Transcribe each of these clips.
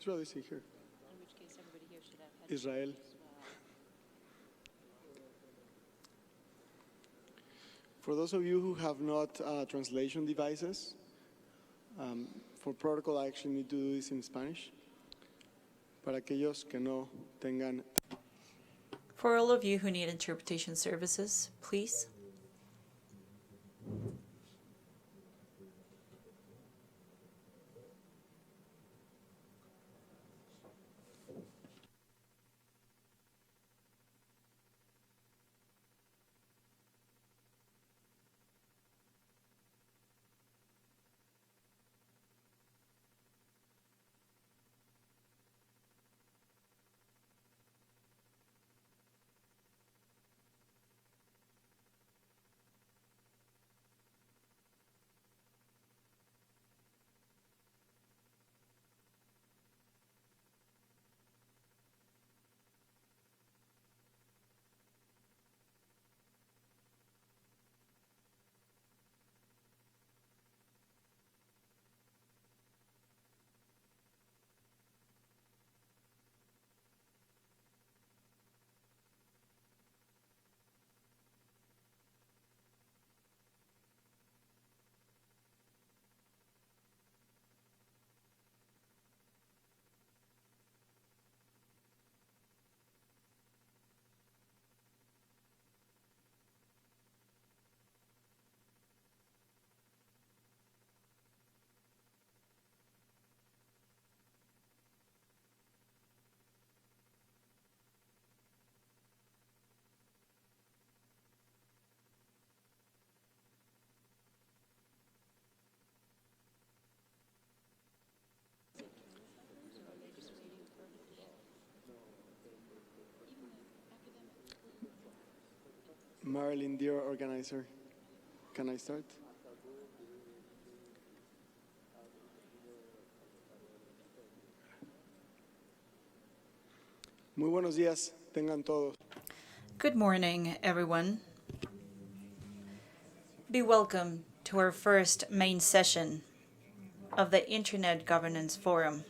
It's really easy here. In which case, everybody here should have headphones Israel. as well. For those of you who have not translation devices, for protocol I actually need to do this in Spanish. Para aquellos que no tengan. For all of you who need interpretation services, please. Marilyn, dear organizer, can I start? Muy buenos días, tengan todos. Good morning, everyone. Be welcome to our first main session of the Internet Governance Forum.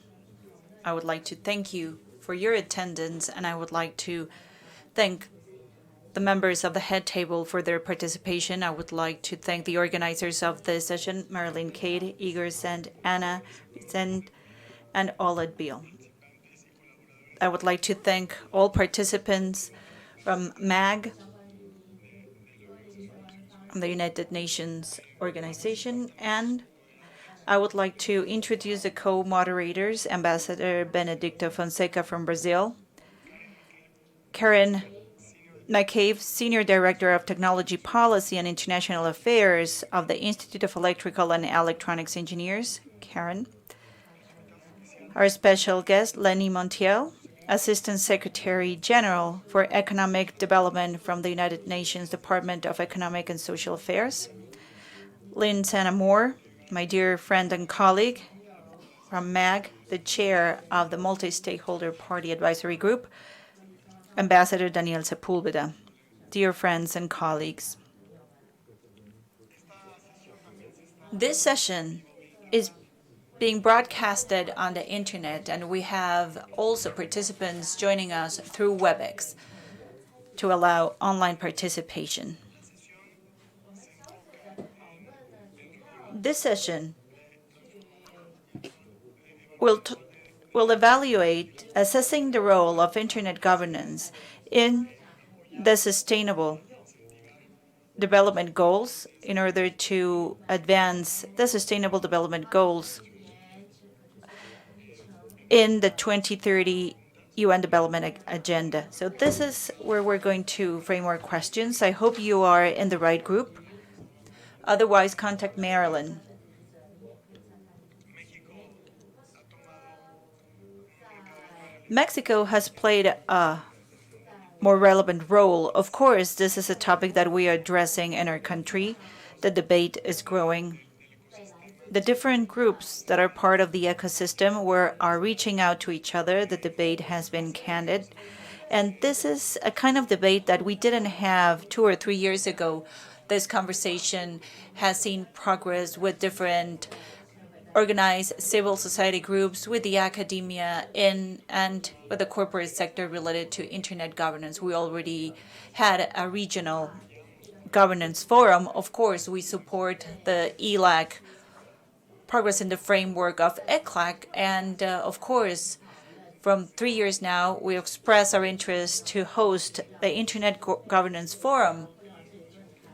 I would like to thank you for your attendance, and I would like to thank the members of the head table for their participation. I would like to thank the organizers of this session, Marilyn Cade, Igor Sand, Anna Vicent, and Olet Beal. I would like to thank all participants from MAG, from the United Nations Organization, and I would like to introduce the co-moderators, Ambassador Benedicto Fonseca from Brazil, Karen McCabe, Senior Director of Technology Policy and International Affairs of the Institute of Electrical and Electronics Engineers, Karen. Our special guest, Lenny Montiel, Assistant Secretary General for Economic Development from the United Nations Department of Economic and Social Affairs. Lynn Sanamore, my dear friend and colleague from MAG, the chair of the Multi-Stakeholder Party Advisory Group, Ambassador Daniel Sepúlveda. Dear friends and colleagues, this session is being broadcasted on the internet, and we have also participants joining us through WebEx to allow online participation. This session will evaluate assessing the role of internet governance in the sustainable development goals in order to advance the sustainable development goals in the 2030 UN Development Agenda. So this is where we're going to frame our questions. I hope you are in the right group. Otherwise, contact Marilyn. Mexico has played a more relevant role. Of course, this is a topic that we are addressing in our country. The debate is growing. The different groups that are part of the ecosystem are reaching out to each other. The debate has been candid. And this is a kind of debate that we didn't have 2 or 3 years ago. This conversation has seen progress with different organize civil society groups with the academia and with the corporate sector related to internet governance. We already had a regional governance forum. Of course, we support the ELAC progress in the framework of ECLAC, and of course, from 3 years now, we express our interest to host the Internet Governance Forum,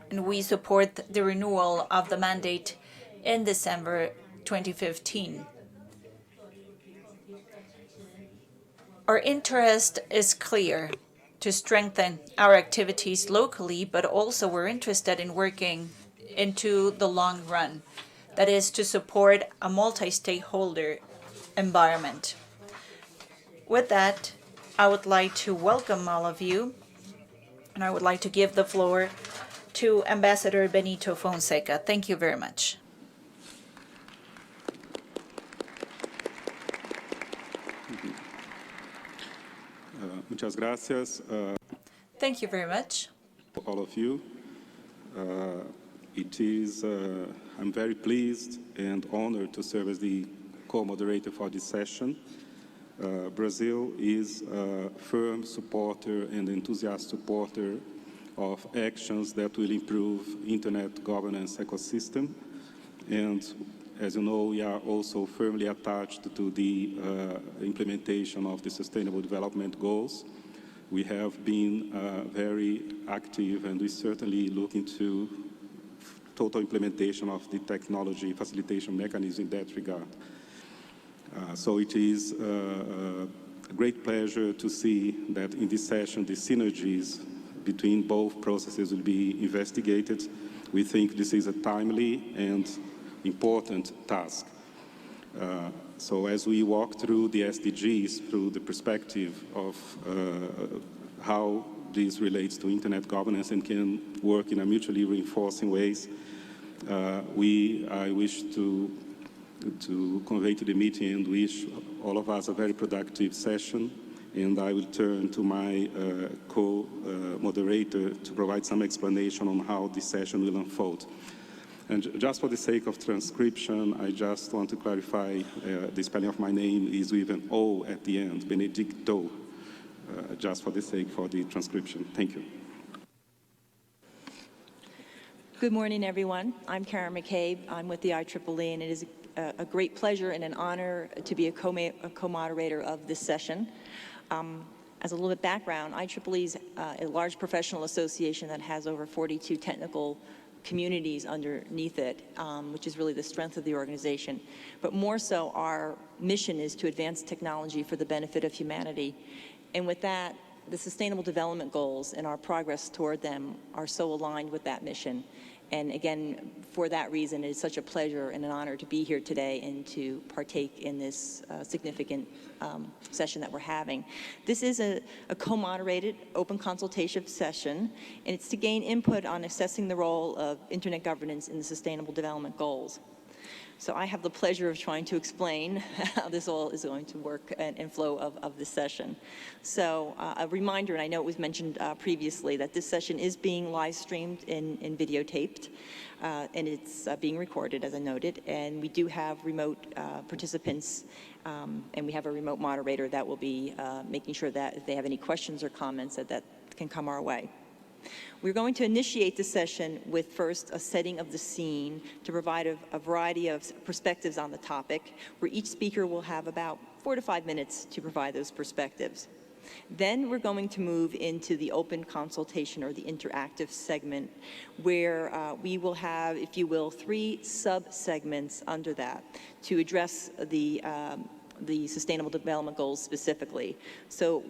and we support the renewal of the mandate in December 2015. Our interest is clear to strengthen our activities locally, but also we're interested in working into the long run. That is to support a multi-stakeholder environment. With that, I would like to welcome all of you, and I would like to give the floor to Ambassador Benito Fonseca. Thank you very much. Muchas gracias. Thank you very much. All of you. I'm very pleased and honored to serve as the co-moderator for this session. Brazil is a firm supporter and enthusiastic supporter of actions that will improve internet governance ecosystem. And as you know, we are also firmly attached to the implementation of the Sustainable Development Goals. We have been very active, and we certainly look into total implementation of the technology facilitation mechanism in that regard. So it is a great pleasure to see that in this session the synergies between both processes will be investigated. We think this is a timely and important task. So as we walk through the SDGs through the perspective of how this relates to internet governance and can work in a mutually reinforcing ways, I wish to convey to the meeting and wish all of us a very productive session. And I will turn to my co-moderator to provide some explanation on how this session will unfold. And just for the sake of transcription, I just want to clarify the spelling of my name is with an O at the end, Benedicto, just for the sake for the transcription. Thank you. Good morning, everyone. I'm Karen McCabe. I'm with the IEEE, and it is a great pleasure and an honor to be a co-moderator of this session. As a little bit background, IEEE is a large professional association that has over 42 technical communities underneath it, which is really the strength of the organization. But more so, our mission is to advance technology for the benefit of humanity. And with that, the Sustainable Development Goals and our progress toward them are so aligned with that mission. And again, for that reason, it is such a pleasure and an honor to be here today and to partake in this significant session that we're having. This is a co-moderated open consultation session, and it's to gain input on assessing the role of internet governance in the Sustainable Development Goals. So I have the pleasure of trying to explain how this all is going to work and flow of this session. So a reminder, and I know it was mentioned previously, that this session is being live streamed and videotaped, and it's being recorded, as I noted, and we do have remote participants, and we have a remote moderator that will be making sure that if they have any questions or comments that can come our way. We're going to initiate the session with first a setting of the scene to provide a variety of perspectives on the topic, where each speaker will have about 4 to 5 minutes to provide those perspectives. Then we're going to move into the open consultation, or the interactive segment, where we will have, if you will, 3 sub-segments under that to address the Sustainable Development Goals specifically. So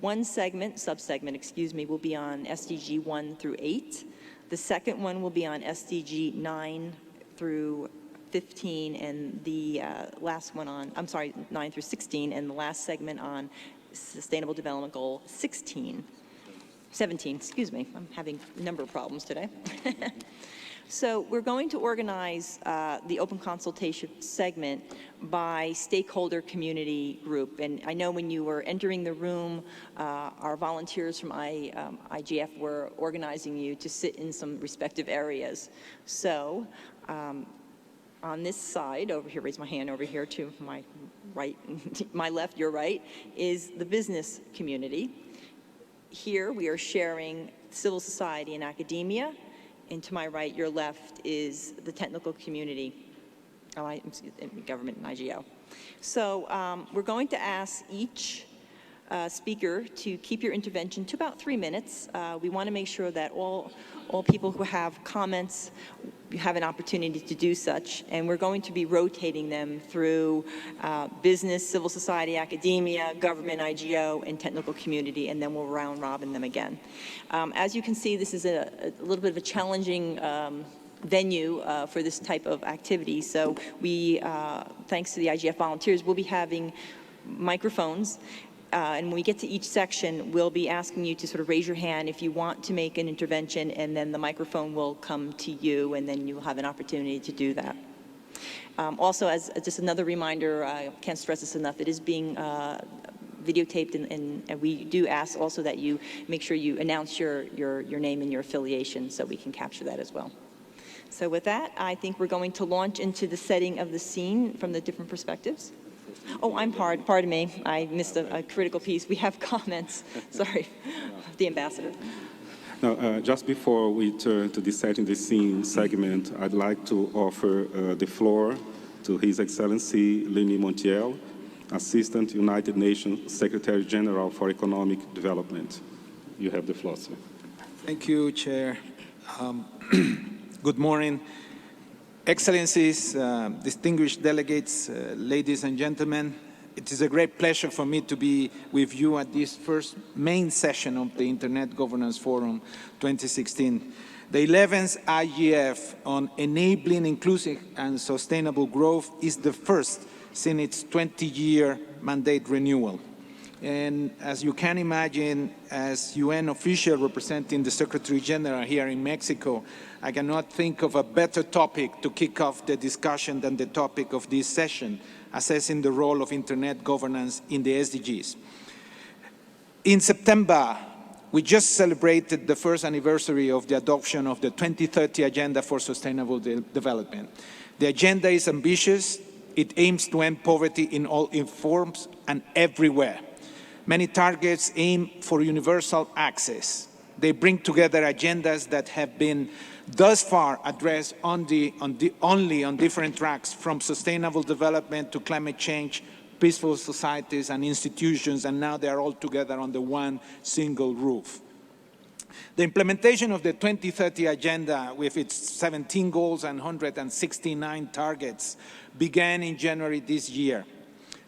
one sub-segment, will be on SDG 1 through 8. The second one will be on SDG 9 through 15, and the last one on, 9 through 16, and the last segment on Sustainable Development Goal 17, I'm having number problems today. So we're going to organize the open consultation segment by stakeholder community group. And I know when you were entering the room, our volunteers from IGF were organizing you to sit in some respective areas. So on this side, over here, raise my hand over here to my right, my left, your right, is the business community. Here we are sharing civil society and academia, and to my right, your left, is the technical community, government and IGO. So we're going to ask each speaker to keep your intervention to about 3 minutes. We want to make sure that all people who have comments have an opportunity to do such, and we're going to be rotating them through business, civil society, academia, government, IGO, and technical community, and then we'll round robin them again. As you can see, this is a little bit of a challenging venue for this type of activity, so we, thanks to the IGF volunteers, we'll be having microphones. And when we get to each section, we'll be asking you to sort of raise your hand if you want to make an intervention, and then the microphone will come to you, and then you'll have an opportunity to do that. Also, as just another reminder, I can't stress this enough, it is being videotaped, and we do ask also that you make sure you announce your name and your affiliation so we can capture that as well. So with that, I think we're going to launch into the setting of the scene from the different perspectives. Oh, pardon me. I missed a critical piece. We have comments. Sorry, the ambassador. Now, just before we turn to the setting the scene segment, I'd like to offer the floor to His Excellency Lenny Montiel, Assistant United Nations Secretary General for Economic Development. You have the floor, sir. Thank you, Chair. Good morning. Excellencies, distinguished delegates, ladies and gentlemen, it is a great pleasure for me to be with you at this first main session of the Internet Governance Forum 2016. The 11th IGF on enabling inclusive and sustainable growth is the first since its 20-year mandate renewal. And as you can imagine, as UN official representing the Secretary General here in Mexico, I cannot think of a better topic to kick off the discussion than the topic of this session, assessing the role of Internet governance in the SDGs. In September, we just celebrated the first anniversary of the adoption of the 2030 Agenda for Sustainable Development. The agenda is ambitious. It aims to end poverty in all forms and everywhere. Many targets aim for universal access. They bring together agendas that have been thus far addressed only on different tracks, from sustainable development to climate change, peaceful societies and institutions, and now they are all together under one single roof. The implementation of the 2030 Agenda, with its 17 goals and 169 targets, began in January this year.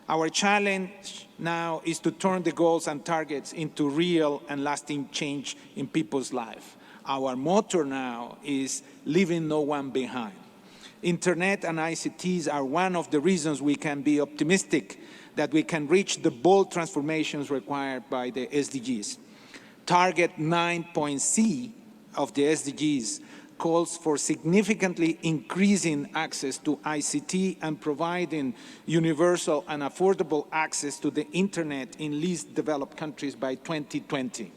Our challenge now is to turn the goals and targets into real and lasting change in people's lives. Our motto now is leaving no one behind. Internet and ICTs are one of the reasons we can be optimistic that we can reach the bold transformations required by the SDGs. Target 9.C of the SDGs calls for significantly increasing access to ICT and providing universal and affordable access to the Internet in least developed countries by 2020.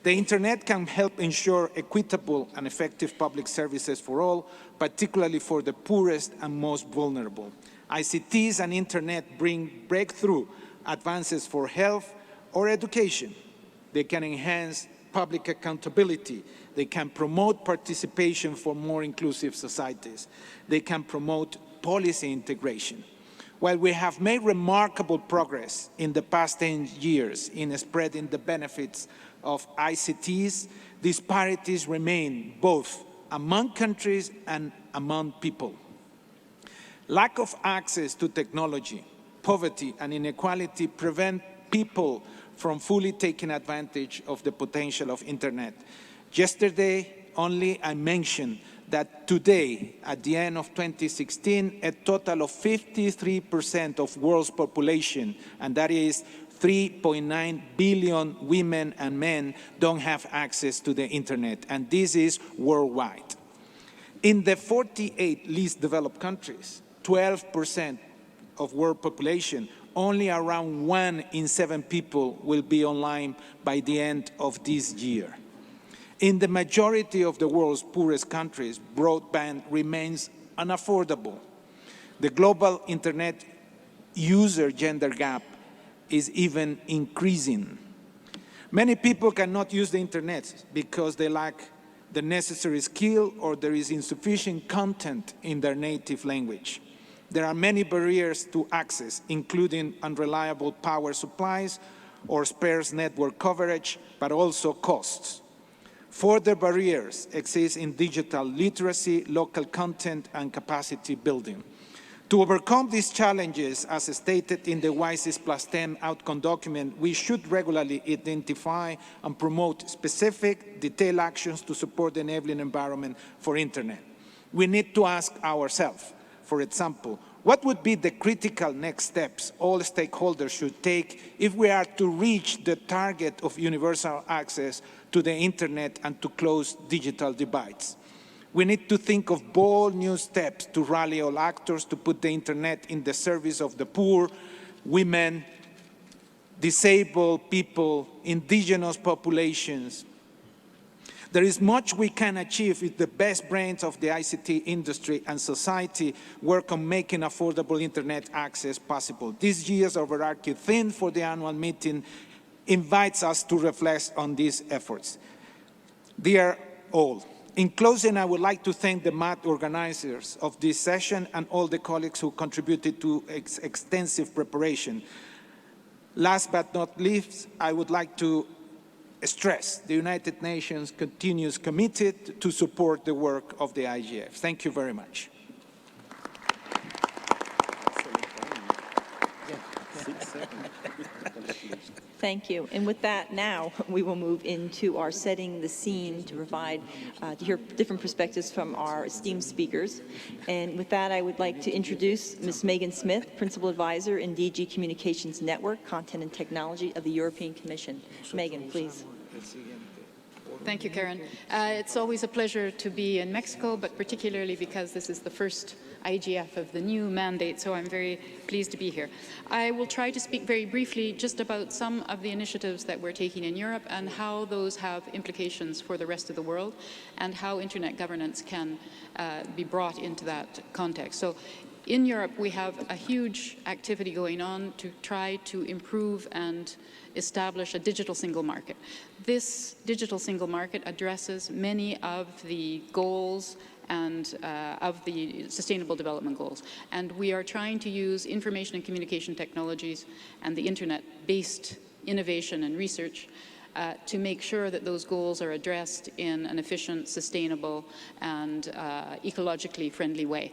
The Internet can help ensure equitable and effective public services for all, particularly for the poorest and most vulnerable. ICTs and Internet bring breakthrough advances for health or education. They can enhance public accountability. They can promote participation for more inclusive societies. They can promote policy integration. While we have made remarkable progress in the past 10 years in spreading the benefits of ICTs, disparities remain both among countries and among people. Lack of access to technology, poverty, and inequality prevent people from fully taking advantage of the potential of Internet. Yesterday only I mentioned that today, at the end of 2016, a total of 53% of world's population, and that is 3.9 billion women and men, don't have access to the Internet, and this is worldwide. In the 48 least developed countries, 12% of world population, only around 1 in 7 people will be online by the end of this year. In the majority of the world's poorest countries, broadband remains unaffordable. The global internet user gender gap is even increasing. Many people cannot use the internet because they lack the necessary skill or there is insufficient content in their native language. There are many barriers to access, including unreliable power supplies or sparse network coverage, but also costs. Further barriers exist in digital literacy, local content, and capacity building. To overcome these challenges, as stated in the WISES plus 10 outcome document, we should regularly identify and promote specific, detailed actions to support the enabling environment for Internet. We need to ask ourselves, for example, what would be the critical next steps all stakeholders should take if we are to reach the target of universal access to the Internet and to close digital divides? We need to think of bold new steps to rally all actors to put the Internet in the service of the poor, women, disabled people, indigenous populations. There is much we can achieve if the best brains of the ICT industry and society work on making affordable Internet access possible. This year's overarching theme for the annual meeting invites us to reflect on these efforts. Dear all, in closing, I would like to thank the MAT organizers of this session and all the colleagues who contributed to extensive preparation. Last but not least, I would like to stress the United Nations continues committed to support the work of the IGF. Thank you very much. Thank you. And with that, now we will move into our setting the scene to provide, to hear different perspectives from our esteemed speakers. And with that, I would like to introduce Ms. Megan Smith, Principal Advisor in DG Communications Network, Content and Technology of the European Commission. Megan, please. Thank you, Karen. It's always a pleasure to be in Mexico, but particularly because this is the first IGF of the new mandate, so I'm very pleased to be here. I will try to speak very briefly just about some of the initiatives that we're taking in Europe and how those have implications for the rest of the world and how Internet governance can be brought into that context. So in Europe, we have a huge activity going on to try to improve and establish a digital single market. This digital single market addresses many of the goals and of the Sustainable Development Goals. And we are trying to use information and communication technologies and the Internet-based innovation and research to make sure that those goals are addressed in an efficient, sustainable, and ecologically friendly way.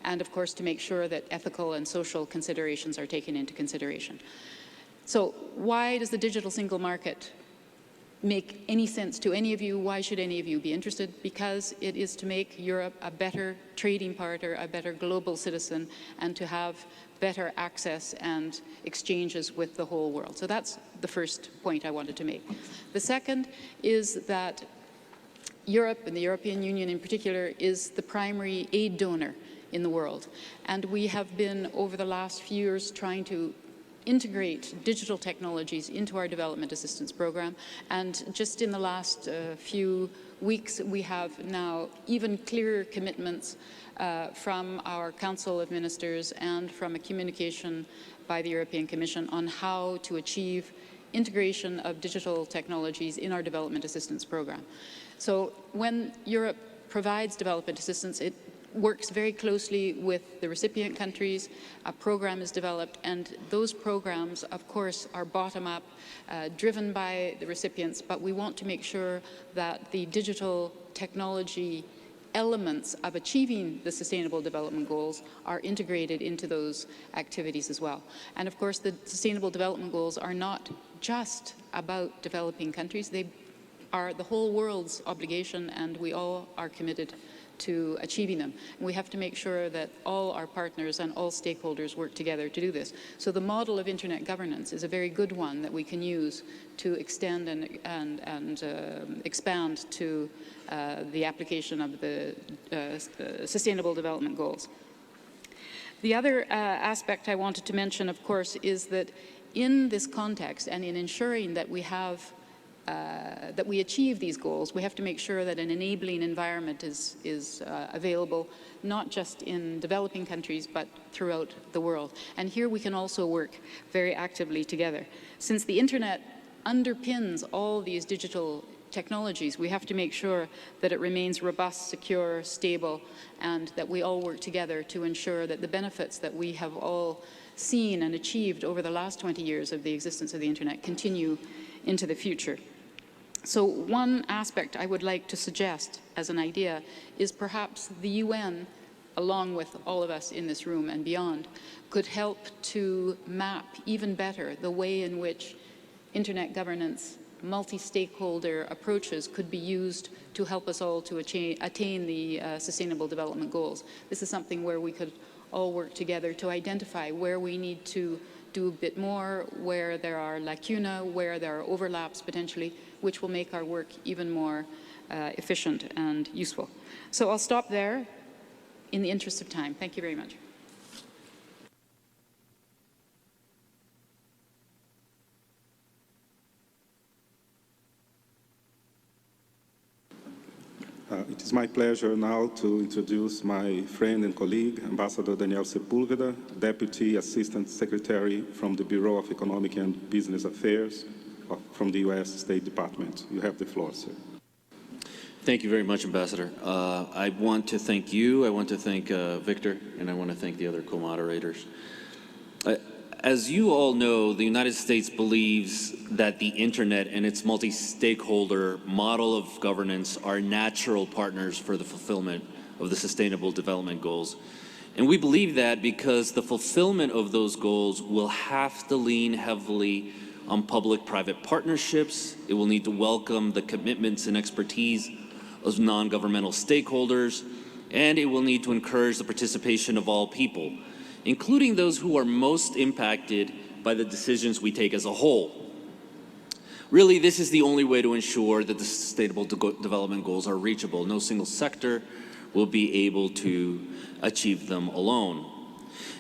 And of course, to make sure that ethical and social considerations are taken into consideration. So why does the digital single market make any sense to any of you? Why should any of you be interested? Because it is to make Europe a better trading partner, a better global citizen, and to have better access and exchanges with the whole world. So that's the first point I wanted to make. The second is that Europe, and the European Union in particular, is the primary aid donor in the world. And we have been, over the last few years, trying to integrate digital technologies into our development assistance program. And just in the last few weeks, we have now even clearer commitments from our Council of Ministers and from a communication by the European Commission on how to achieve integration of digital technologies in our development assistance program. So when Europe provides development assistance, it works very closely with the recipient countries. A program is developed, and those programs, of course, are bottom-up, driven by the recipients, but we want to make sure that the digital technology elements of achieving the Sustainable Development Goals are integrated into those activities as well. And of course, the Sustainable Development Goals are not just about developing countries. They are the whole world's obligation, and we all are committed to achieving them. And we have to make sure that all our partners and all stakeholders work together to do this. So the model of Internet governance is a very good one that we can use to extend and expand to the application of the Sustainable Development Goals. The other aspect I wanted to mention, of course, is that in this context and in ensuring that we have that we achieve these goals, we have to make sure that an enabling environment is available, not just in developing countries, but throughout the world. And here we can also work very actively together. Since the internet underpins all these digital technologies, we have to make sure that it remains robust, secure, stable, and that we all work together to ensure that the benefits that we have all seen and achieved over the last 20 years of the existence of the internet continue into the future. So one aspect I would like to suggest as an idea is perhaps the UN, along with all of us in this room and beyond, could help to map even better the way in which internet governance, multi-stakeholder approaches could be used to help us all to attain the Sustainable Development Goals. This is something where we could all work together to identify where we need to do a bit more, where there are lacuna, where there are overlaps potentially, which will make our work even more efficient and useful. So I'll stop there in the interest of time. Thank you very much. It is my pleasure now to introduce my friend and colleague, Ambassador Daniel Sepúlveda, Deputy Assistant Secretary from the Bureau of Economic and Business Affairs from the U.S. State Department. You have the floor, sir. Thank you very much, Ambassador. I want to thank you, I want to thank Victor, and I want to thank the other co-moderators. As you all know, the United States believes that the internet and its multi-stakeholder model of governance are natural partners for the fulfillment of the Sustainable Development Goals. And we believe that because the fulfillment of those goals will have to lean heavily on public-private partnerships. It will need to welcome the commitments and expertise of non-governmental stakeholders, and it will need to encourage the participation of all people, including those who are most impacted by the decisions we take as a whole. Really, this is the only way to ensure that the Sustainable Development Goals are reachable. No single sector will be able to achieve them alone.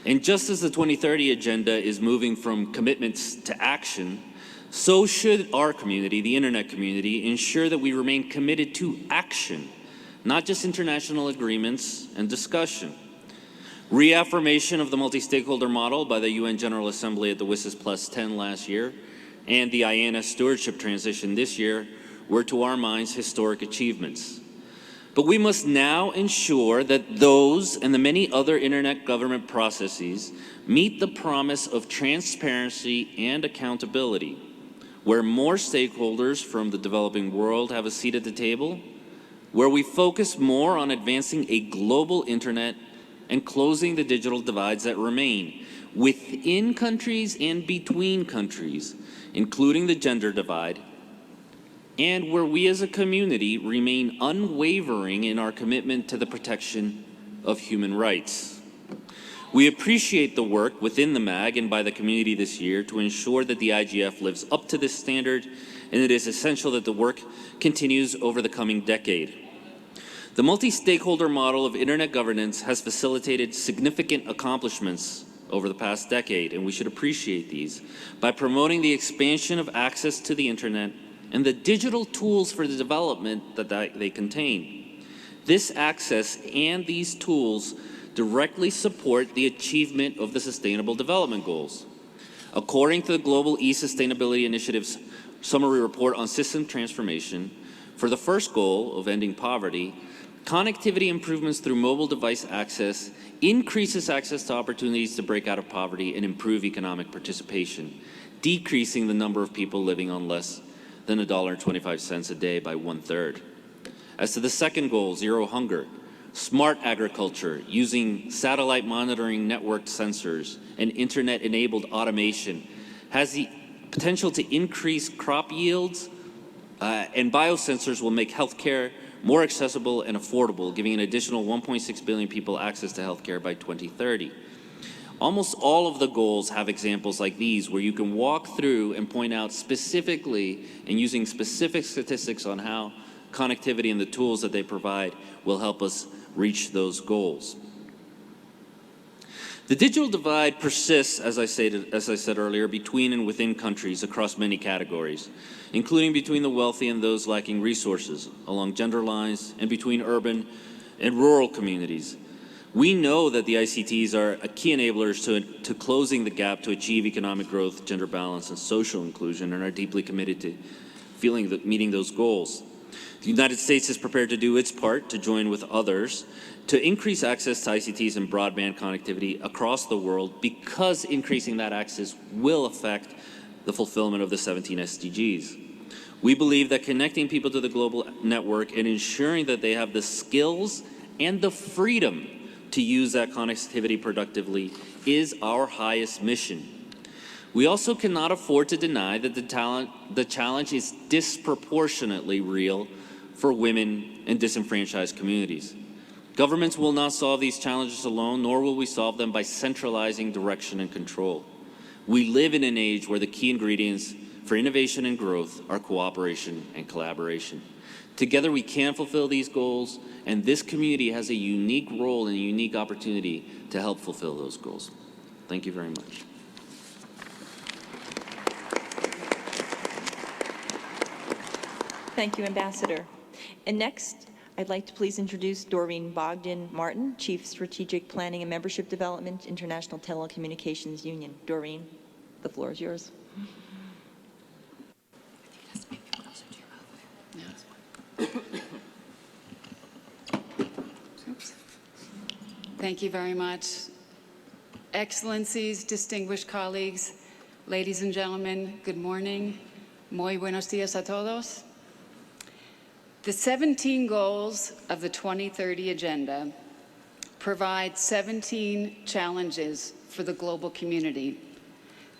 And just as the 2030 Agenda is moving from commitments to action, so should our community, the internet community, ensure that we remain committed to action, not just international agreements and discussion. Reaffirmation of the multi-stakeholder model by the UN General Assembly at the WSIS Plus 10 last year and the IANA stewardship transition this year were, to our minds, historic achievements. But we must now ensure that those and the many other internet government processes meet the promise of transparency and accountability, where more stakeholders from the developing world have a seat at the table, where we focus more on advancing a global internet and closing the digital divides that remain within countries and between countries, including the gender divide, and where we as a community remain unwavering in our commitment to the protection of human rights. We appreciate the work within the MAG and by the community this year to ensure that the IGF lives up to this standard, and it is essential that the work continues over the coming decade. The multi-stakeholder model of internet governance has facilitated significant accomplishments over the past decade, and we should appreciate these, by promoting the expansion of access to the internet and the digital tools for the development that they contain. This access and these tools directly support the achievement of the Sustainable Development Goals. According to the Global E-Sustainability Initiative's summary report on system transformation, for the first goal of ending poverty, connectivity improvements through mobile device access increases access to opportunities to break out of poverty and improve economic participation, decreasing the number of people living on less than $1.25 a day by 1/3. As to the second goal, zero hunger, smart agriculture using satellite monitoring networked sensors and internet-enabled automation has the potential to increase crop yields, and biosensors will make healthcare more accessible and affordable, giving an additional 1.6 billion people access to healthcare by 2030. Almost all of the goals have examples like these where you can walk through and point out specifically and using specific statistics on how connectivity and the tools that they provide will help us reach those goals. The digital divide persists, as I said earlier, between and within countries across many categories, including between the wealthy and those lacking resources, along gender lines, and between urban and rural communities. We know that the ICTs are a key enablers to closing the gap to achieve economic growth, gender balance, and social inclusion, and are deeply committed to meeting those goals. The United States is prepared to do its part to join with others to increase access to ICTs and broadband connectivity across the world, because increasing that access will affect the fulfillment of the 17 SDGs. We believe that connecting people to the global network and ensuring that they have the skills and the freedom to use that connectivity productively is our highest mission. We also cannot afford to deny that the challenge is disproportionately real for women and disenfranchised communities. Governments will not solve these challenges alone, nor will we solve them by centralizing direction and control. We live in an age where the key ingredients for innovation and growth are cooperation and collaboration. Together we can fulfill these goals, and this community has a unique role and a unique opportunity to help fulfill those goals. Thank you very much. Thank you, Ambassador. And next, I'd like to please introduce Doreen Bogdan-Martin, Chief Strategic Planning and Membership Development, International Telecommunications Union. Doreen, the floor is yours. Thank you very much. Excellencies, distinguished colleagues, ladies and gentlemen, good morning. Muy buenos días a todos. The 17 goals of the 2030 Agenda provide 17 challenges for the global community,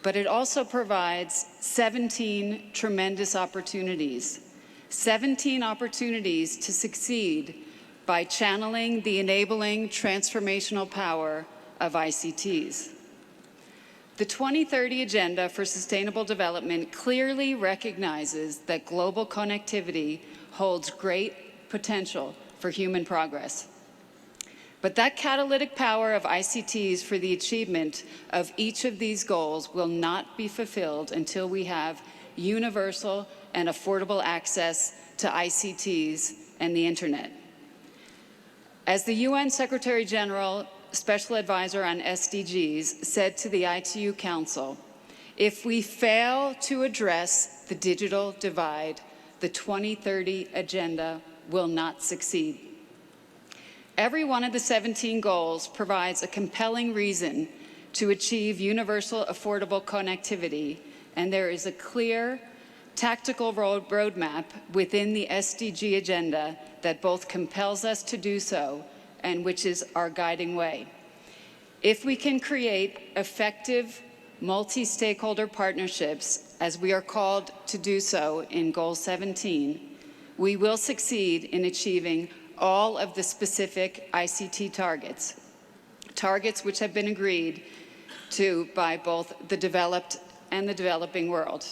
but it also provides 17 tremendous opportunities, 17 opportunities to succeed by channeling the enabling transformational power of ICTs. The 2030 Agenda for Sustainable Development clearly recognizes that global connectivity holds great potential for human progress. But that catalytic power of ICTs for the achievement of each of these goals will not be fulfilled until we have universal and affordable access to ICTs and the Internet. As the UN Secretary General Special Advisor on SDGs said to the ITU Council, if we fail to address the digital divide, the 2030 Agenda will not succeed. Every one of the 17 goals provides a compelling reason to achieve universal affordable connectivity, and there is a clear tactical roadmap within the SDG agenda that both compels us to do so and which is our guiding way. If we can create effective multi-stakeholder partnerships, as we are called to do so in Goal 17, we will succeed in achieving all of the specific ICT targets which have been agreed to by both the developed and the developing world.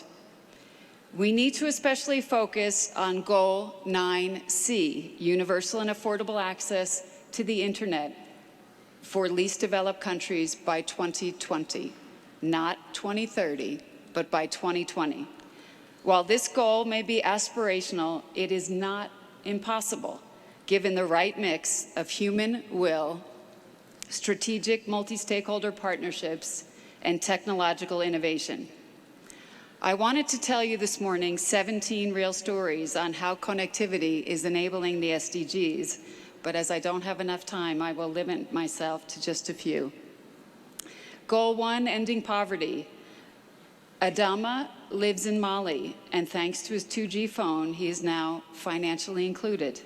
We need to especially focus on Goal 9C, universal and affordable access to the Internet for least developed countries by 2020. Not 2030, but by 2020. While this goal may be aspirational, it is not impossible, given the right mix of human will, strategic multi-stakeholder partnerships, and technological innovation. I wanted to tell you this morning 17 real stories on how connectivity is enabling the SDGs, but as I don't have enough time, I will limit myself to just a few. Goal 1, ending poverty. Adama lives in Mali, and thanks to his 2G phone, he is now financially included.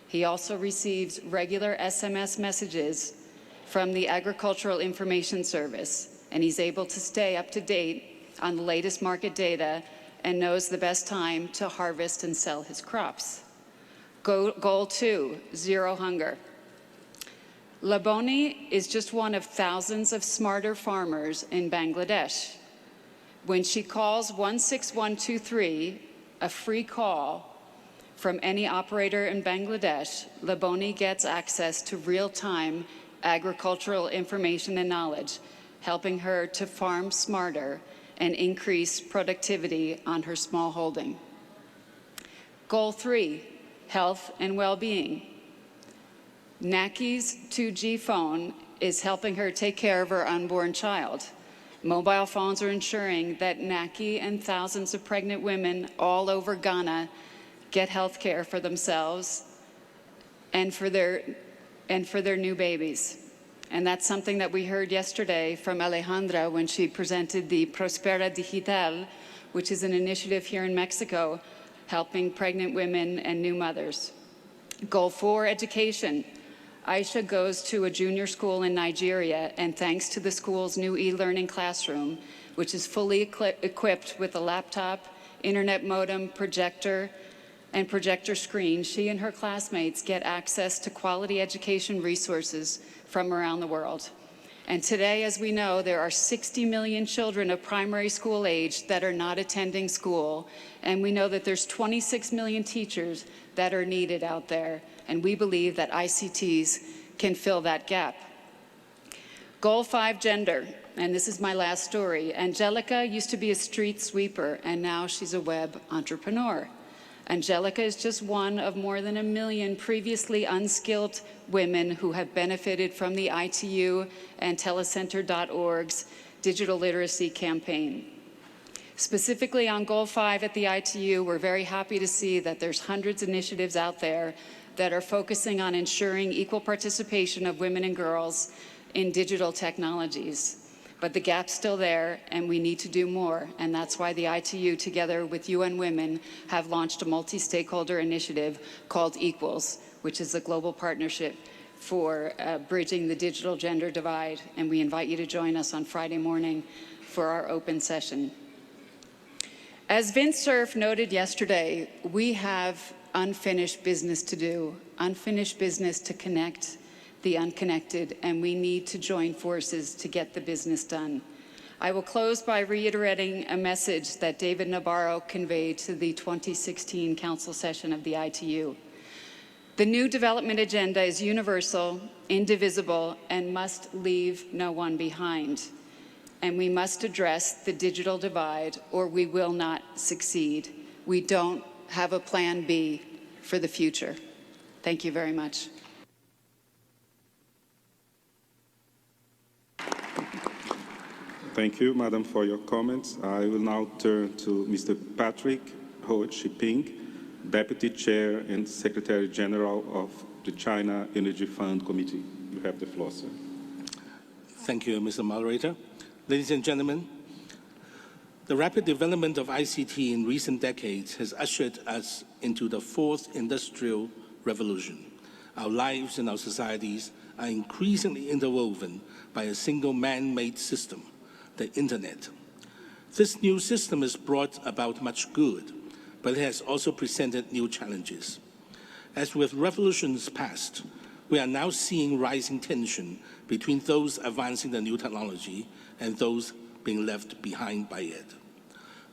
He also receives regular SMS messages from the Agricultural Information Service, and he's able to stay up to date on the latest market data and knows the best time to harvest and sell his crops. Goal 2, zero hunger. Laboni is just one of thousands of smarter farmers in Bangladesh. When she calls 16123, a free call from any operator in Bangladesh, Laboni gets access to real-time agricultural information and knowledge, helping her to farm smarter and increase productivity on her small holding. Goal 3, health and well-being. Naki's 2G phone is helping her take care of her unborn child. Mobile phones are ensuring that Naki and thousands of pregnant women all over Ghana get health care for themselves and for their new babies. And that's something that we heard yesterday from Alejandra when she presented the Prospera Digital, which is an initiative here in Mexico helping pregnant women and new mothers. Goal 4, education. Aisha goes to a junior school in Nigeria, and thanks to the school's new e-learning classroom, which is fully equipped with a laptop, internet modem, projector, and projector screen, she and her classmates get access to quality education resources from around the world. And today, as we know, there are 60 million children of primary school age that are not attending school, and we know that there's 26 million teachers that are needed out there. And we believe that ICTs can fill that gap. Goal 5, gender. And this is my last story. Angelica used to be a street sweeper, and now she's a web entrepreneur. Angelica is just one of more than 1 million previously unskilled women who have benefited from the ITU and telecenter.org's digital literacy campaign. Specifically on Goal 5 at the ITU, we're very happy to see that there's hundreds of initiatives out there that are focusing on ensuring equal participation of women and girls in digital technologies. But the gap's still there, and we need to do more, and that's why the ITU, together with UN Women, have launched a multi-stakeholder initiative called Equals, which is a global partnership for bridging the digital gender divide, and we invite you to join us on Friday morning for our open session. As Vince Cerf noted yesterday, we have unfinished business to do, unfinished business to connect the unconnected, and we need to join forces to get the business done. I will close by reiterating a message that David Nabarro conveyed to the 2016 Council session of the ITU. The new development agenda is universal, indivisible, and must leave no one behind. And we must address the digital divide, or we will not succeed. We don't have a plan B for the future. Thank you very much. Thank you, Madam, for your comments. I will now turn to Mr. Patrick Ho-Chi-Ping, Deputy Chair and Secretary General of the China Energy Fund Committee. You have the floor, sir. Thank you, Mr. Moderator. Ladies and gentlemen, the rapid development of ICT in recent decades has ushered us into the fourth industrial revolution. Our lives and our societies are increasingly interwoven by a single man-made system, the Internet. This new system has brought about much good, but it has also presented new challenges. As with revolutions past, we are now seeing rising tension between those advancing the new technology and those being left behind by it.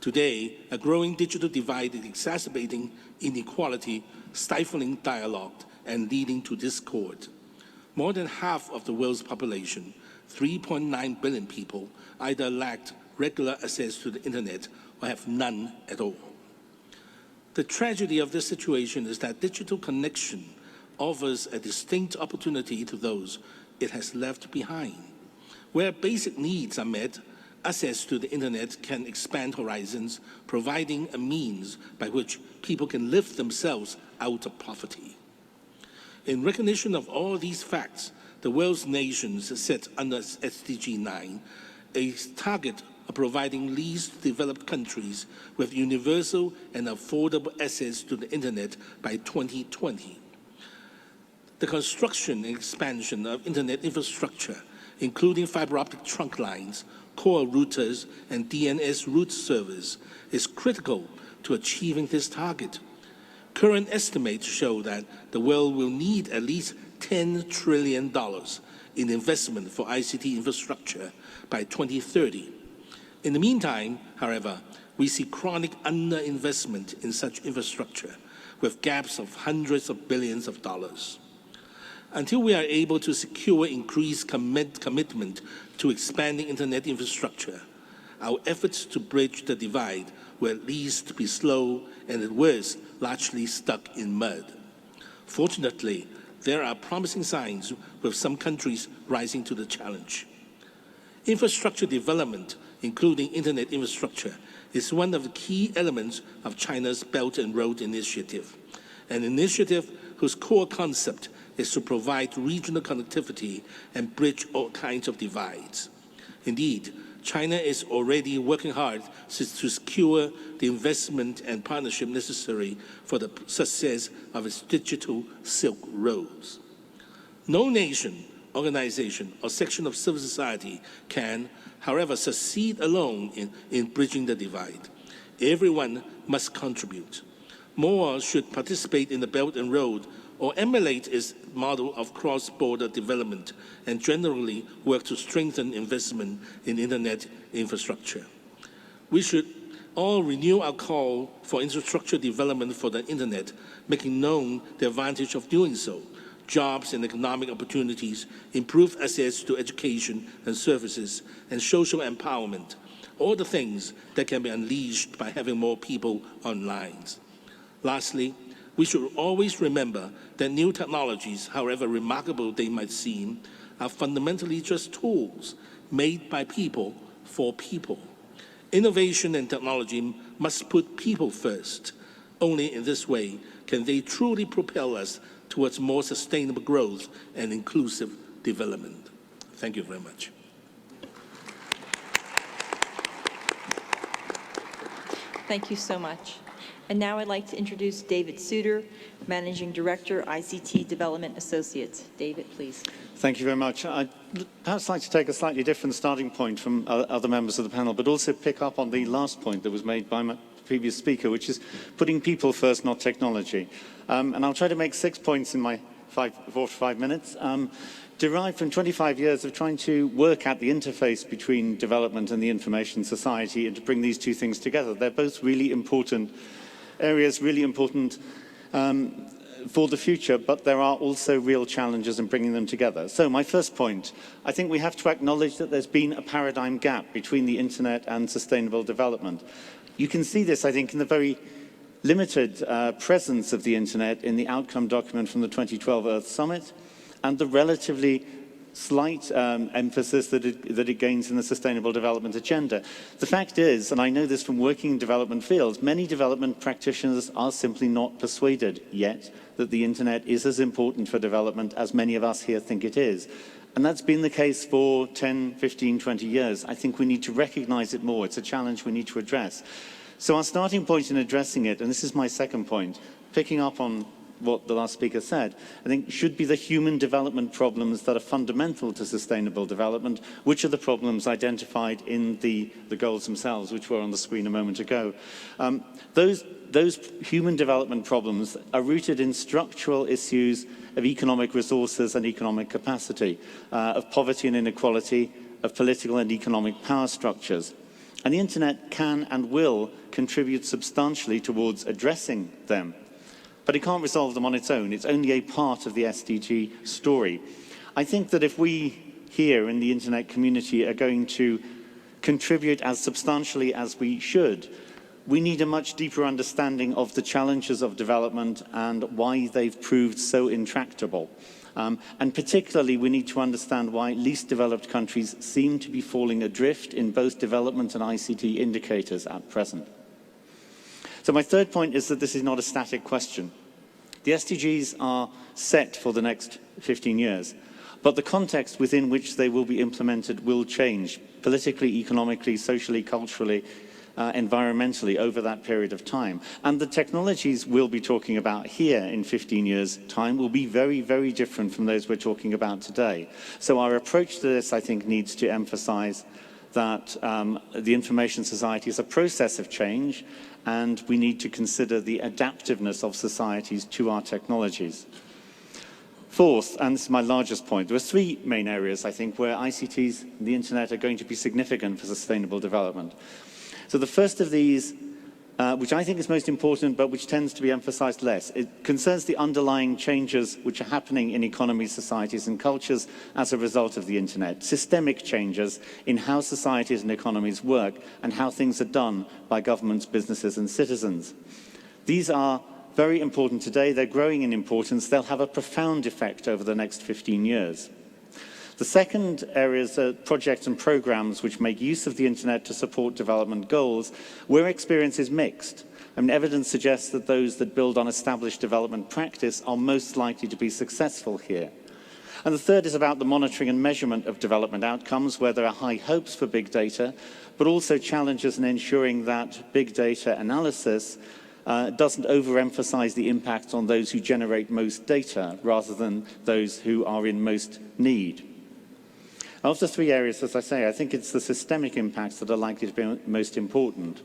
Today, a growing digital divide is exacerbating inequality, stifling dialogue, and leading to discord. More than half of the world's population, 3.9 billion people, either lacked regular access to the Internet or have none at all. The tragedy of this situation is that digital connection offers a distinct opportunity to those it has left behind. Where basic needs are met, access to the Internet can expand horizons, providing a means by which people can lift themselves out of poverty. In recognition of all these facts, the world's nations set under SDG 9 a target of providing least developed countries with universal and affordable access to the Internet by 2020. The construction and expansion of Internet infrastructure, including fiber optic trunk lines, core routers, and DNS route servers, is critical to achieving this target. Current estimates show that the world will need at least $10 trillion in investment for ICT infrastructure by 2030. In the meantime, however, we see chronic underinvestment in such infrastructure, with gaps of hundreds of billions of dollars. Until we are able to secure increased commitment to expanding internet infrastructure, our efforts to bridge the divide will at least be slow and at worst largely stuck in mud. Fortunately, there are promising signs with some countries rising to the challenge. Infrastructure development, including internet infrastructure, is one of the key elements of China's Belt and Road Initiative, an initiative whose core concept is to provide regional connectivity and bridge all kinds of divides. Indeed, China is already working hard to secure the investment and partnership necessary for the success of its digital Silk Roads. No nation, organization, or section of civil society can, however, succeed alone in bridging the divide. Everyone must contribute. More should participate in the Belt and Road or emulate its model of cross-border development and generally work to strengthen investment in internet infrastructure. We should all renew our call for infrastructure development for the internet, making known the advantage of doing so. Jobs and economic opportunities, improved access to education and services, and social empowerment, all the things that can be unleashed by having more people online. Lastly, we should always remember that new technologies, however remarkable they might seem, are fundamentally just tools made by people for people. Innovation and technology must put people first. Only in this way can they truly propel us towards more sustainable growth and inclusive development. Thank you very much. Thank you so much. And now I'd like to introduce David Suter, Managing Director, ICT Development Associates. David, please. Thank you very much. I'd perhaps like to take a slightly different starting point from other members of the panel, but also pick up on the last point that was made by my previous speaker, which is putting people first, not technology. And I'll try to make 6 points in my 4 to 5 minutes, derived from 25 years of trying to work at the interface between development and the information society and to bring these two things together. They're both really important areas, really important for the future, but there are also real challenges in bringing them together. So my first point, I think we have to acknowledge that there's been a paradigm gap between the internet and sustainable development. You can see this, I think, in the very limited presence of the internet in the outcome document from the 2012 Earth Summit and the relatively slight emphasis that it gains in the Sustainable Development Agenda. The fact is, and I know this from working in development fields, many development practitioners are simply not persuaded yet that the internet is as important for development as many of us here think it is. And that's been the case for 10, 15, 20 years. I think we need to recognize it more. It's a challenge we need to address. So our starting point in addressing it, and this is my second point, picking up on what the last speaker said, I think should be the human development problems that are fundamental to sustainable development, which are the problems identified in the goals themselves, which were on the screen a moment ago. Those human development problems are rooted in structural issues of economic resources and economic capacity, of poverty and inequality, of political and economic power structures. And the internet can and will contribute substantially towards addressing them. But it can't resolve them on its own. It's only a part of the SDG story. I think that if we here in the internet community are going to contribute as substantially as we should, we need a much deeper understanding of the challenges of development and why they've proved so intractable. And particularly, we need to understand why least developed countries seem to be falling adrift in both development and ICT indicators at present. So my third point is that this is not a static question. The SDGs are set for the next 15 years, but the context within which they will be implemented will change politically, economically, socially, culturally, environmentally over that period of time. And the technologies we'll be talking about here in 15 years' time will be very, very different from those we're talking about today. So our approach to this, I think, needs to emphasize that the information society is a process of change, and we need to consider the adaptiveness of societies to our technologies. Fourth, and this is my largest point, there are three main areas, I think, where ICTs and the internet are going to be significant for sustainable development. So the first of these which I think is most important, but which tends to be emphasized less. It concerns the underlying changes which are happening in economies, societies, and cultures as a result of the internet, systemic changes in how societies and economies work and how things are done by governments, businesses, and citizens. These are very important today. They're growing in importance. They'll have a profound effect over the next 15 years. The second areas are projects and programs which make use of the internet to support development goals, where experience is mixed. I mean, evidence suggests that those that build on established development practice are most likely to be successful here. And the third is about the monitoring and measurement of development outcomes, where there are high hopes for big data, but also challenges in ensuring that big data analysis doesn't overemphasize the impacts on those who generate most data rather than those who are in most need. Of the three areas, as I say, I think it's the systemic impacts that are likely to be most important.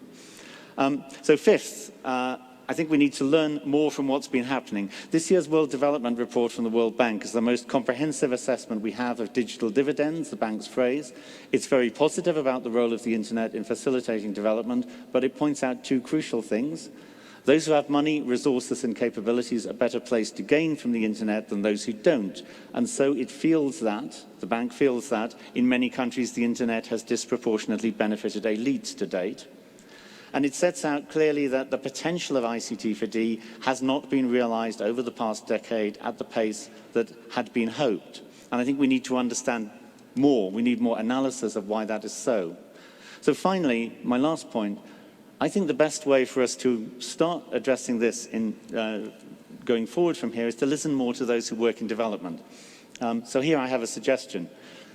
So fifth, I think we need to learn more from what's been happening. This year's World Development Report from the World Bank is the most comprehensive assessment we have of digital dividends, the bank's phrase. It's very positive about the role of the internet in facilitating development, but it points out two crucial things. Those who have money, resources, and capabilities are better placed to gain from the internet than those who don't. And so it feels that, the bank feels that, in many countries the internet has disproportionately benefited elites to date. And it sets out clearly that the potential of ICT for D has not been realized over the past decade at the pace that had been hoped. And I think we need to understand more. We need more analysis of why that is so. So finally, my last point, I think the best way for us to start addressing this in going forward from here is to listen more to those who work in development. So here I have a suggestion.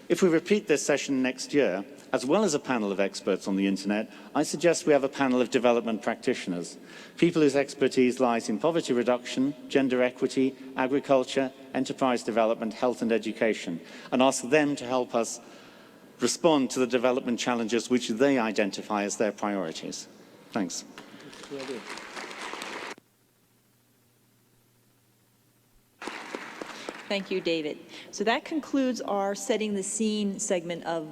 If we repeat this session next year, as well as a panel of experts on the internet, I suggest we have a panel of development practitioners, people whose expertise lies in poverty reduction, gender equity, agriculture, enterprise development, health and education, and ask them to help us respond to the development challenges which they identify as their priorities. Thanks. Thank you, David. So that concludes our setting the scene segment of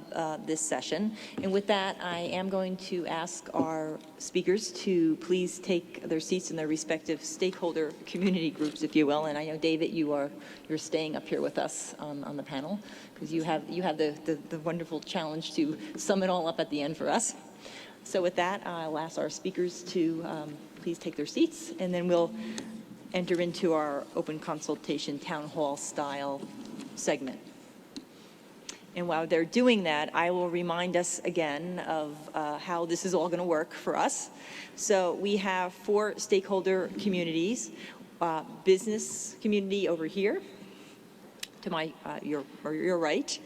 this session. And with that, I am going to ask our speakers to please take their seats in their respective stakeholder community groups, if you will. And I know, David, you're staying up here with us on the panel because you have the wonderful challenge to sum it all up at the end for us. So with that, I'll ask our speakers to please take their seats, and then we'll enter into our open consultation town hall style segment. And while they're doing that, I will remind us again of how this is all going to work for us. So we have 4 stakeholder communities, business community over here, to my your right.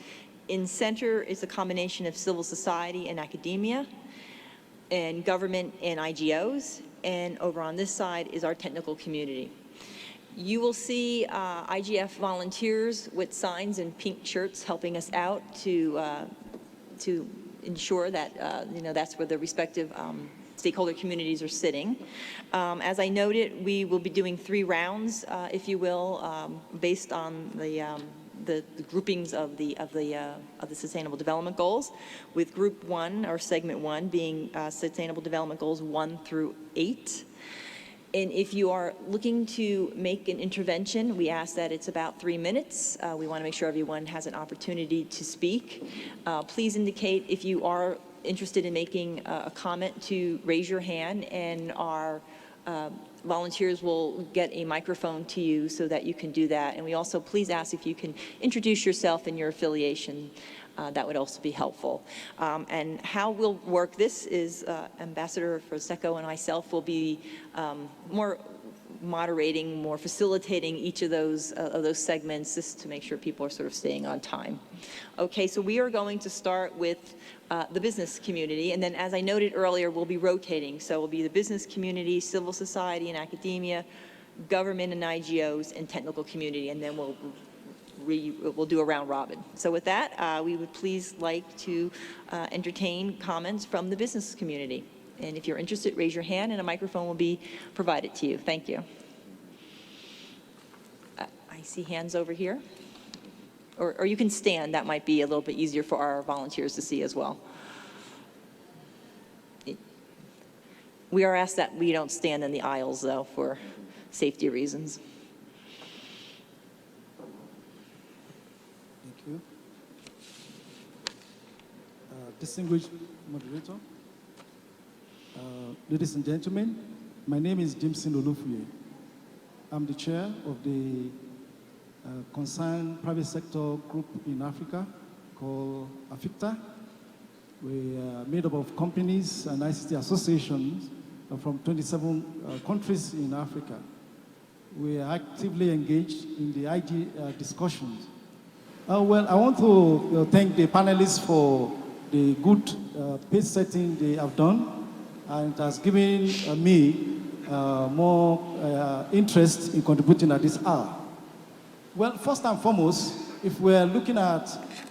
In center is a combination of civil society and academia, and government and IGOs, and over on this side is our technical community. You will see IGF volunteers with signs and pink shirts helping us out to ensure that that's where the respective stakeholder communities are sitting. As I noted, we will be doing 3 rounds, if you will, based on the groupings of the Sustainable Development Goals, with Group 1 or Segment 1 being Sustainable Development Goals 1 through 8. And if you are looking to make an intervention, we ask that it's about 3 minutes. We want to make sure everyone has an opportunity to speak. Please indicate if you are interested in making a comment to raise your hand, and our volunteers will get a microphone to you so that you can do that. And we also please ask if you can introduce yourself and your affiliation. That would also be helpful. And how we'll work this is Ambassador Fonseca and myself will be more moderating, more facilitating each of those segments, just to make sure people are sort of staying on time. Okay, so we are going to start with the business community, and then as I noted earlier, we'll be rotating. So we'll be the business community, civil society and academia, government and IGOs, and technical community, and then we'll do a round robin. So with that, we would please like to entertain comments from the business community. And if you're interested, raise your hand and a microphone will be provided to you. Thank you. I see hands over here. Or you can stand. That might be a little bit easier for our volunteers to see as well. We are asked that we don't stand in the aisles, though, for safety reasons. Thank you. Distinguished moderator, ladies and gentlemen, my name is Jameson Olufuye. I'm the chair of the concerned private sector group in Africa called AFICTA. We are made up of companies and ICT associations from 27 countries in Africa. We are actively engaged in the IG discussions. Well, I want to thank the panelists for the good pace setting they have done, and it has given me more interest in contributing at this hour. Well, first and foremost, if we're looking at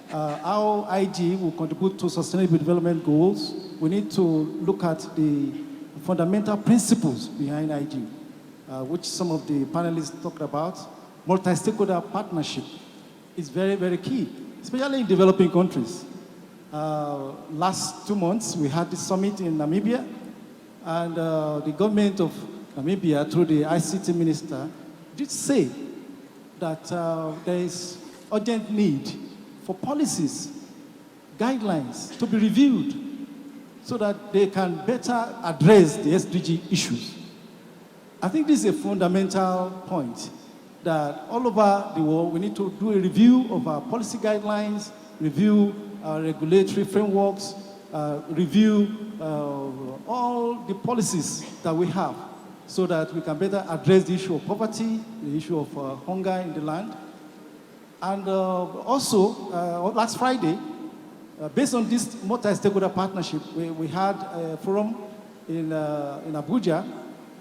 how IG will contribute to sustainable development goals, we need to look at the fundamental principles behind IG, which some of the panelists talked about. Multi-stakeholder partnership is very, very key, especially in developing countries. Last 2 months, we had this summit in Namibia, and the government of Namibia, through the ICT minister, did say that there is urgent need for policies, guidelines to be reviewed so that they can better address the SDG issues. I think this is a fundamental point that all over the world we need to do a review of our policy guidelines, review our regulatory frameworks, review all the policies that we have so that we can better address the issue of poverty, the issue of hunger in the land. And also, last Friday, based on this multi-stakeholder partnership, we had a forum in Abuja,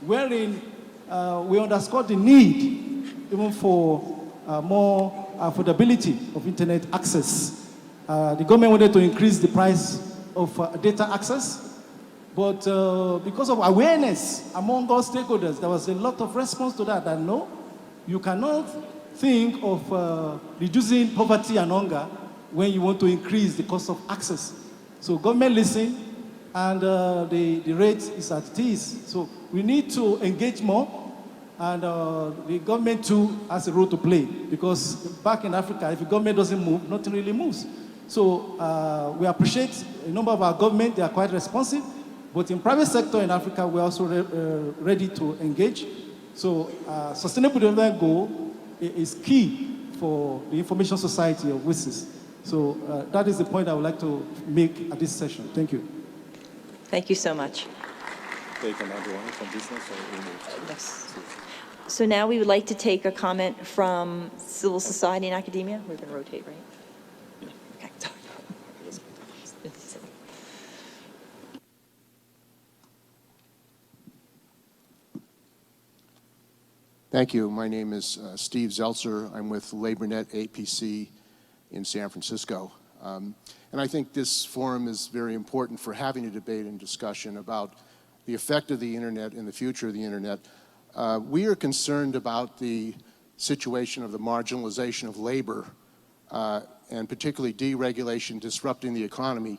wherein we underscored the need even for more affordability of internet access. The government wanted to increase the price of data access, but because of awareness among all stakeholders, there was a lot of response to that no, you cannot think of reducing poverty and hunger when you want to increase the cost of access. So government listened, and the rate is at this. So we need to engage more, and the government too has a role to play, because back in Africa, if the government doesn't move, nothing really moves. So we appreciate a number of our government, they are quite responsive, but in private sector in Africa, we're also ready to engage. So sustainable development goal is key for the information society of WSIS. So that is the point I would like to make at this session. Thank you. Thank you so much. Take another one from business or Yes. So now we would like to take a comment from civil society and academia. We're going to rotate, right? Yeah. Okay. Thank you. My name is Steve Zeltzer. I'm with LaborNet APC in San Francisco. And I think this forum is very important for having a debate and discussion about the effect of the internet and the future of the internet. We are concerned about the situation of the marginalization of labor, and particularly deregulation disrupting the economy.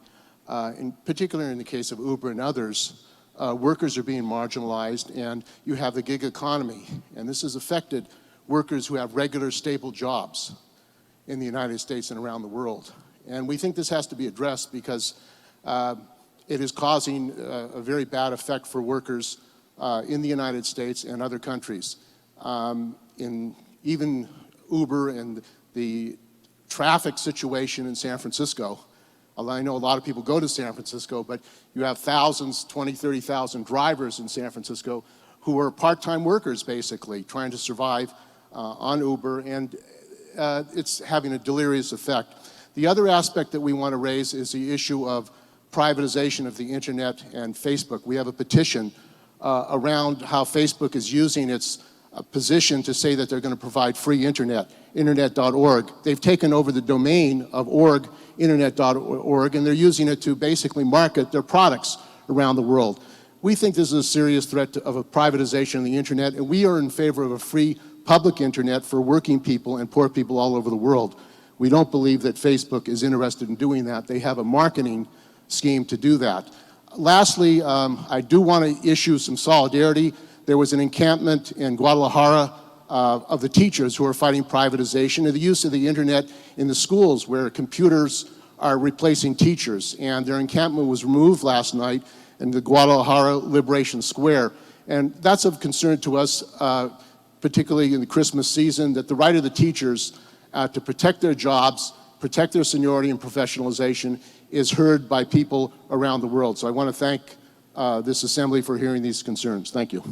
In particular, in the case of Uber and others, workers are being marginalized, and you have the gig economy. And this has affected workers who have regular, stable jobs in the United States and around the world. And we think this has to be addressed because it is causing a very bad effect for workers in the United States and other countries. In even Uber and the traffic situation in San Francisco, although I know a lot of people go to San Francisco, but you have thousands, 20, 30,000 drivers in San Francisco who are part-time workers, basically, trying to survive on Uber, and it's having a delirious effect. The other aspect that we want to raise is the issue of privatization of the internet and Facebook. We have a petition around how Facebook is using its position to say that they're going to provide free internet, internet.org. They've taken over the domain of org, internet.org, and they're using it to basically market their products around the world. We think this is a serious threat of a privatization of the internet, and we are in favor of a free public internet for working people and poor people all over the world. We don't believe that Facebook is interested in doing that. They have a marketing scheme to do that. Lastly, I do want to issue some solidarity. There was an encampment in Guadalajara of the teachers who are fighting privatization and the use of the internet in the schools where computers are replacing teachers. And their encampment was removed last night in the Guadalajara Liberation Square. And that's of concern to us, particularly in the Christmas season, that the right of the teachers to protect their jobs, protect their seniority and professionalization is heard by people around the world. So I want to thank this Assembly for hearing these concerns. Thank you.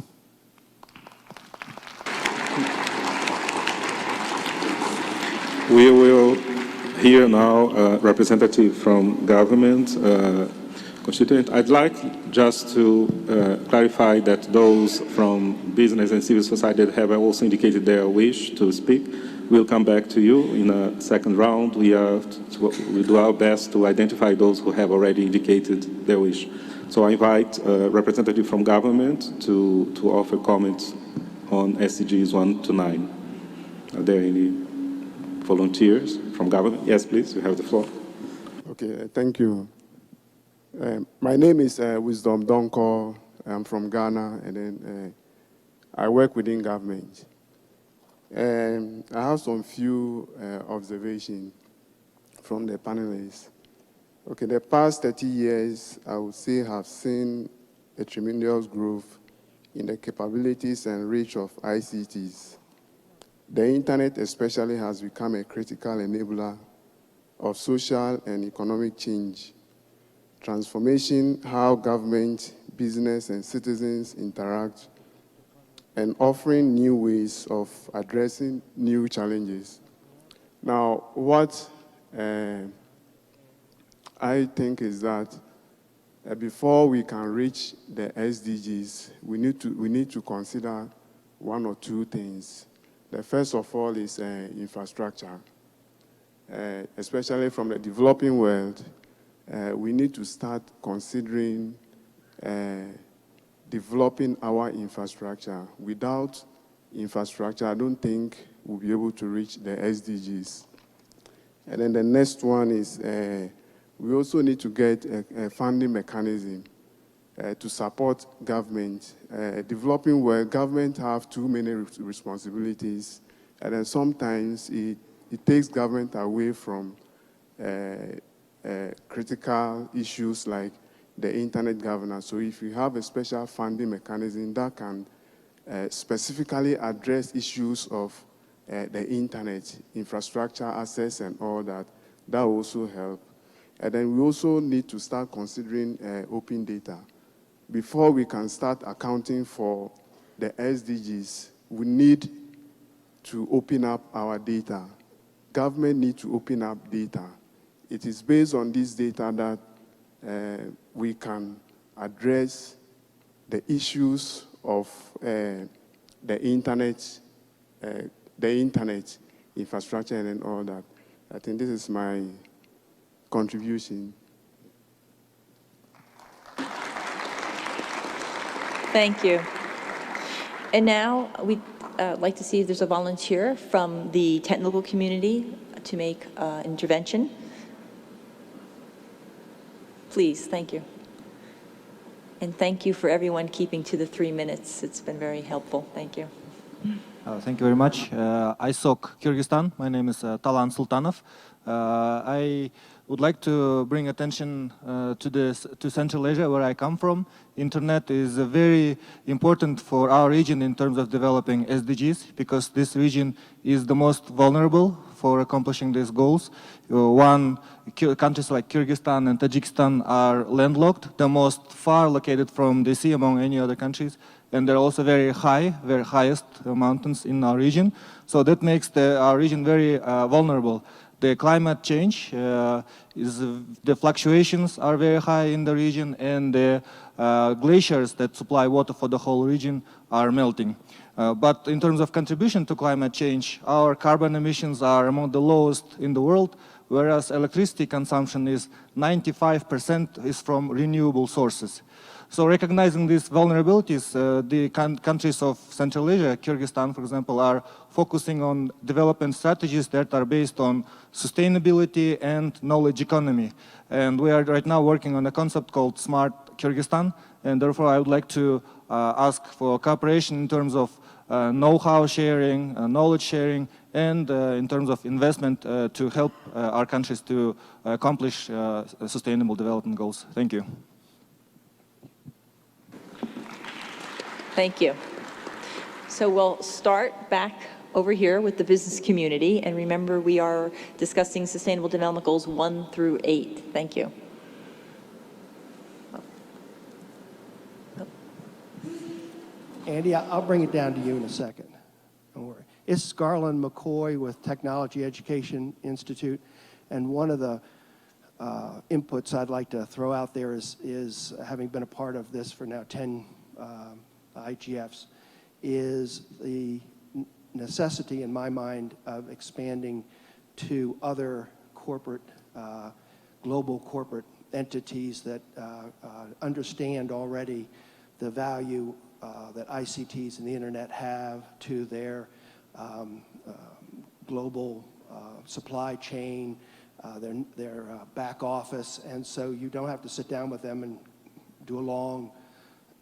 We will hear now a representative from government, constituent. I'd like just to clarify that those from business and civil society that have also indicated their wish to speak will come back to you in a second round. We do our best to identify those who have already indicated their wish. So I invite a representative from government to offer comments on SDGs 1 to 9. Are there any volunteers from government? Yes, please, you have the floor. Okay, thank you. My name is Wisdom Donko. I'm from Ghana, and then I work within government. I have some few observations from the panelists. Okay, the past 30 years, I would say, have seen a tremendous growth in the capabilities and reach of ICTs. The internet especially has become a critical enabler of social and economic change, transformation how government, business, and citizens interact, and offering new ways of addressing new challenges. Now, what I think is that before we can reach the SDGs, we need to consider one or two things. The first of all is infrastructure. Especially from the developing world, we need to start considering developing our infrastructure. Without infrastructure, I don't think we'll be able to reach the SDGs. And then the next one is we also need to get a funding mechanism to support government. Developing world, government have too many responsibilities, and then sometimes it takes government away from critical issues like the internet governance. So if you have a special funding mechanism that can specifically address issues of the internet, infrastructure access and all that, that will also help. And then we also need to start considering open data. Before we can start accounting for the SDGs, we need to open up our data. Government needs to open up data. It is based on this data that we can address the issues of the internet infrastructure and all that. I think this is my contribution. Thank you. And now we'd like to see if there's a volunteer from the technical community to make an intervention. Please, thank you. And thank you for everyone keeping to the 3 minutes. It's been very helpful. Thank you. Thank you very much. ISOC Kyrgyzstan. My name is Talan Sultanov. I would like to bring attention to Central Asia, where I come from. Internet is very important for our region in terms of developing SDGs, because this region is the most vulnerable for accomplishing these goals. Countries like Kyrgyzstan and Tajikistan are landlocked, the most far located from the sea among any other countries, and they're also very high, very highest mountains in our region. So that makes our region very vulnerable. The climate change the fluctuations are very high in the region, and the glaciers that supply water for the whole region are melting. But in terms of contribution to climate change, our carbon emissions are among the lowest in the world, whereas electricity consumption is 95% is from renewable sources. So recognizing these vulnerabilities, the countries of Central Asia, Kyrgyzstan, for example, are focusing on development strategies that are based on sustainability and knowledge economy. And we are right now working on a concept called Smart Kyrgyzstan, and therefore I would like to ask for cooperation in terms of know-how sharing, knowledge sharing, and in terms of investment to help our countries to accomplish sustainable development goals. Thank you. Thank you. So we'll start back over here with the business community. And remember, we are discussing Sustainable Development Goals 1 through 8. Thank you. Andy, I'll bring it down to you in a second. Don't worry. It's Garland McCoy with Technology Education Institute. And one of the inputs I'd like to throw out there is having been a part of this for now 10 IGFs, is the necessity in my mind of expanding to other corporate, global corporate entities that understand already the value that ICTs and the internet have to their global supply chain, their back office, and so you don't have to sit down with them and do a long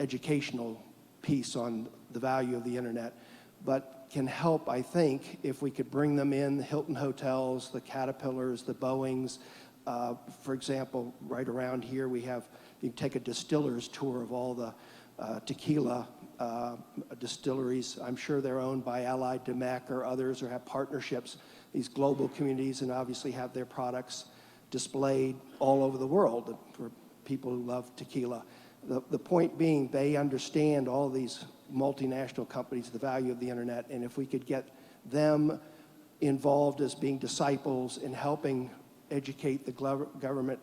educational piece on the value of the internet, but can help, I think, if we could bring them in, the Hilton hotels, the Caterpillars, the Boeings. For example, right around here we have, you can take a distiller's tour of all the tequila distilleries. I'm sure they're owned by Allied Domecq or others, or have partnerships, these global communities, and obviously have their products displayed all over the world for people who love tequila. The point being, they understand all these multinational companies, the value of the internet, and if we could get them involved as being disciples in helping educate the government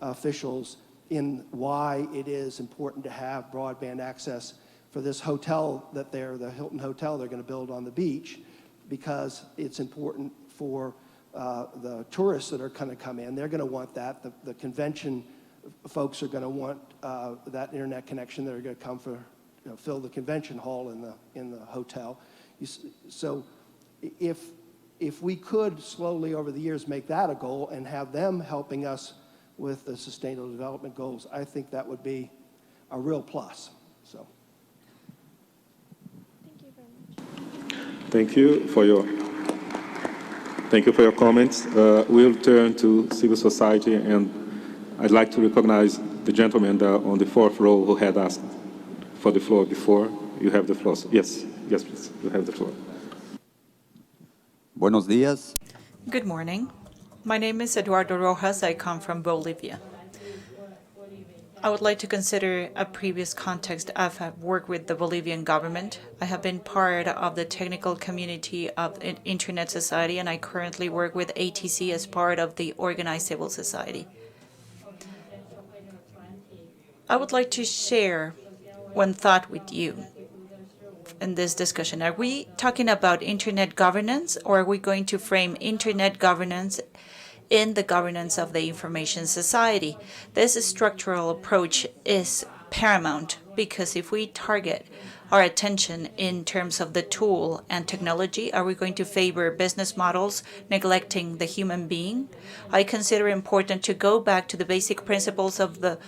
officials in why it is important to have broadband access for this hotel that the Hilton Hotel they're going to build on the beach, because it's important for the tourists that are going to come in. They're going to want that. The convention folks are going to want that internet connection that are going to come for fill the convention hall in the hotel. So if we could slowly over the years make that a goal and have them helping us with the Sustainable Development Goals, I think that would be a real plus. So. Thank you for your comments. We'll turn to civil society, and I'd like to recognize the gentleman on the fourth row who had asked for the floor before. You have the floor. Yes, please. You have the floor. Buenos días. Good morning. My name is Eduardo Rojas. I come from Bolivia. I would like to consider a previous context. I've worked with the Bolivian government. I have been part of the technical community of Internet Society, and I currently work with ATC as part of the organized civil society. I would like to share one thought with you in this discussion. Are we talking about Internet governance, or are we going to frame Internet governance in the governance of the information society? This structural approach is paramount, because if we target our attention in terms of the tool and technology, are we going to favor business models, neglecting the human being? I consider it important to go back to the basic principles of the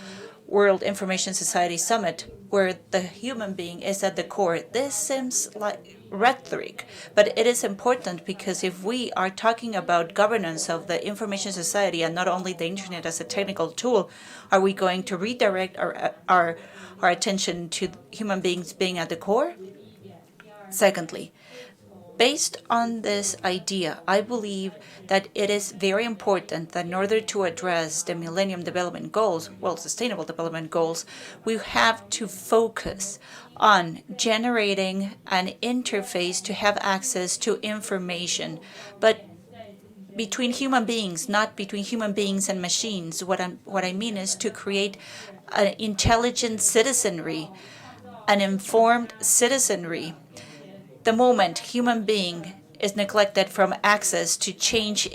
World Information Society Summit, where the human being is at the core. This seems like rhetoric, but it is important, because if we are talking about governance of the information society and not only the internet as a technical tool, are we going to redirect our attention to human beings being at the core? Secondly, based on this idea, I believe that it is very important that in order to address the Millennium Development Goals, Sustainable Development Goals, we have to focus on generating an interface to have access to information, but between human beings, not between human beings and machines. What I mean is to create an intelligent citizenry, an informed citizenry. The moment human being is neglected from access to change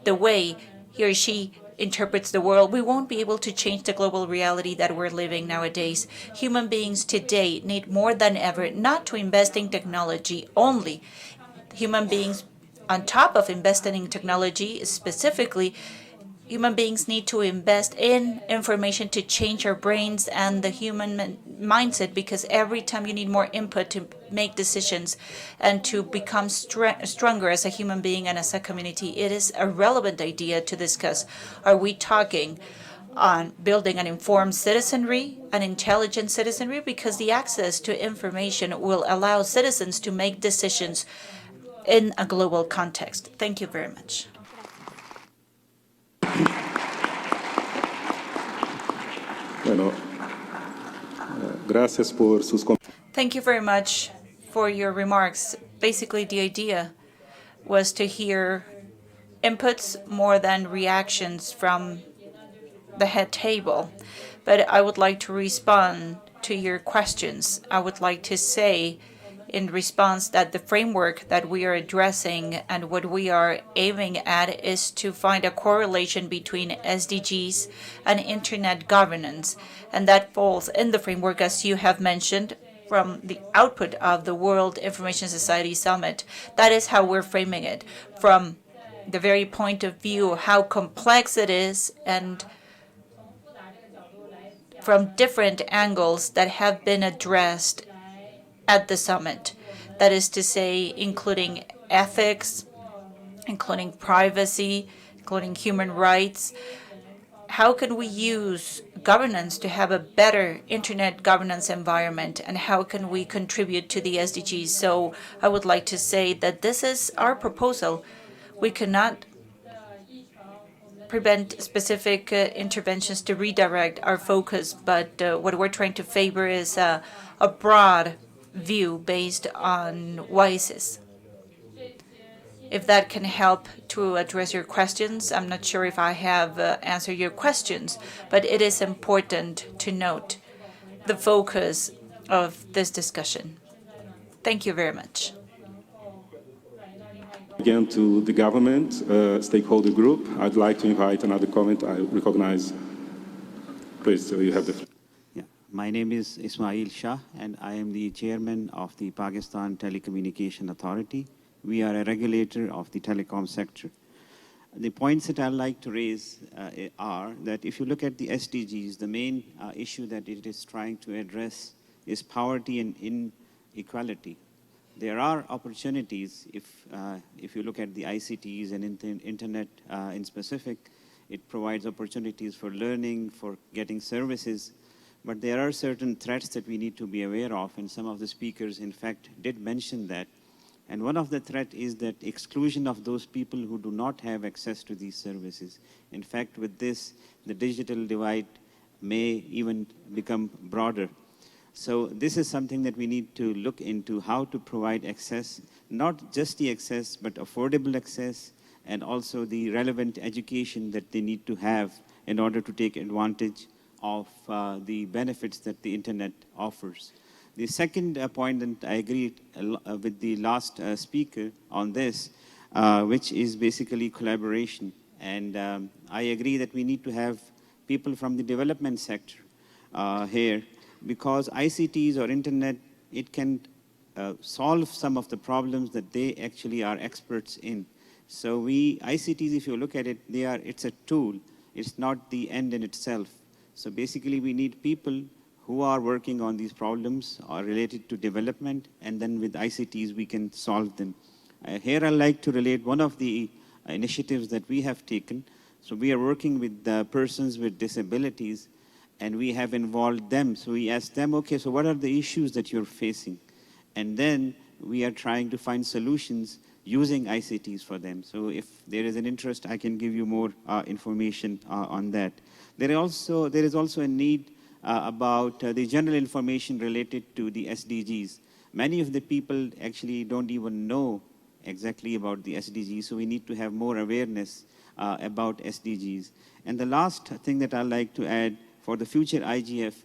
the way he or she interprets the world, we won't be able to change the global reality that we're living nowadays. Human beings today need more than ever not to invest in technology only. Human beings, on top of investing in technology, specifically human beings need to invest in information to change our brains and the human mindset, because every time you need more input to make decisions and to become stronger as a human being and as a community, it is a relevant idea to discuss. Are we talking on building an informed citizenry, an intelligent citizenry? Because the access to information will allow citizens to make decisions in a global context. Thank you very much. Bueno, gracias por sus Thank you very much for your remarks. Basically, the idea was to hear inputs more than reactions from the head table. But I would like to respond to your questions. I would like to say in response that the framework that we are addressing and what we are aiming at is to find a correlation between SDGs and internet governance. And that falls in the framework, as you have mentioned, from the output of the World Information Society Summit. That is how we're framing it, from the very point of view of how complex it is and from different angles that have been addressed at the summit. That is to say, including ethics, including privacy, including human rights. How can we use governance to have a better internet governance environment, and how can we contribute to the SDGs? So I would like to say that this is our proposal. We cannot prevent specific interventions to redirect our focus, but what we're trying to favor is a broad view based on WISEs. If that can help to address your questions, I'm not sure if I have answered your questions, but it is important to note the focus of this discussion. Thank you very much. Again, to the government stakeholder group, I'd like to invite another comment. I recognize. Please, so you have the floor. My name is Ismail Shah, and I am the chairman of the Pakistan Telecommunication Authority. We are a regulator of the telecom sector. The points that I'd like to raise are that if you look at the SDGs, the main issue that it is trying to address is poverty and inequality. There are opportunities if you look at the ICTs and internet in specific. It provides opportunities for learning, for getting services. But there are certain threats that we need to be aware of, and some of the speakers, in fact, did mention that. And one of the threats is that exclusion of those people who do not have access to these services. In fact, with this, the digital divide may even become broader. So this is something that we need to look into, how to provide access, not just the access, but affordable access, and also the relevant education that they need to have in order to take advantage of the benefits that the internet offers. The second point, and I agree with the last speaker on this, which is basically collaboration. And I agree that we need to have people from the development sector here, because ICTs or internet, it can solve some of the problems that they actually are experts in. So ICTs, if you look at it, it's a tool. It's not the end in itself. So basically, we need people who are working on these problems are related to development, and then with ICTs, we can solve them. Here, I'd like to relate one of the initiatives that we have taken. So we are working with persons with disabilities, and we have involved them. So we asked them, okay, so what are the issues that you're facing? And then we are trying to find solutions using ICTs for them. So if there is an interest, I can give you more information on that. There is also a need about the general information related to the SDGs. Many of the people actually don't even know exactly about the SDGs, so we need to have more awareness about SDGs. And the last thing that I'd like to add for the future IGF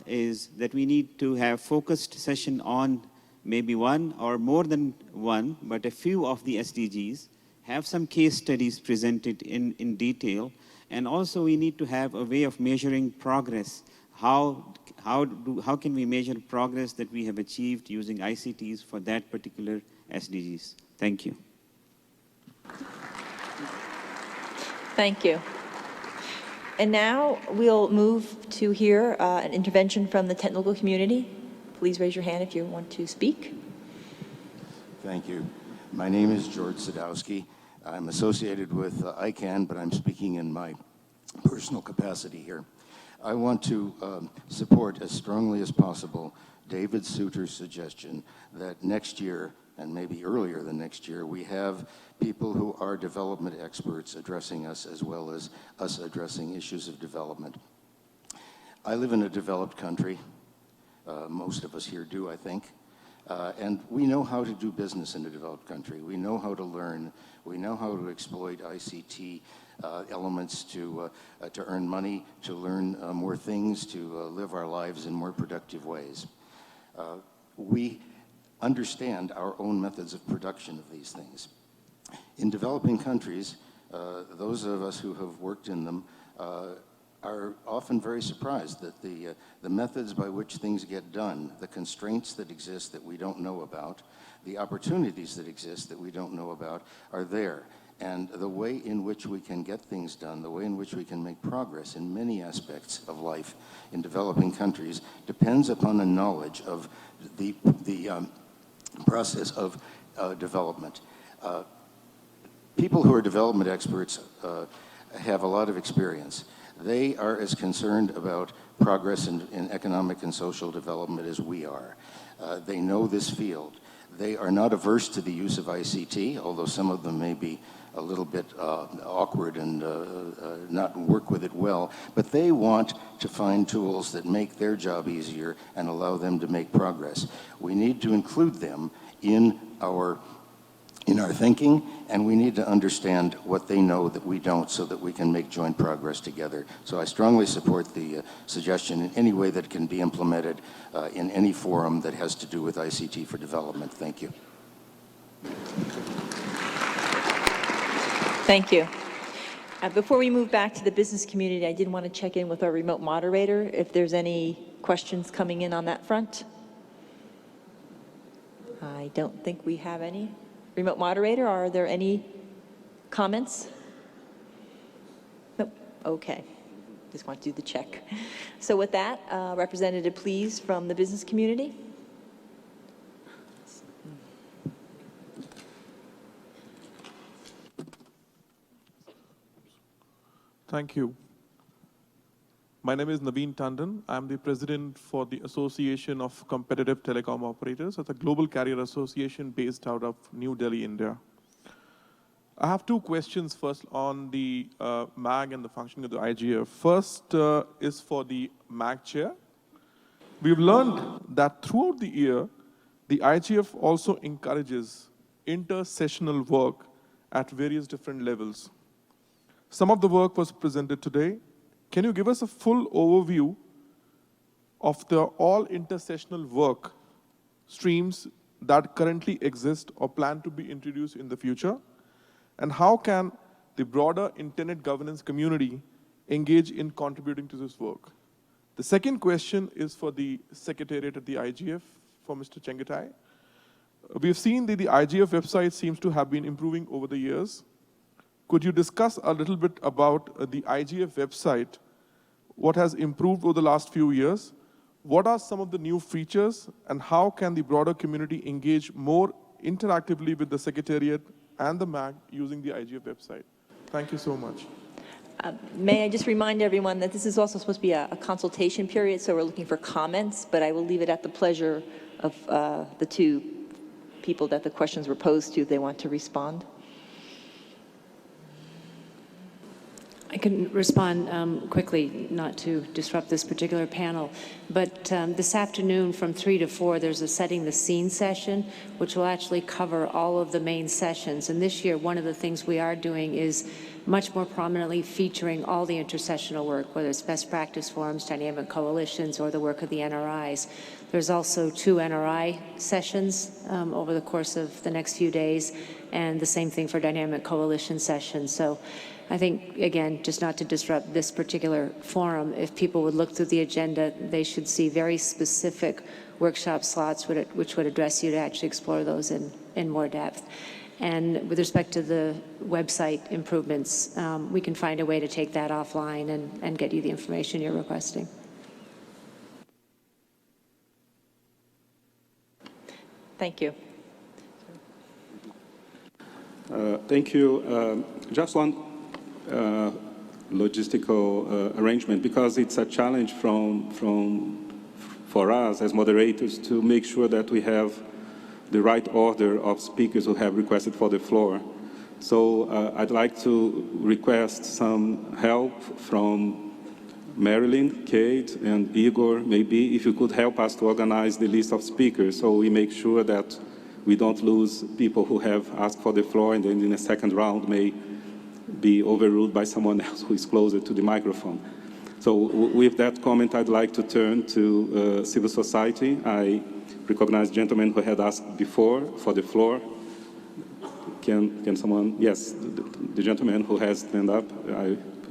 is that we need to have focused session on maybe one or more than one, but a few of the SDGs, have some case studies presented in detail, and also we need to have a way of measuring progress. How can we measure progress that we have achieved using ICTs for that particular SDGs? Thank you. Thank you. And now we'll move to hear an intervention from the technical community. Please raise your hand if you want to speak. Thank you. My name is George Sadowski. I'm associated with ICANN, but I'm speaking in my personal capacity here. I want to support as strongly as possible David Souter's suggestion that next year, and maybe earlier than next year, we have people who are development experts addressing us as well as us addressing issues of development. I live in a developed country. Most of us here do, I think. And we know how to do business in a developed country. We know how to learn. We know how to exploit ICT elements to earn money, to learn more things, to live our lives in more productive ways. We understand our own methods of production of these things. In developing countries, those of us who have worked in them are often very surprised that the methods by which things get done, the constraints that exist that we don't know about, the opportunities that exist that we don't know about are there. And the way in which we can get things done, the way in which we can make progress in many aspects of life in developing countries depends upon a knowledge of the process of development. People who are development experts have a lot of experience. They are as concerned about progress in economic and social development as we are. They know this field. They are not averse to the use of ICT, although some of them may be a little bit awkward and not work with it well, but they want to find tools that make their job easier and allow them to make progress. We need to include them in our thinking, and we need to understand what they know that we don't so that we can make joint progress together. So I strongly support the suggestion in any way that can be implemented in any forum that has to do with ICT for development. Thank you. Thank you. Before we move back to the business community, I did want to check in with our remote moderator if there's any questions coming in on that front. I don't think we have any. Remote moderator, are there any comments? Nope. Okay. Just want to do the check. So with that, representative, please, from the business community. Thank you. My name is Naveen Tandon. I'm the president for the Association of Competitive Telecom Operators. It's a global carrier association based out of New Delhi, India. I have two questions first on the MAG and the functioning of the IGF. First is for the MAG chair. We've learned that throughout the year, the IGF also encourages inter-sessional work at various different levels. Some of the work was presented today. Can you give us a full overview of the all intersessional work streams that currently exist or plan to be introduced in the future? And how can the broader internet governance community engage in contributing to this work? The second question is for the Secretariat at the IGF, for Mr. Chengetai. We've seen that the IGF website seems to have been improving over the years. Could you discuss a little bit about the IGF website, what has improved over the last few years, what are some of the new features, and how can the broader community engage more interactively with the Secretariat and the MAG using the IGF website? Thank you so much. May I just remind everyone that this is also supposed to be a consultation period, so we're looking for comments, but I will leave it at the pleasure of the two people that the questions were posed to if they want to respond. I can respond quickly, not to disrupt this particular panel, but this afternoon from 3 to 4, there's a Setting the Scene session, which will actually cover all of the main sessions. And this year, one of the things we are doing is much more prominently featuring all the intersessional work, whether it's best practice forums, dynamic coalitions, or the work of the NRIs. There's also 2 NRI sessions over the course of the next few days, and the same thing for dynamic coalition sessions. So I think, again, just not to disrupt this particular forum, if people would look through the agenda, they should see very specific workshop slots which would address you to actually explore those in more depth. And with respect to the website improvements, we can find a way to take that offline and get you the information you're requesting. Thank you. Thank you. Just one logistical arrangement, because it's a challenge for us as moderators to make sure that we have the right order of speakers who have requested for the floor. So I'd like to request some help from Marilyn, Kate, and Igor. Maybe if you could help us to organize the list of speakers so we make sure that we don't lose people who have asked for the floor and then in a second round may be overruled by someone else who is closer to the microphone. So with that comment, I'd like to turn to civil society. I recognize gentlemen who had asked before for the floor. Can someone, yes, the gentleman who has stand up,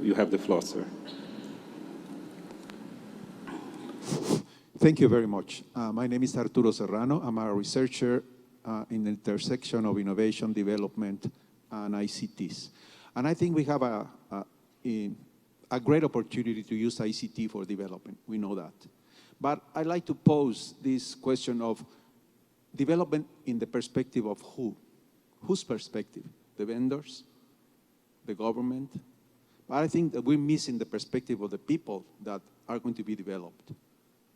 you have the floor, sir. Thank you very much. My name is Arturo Serrano. I'm a researcher in the intersection of innovation, development, and ICTs. And I think we have a great opportunity to use ICT for development. We know that. But I'd like to pose this question of development in the perspective of who? Whose perspective? The vendors? The government? But I think that we're missing the perspective of the people that are going to be developed,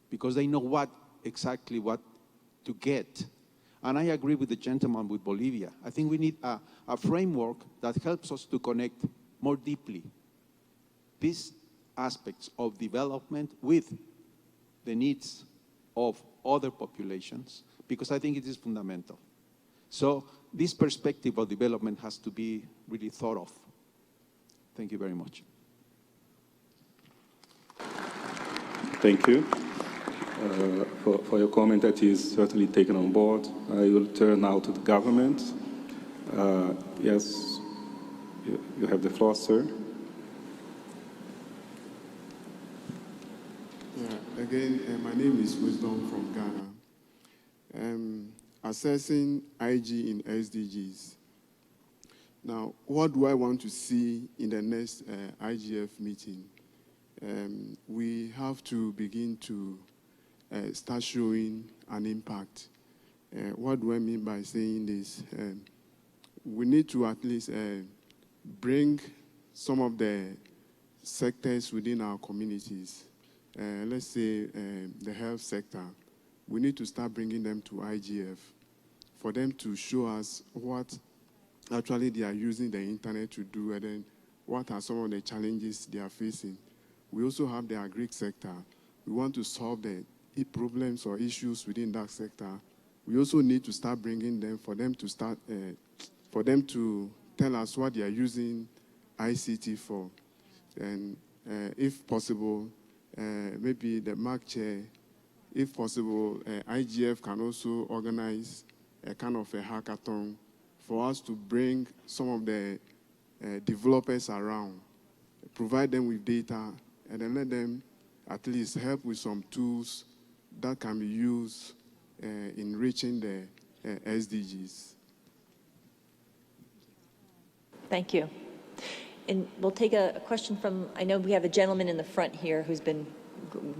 because they know exactly what to get. And I agree with the gentleman with Bolivia. I think we need a framework that helps us to connect more deeply these aspects of development with the needs of other populations, because I think it is fundamental. So this perspective of development has to be really thought of. Thank you very much. Thank you for your comment that is certainly taken on board. I will turn now to the government. Yes, you have the floor, sir. Again, my name is Wisdom from Ghana. Assessing IG in SDGs. Now, what do I want to see in the next IGF meeting? We have to begin to start showing an impact. What do I mean by saying this? We need to at least bring some of the sectors within our communities. Let's say the health sector. We need to start bringing them to IGF for them to show us what actually they are using the internet to do, and then what are some of the challenges they are facing. We also have the agri sector. We want to solve the problems or issues within that sector. We also need to start bringing them for them to tell us what they are using ICT for. And if possible, maybe the MAC chair, if possible, IGF can also organize a kind of a hackathon for us to bring some of the developers around, provide them with data, and then let them at least help with some tools that can be used in reaching the SDGs. Thank you. And we'll take a question from, I know we have a gentleman in the front here who's been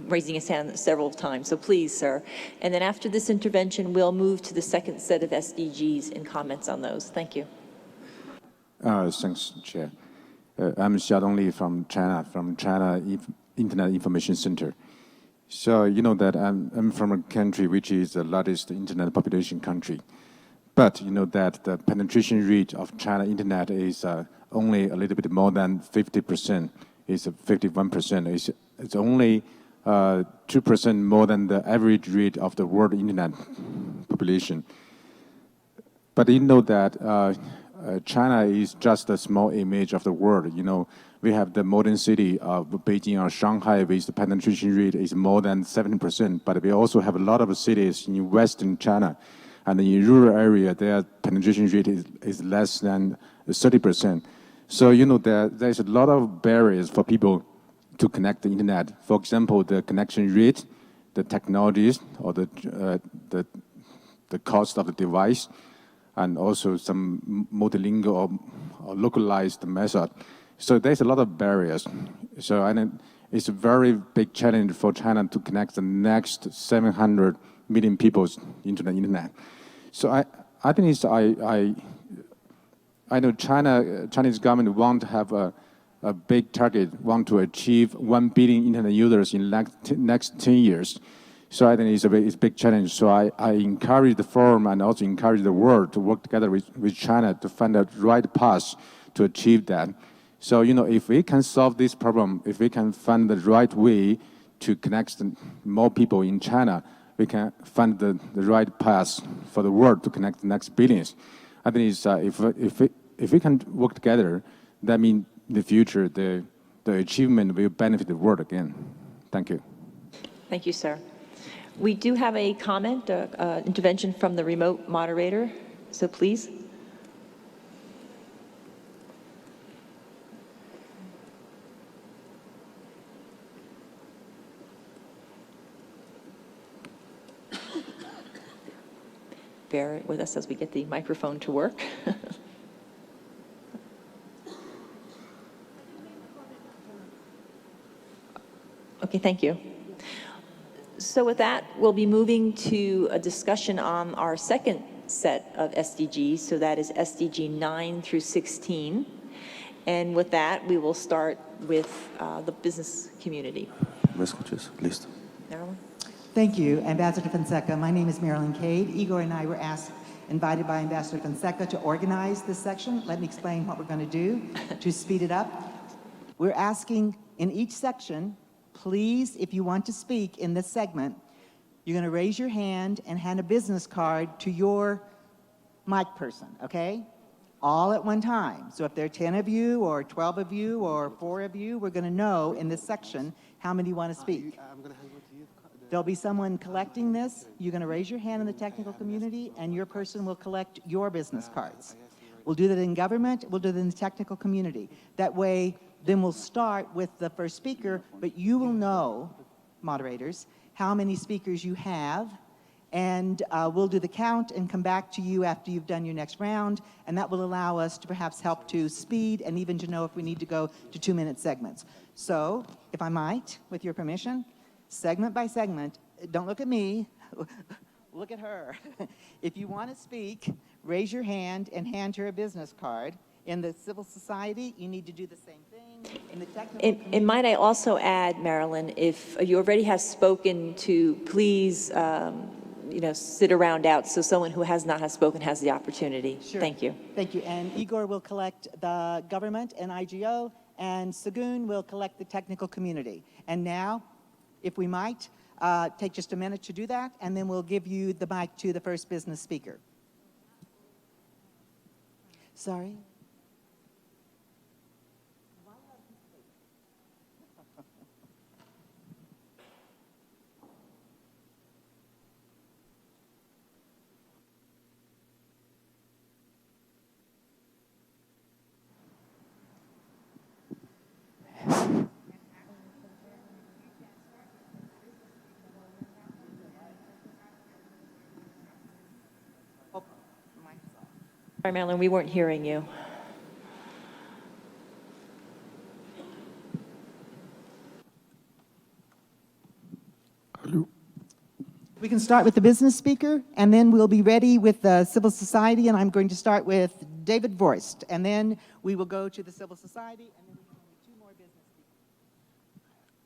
raising his hand several times, so please, sir. And then after this intervention, we'll move to the second set of SDGs and comments on those. Thank you. Thanks, Chair. I'm Xiaodong Li from China Internet Information Center. So you know that I'm from a country which is the largest internet population country. But you know that the penetration rate of China internet is only a little bit more than 50%. It's 51%. It's only 2% more than the average rate of the world internet population. But you know that China is just a small image of the world. You know, we have the modern city of Beijing or Shanghai, with the penetration rate is more than 70%. But we also have a lot of cities in Western China, and in rural area, their penetration rate is less than 30%. So you know there's a lot of barriers for people to connect the internet. For example, the connection rate, the technologies, or the cost of the device, and also some multilingual or localized method. So there's a lot of barriers. So I think it's a very big challenge for China to connect the next 700 million people into the internet. So I think I know Chinese government want to have a big target, want to achieve 1 billion internet users in next 10 years. So I think it's a big challenge. So I encourage the forum and also encourage the world to work together with China to find the right path to achieve that. So, if we can solve this problem, if we can find the right way to connect more people in China, we can find the right path for the world to connect the next billions. I think if we can work together, that means in the future the achievement will benefit the world again. Thank you. Thank you, sir. We do have a comment, intervention from the remote moderator, so please. Bear with us as we get the microphone to work. Okay, thank you. So with that, we'll be moving to a discussion on our second set of SDGs. So that is SDG 9 through 16. And with that, we will start with the business community. Marilyn? Thank you, Ambassador Fonseca. My name is Marilyn Cade. Igor and I were invited by Ambassador Fonseca to organize this section. Let me explain what we're going to do to speed it up. We're asking in each section, please, if you want to speak in this segment, you're going to raise your hand and hand a business card to your mic person, okay? All at one time. So if there are 10 of you or 12 of you or 4 of you, we're going to know in this section how many want to speak. There'll be someone collecting this. You're going to raise your hand in the technical community, and your person will collect your business cards. We'll do that in government. We'll do that in the technical community. That way, then we'll start with the first speaker, but you will know, moderators, how many speakers you have, and we'll do the count and come back to you after you've done your next round, and that will allow us to perhaps help to speed and even to know if we need to go to 2-minute segments. So, if I might, with your permission, segment by segment, don't look at me, look at her. If you want to speak, raise your hand and hand her a business card. In the civil society, you need to do the same thing. In the technical And might I also add, Marilyn, if you already have spoken to, please, sit around out so someone who has not spoken has the opportunity. Sure. Thank you. Thank you. And Igor will collect the government and IGO, and Sagun will collect the technical community. And now, if we might, take just a minute to do that, and then we'll give you the mic to the first business speaker. Sorry? Sorry, Marilyn, we weren't hearing you. We can start with the business speaker, and then we'll be ready with the civil society, and I'm going to start with David Voist, and then we will go to the civil society, and then we can do 2 more business speakers.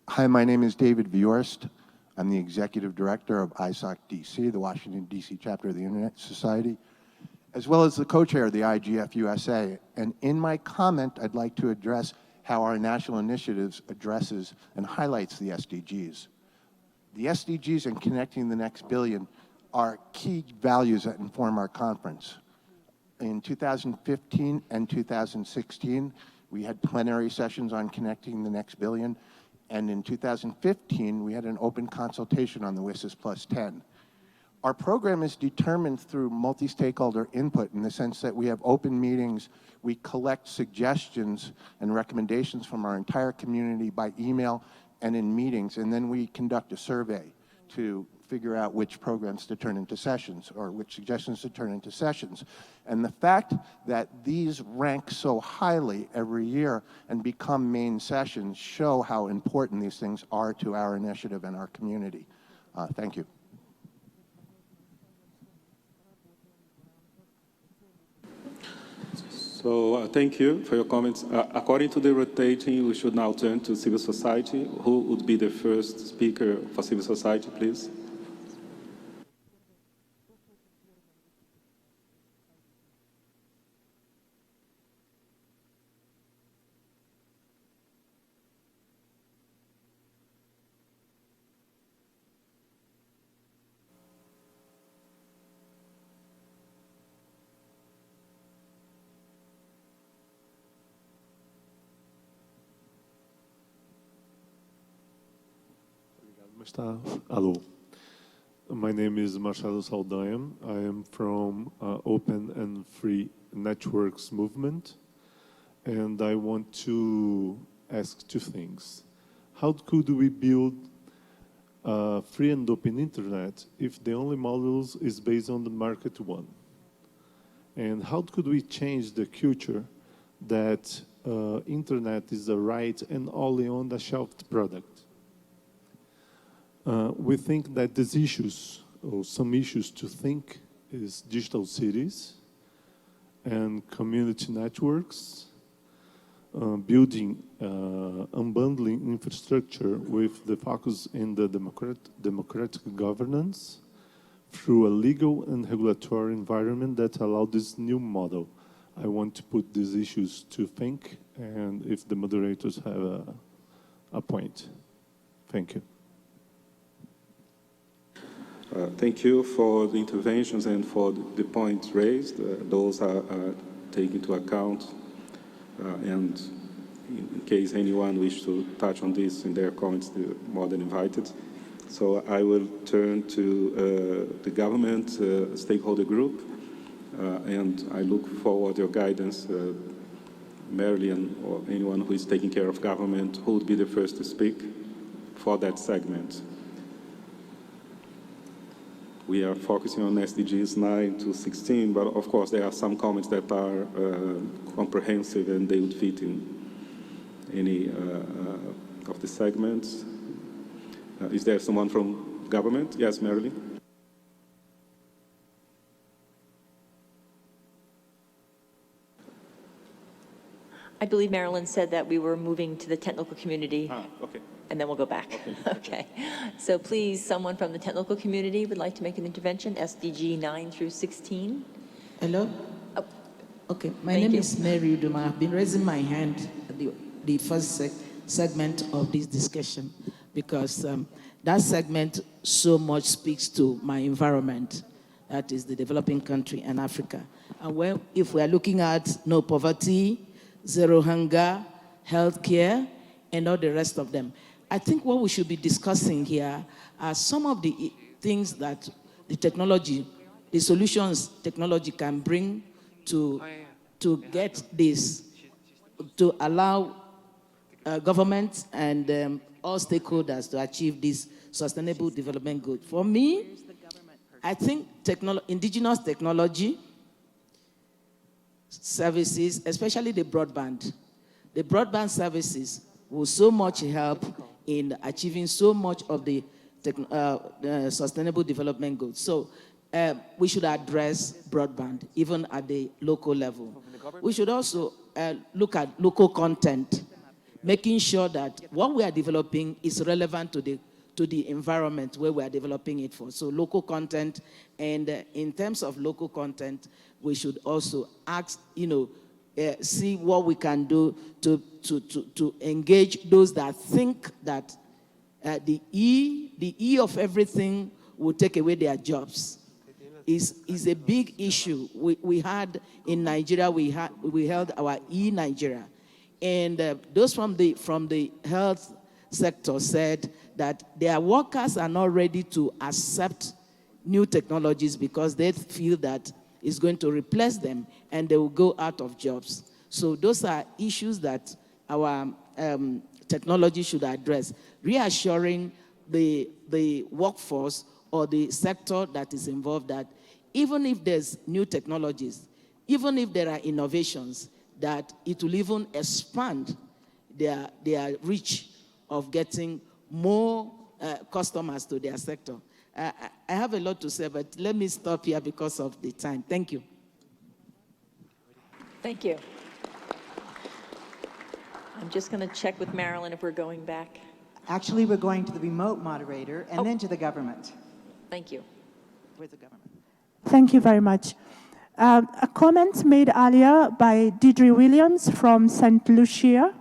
Hi, my name is David Vorst. I'm the Executive Director of ISOC DC, the Washington, D.C. chapter of the Internet Society, as well as the co-chair of the IGF USA. And in my comment, I'd like to address how our national initiatives addresses and highlights the SDGs. The SDGs and connecting the next billion are key values that inform our conference. In 2015 and 2016, we had plenary sessions on connecting the next billion, and in 2015, we had an open consultation on the WSIS Plus 10. Our program is determined through multi-stakeholder input in the sense that we have open meetings, we collect suggestions and recommendations from our entire community by email and in meetings, and then we conduct a survey to figure out which programs to turn into sessions or which suggestions to turn into sessions. And the fact that these rank so highly every year and become main sessions show how important these things are to our initiative and our community. Thank you. So thank you for your comments. According to the rotating, we should now turn to civil society. Who would be the first speaker for civil society, please? Hello. My name is Marcelo Saldanha. I am from Open and Free Networks movement, and I want to ask two things. How could we build a free and open internet if the only models is based on the market one? And how could we change the culture that internet is a right and only on the shelved product? We think that these issues, or some issues to think, is digital cities and community networks, building unbundling infrastructure with the focus in the democratic governance through a legal and regulatory environment that allow this new model. I want to put these issues to think, and if the moderators have a point. Thank you. Thank you for the interventions and for the points raised. Those are taken into account. And in case anyone wishes to touch on this in their comments, they're more than invited. So I will turn to the government stakeholder group. And I look forward to your guidance. Marilyn or anyone who is taking care of government, who would be the first to speak for that segment? We are focusing on SDGs 9 to 16, but of course there are some comments that are comprehensive and they would fit in any of the segments. Is there someone from government? Yes, Marilyn. I believe Marilyn said that we were moving to the technical community. Okay. And then we'll go back. Okay. So please, someone from the technical community would like to make an intervention, SDG 9 through 16. Hello? Oh. Okay, my name is Mary Uduma. I've been raising my hand at the first segment of this discussion because that segment so much speaks to my environment, that is the developing country and Africa. And if we are looking at no poverty, zero hunger, healthcare, and all the rest of them, I think what we should be discussing here are some of the things that the technology, the solutions technology can bring to get this, to allow governments and all stakeholders to achieve this sustainable development goal. For me, I think indigenous technology services, especially the broadband services will so much help in achieving so much of the sustainable development goals. So we should address broadband, even at the local level. We should also look at local content, making sure that what we are developing is relevant to the environment where we are developing it for. So local content, and in terms of local content, we should also ask, see what we can do to engage those that think that the E of everything will take away their jobs. Is a big issue. We had in Nigeria, we held our E-Nigeria, and those from the health sector said that their workers are not ready to accept new technologies because they feel that it's going to replace them and they will go out of jobs. So those are issues that our technology should address, reassuring the workforce or the sector that is involved that even if there's new technologies, even if there are innovations, that it will even expand their reach of getting more customers to their sector. I have a lot to say, but let me stop here because of the time. Thank you. Thank you. I'm just going to check with Marilyn if we're going back. Actually, we're going to the remote moderator and then to the government. Thank you. Where's the government? Thank you very much. A comment made earlier by Deirdre Williams from St. Lucia.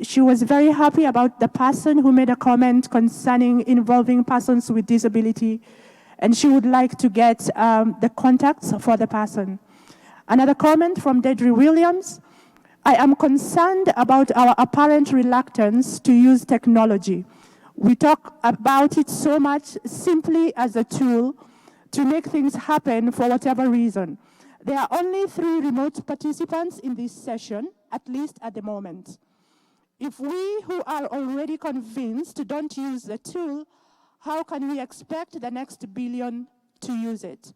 She was very happy about the person who made a comment concerning involving persons with disability, and she would like to get the contacts for the person. Another comment from Deirdre Williams: I am concerned about our apparent reluctance to use technology. We talk about it so much simply as a tool to make things happen for whatever reason. There are only 3 remote participants in this session, at least at the moment. If we who are already convinced don't use the tool, how can we expect the next billion to use it?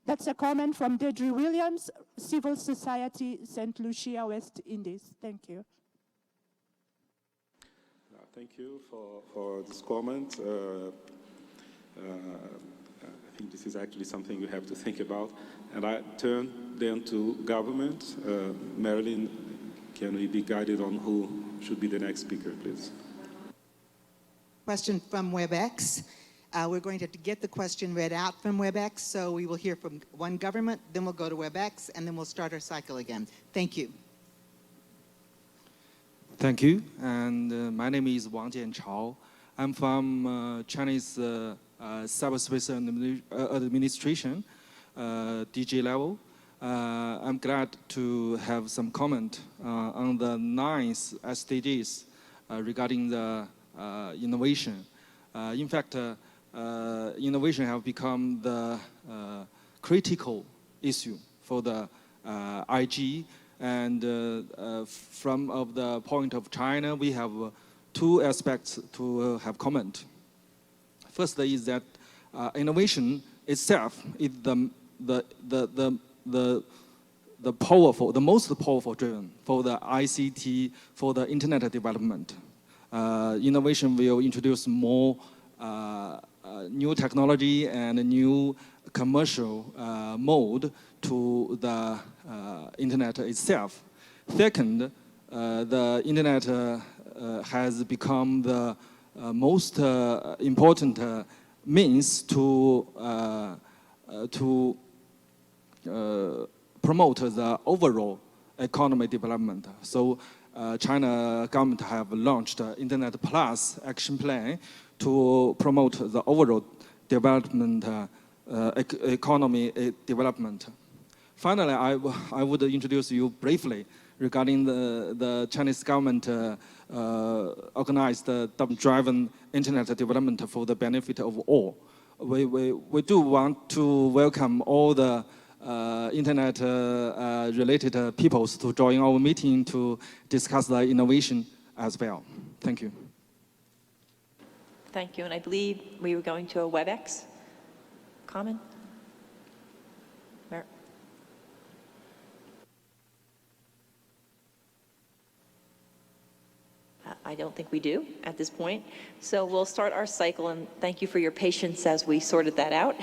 That's a comment from Deirdre Williams, Civil Society, St. Lucia, West Indies. Thank you. Thank you for this comment. I think this is actually something we have to think about. And I turn then to government. Marilyn, can we be guided on who should be the next speaker, please? Question from WebEx. We're going to get the question read out from WebEx, so we will hear from one government, then we'll go to WebEx, and then we'll start our cycle again. Thank you. Thank you. And my name is Wang Jianchao. I'm from Chinese Cyberspace Administration, DG level. I'm glad to have some comment on the 9th SDGs regarding the innovation. In fact, innovation have become the critical issue for the IG. And from the point of China, we have 2 aspects to have comment. First is that innovation itself is the most powerful driven for the ICT, for the internet development. Innovation will introduce more new technology and a new commercial mode to the internet itself. Second, the internet has become the most important means to promote the overall economy development. So China government have launched Internet Plus action plan to promote the overall development, economy development. Finally, I would introduce you briefly regarding the Chinese government organized driven internet development for the benefit of all. We do want to welcome all the internet related peoples to join our meeting to discuss the innovation as well. Thank you. Thank you. And I believe we were going to a WebEx comment. I don't think we do at this point. So we'll start our cycle, and thank you for your patience as we sorted that out.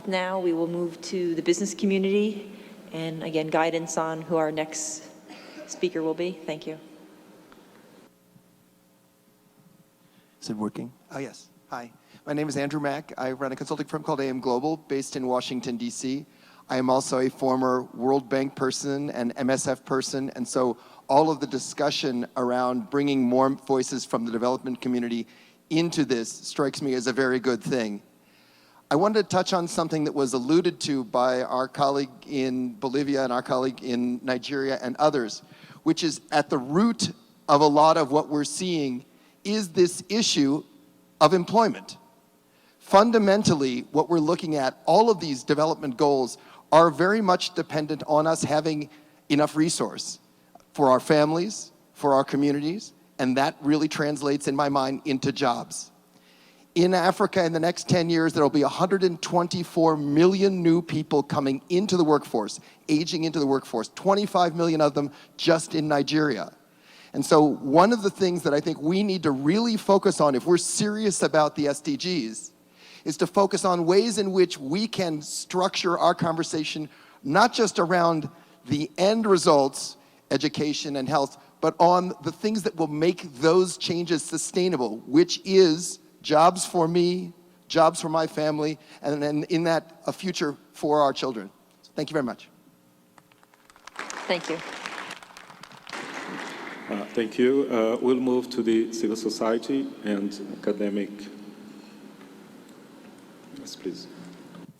Now we will move to the business community, and again, guidance on who our next speaker will be. Thank you. Is it working? Oh, yes. Hi. My name is Andrew Mack. I run a consulting firm called AM Global based in Washington, D.C. I am also a former World Bank person and MSF person, and so all of the discussion around bringing more voices from the development community into this strikes me as a very good thing. I wanted to touch on something that was alluded to by our colleague in Bolivia and our colleague in Nigeria and others, which is at the root of a lot of what we're seeing is this issue of employment. Fundamentally, what we're looking at, all of these development goals are very much dependent on us having enough resource for our families, for our communities, and that really translates in my mind into jobs. in Africa in the next 10 years, there will be 124 million new people coming into the workforce, aging into the workforce, 25 million of them just in Nigeria. And so one of the things that I think we need to really focus on if we're serious about the SDGs is to focus on ways in which we can structure our conversation not just around the end results, education and health, but on the things that will make those changes sustainable, which is jobs for me, jobs for my family, and then in that, a future for our children. So thank you very much. Thank you. Thank you. We'll move to the civil society and academic. Yes, please.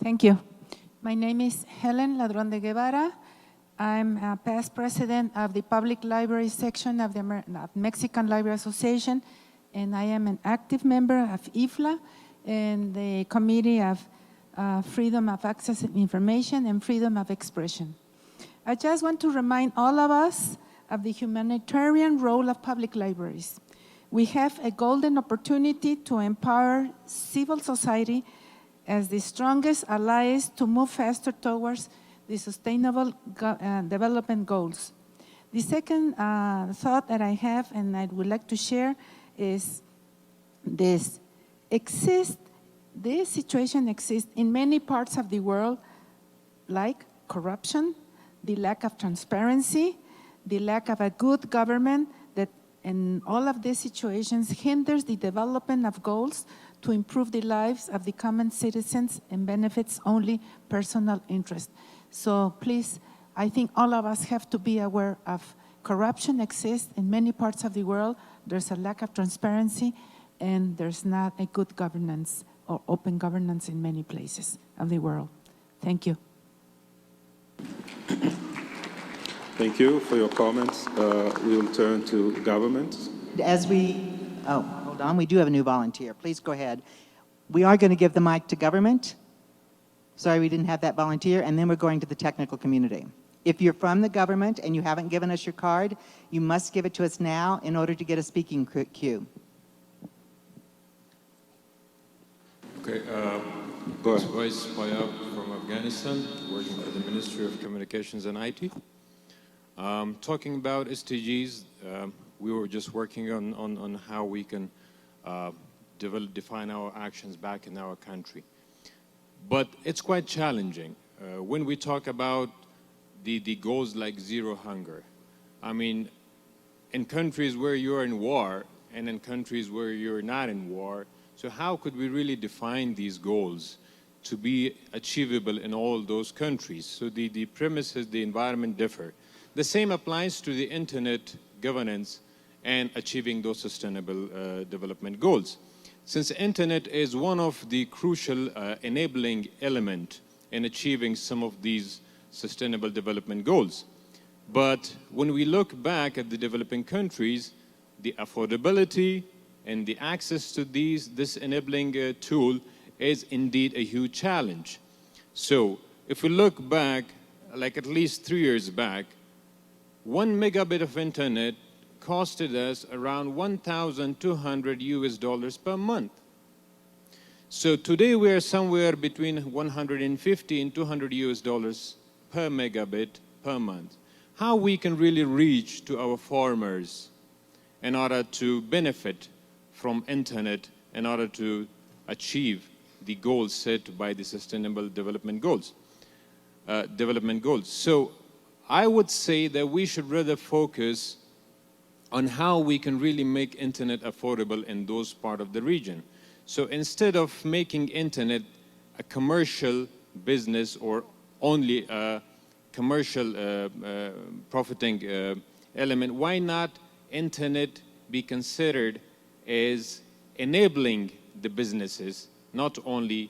Thank you. My name is Helen Ladrón de Guevara. I'm a past president of the Public Library section of the Mexican Library Association, and I am an active member of IFLA and the Committee of Freedom of Access to Information and Freedom of Expression. I just want to remind all of us of the humanitarian role of public libraries. We have a golden opportunity to empower civil society as the strongest allies to move faster towards the sustainable development goals. The second thought that I have and I would like to share is this. This situation exists in many parts of the world, like corruption, the lack of transparency, the lack of a good government that in all of these situations hinders the development of goals to improve the lives of the common citizens and benefits only personal interest. So please, I think all of us have to be aware of corruption exists in many parts of the world. There's a lack of transparency and there's not a good governance or open governance in many places of the world. Thank you. Thank you for your comments. We'll turn to government. Hold on, we do have a new volunteer. Please go ahead. We are going to give the mic to government. Sorry, we didn't have that volunteer. And then we're going to the technical community. If you're from the government and you haven't given us your card, you must give it to us now in order to get a speaking queue. Okay, this is Vice Payab from Afghanistan, working for the Ministry of Communications and IT. Talking about SDGs, we were just working on how we can define our actions back in our country. But it's quite challenging. When we talk about the goals like zero hunger, I mean, in countries where you're in war and in countries where you're not in war, so how could we really define these goals to be achievable in all those countries? So the premises, the environment differ. The same applies to the internet governance and achieving those sustainable development goals. Since internet is one of the crucial enabling element in achieving some of these sustainable development goals. But when we look back at the developing countries, the affordability and the access to this enabling tool is indeed a huge challenge. So if we look back, like at least 3 years back, 1 megabit of internet costed us around $1,200 per month. So today we are somewhere between $150 and $200 per megabit per month. How we can really reach to our farmers in order to benefit from internet, in order to achieve the goals set by the Sustainable Development Goals. So I would say that we should rather focus on how we can really make internet affordable in those parts of the region. So instead of making internet a commercial business or only a commercial profiting element, why not internet be considered as enabling the businesses, not only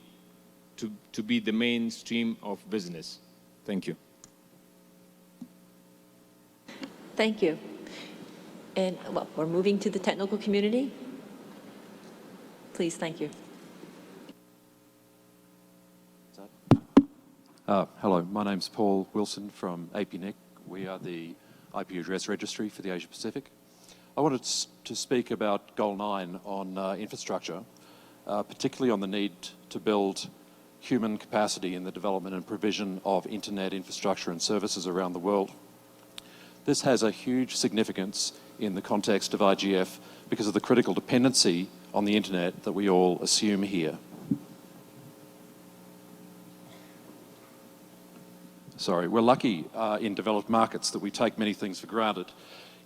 to be the mainstream of business? Thank you. Thank you. And well, we're moving to the technical community. Please, thank you. Hello, my name's Paul Wilson from APNEC. We are the IP address registry for the Asia Pacific. I wanted to speak about Goal 9 on infrastructure. particularly on the need to build human capacity in the development and provision of internet infrastructure and services around the world. This has a huge significance in the context of IGF because of the critical dependency on the internet that we all assume here. Sorry, we're lucky in developed markets that we take many things for granted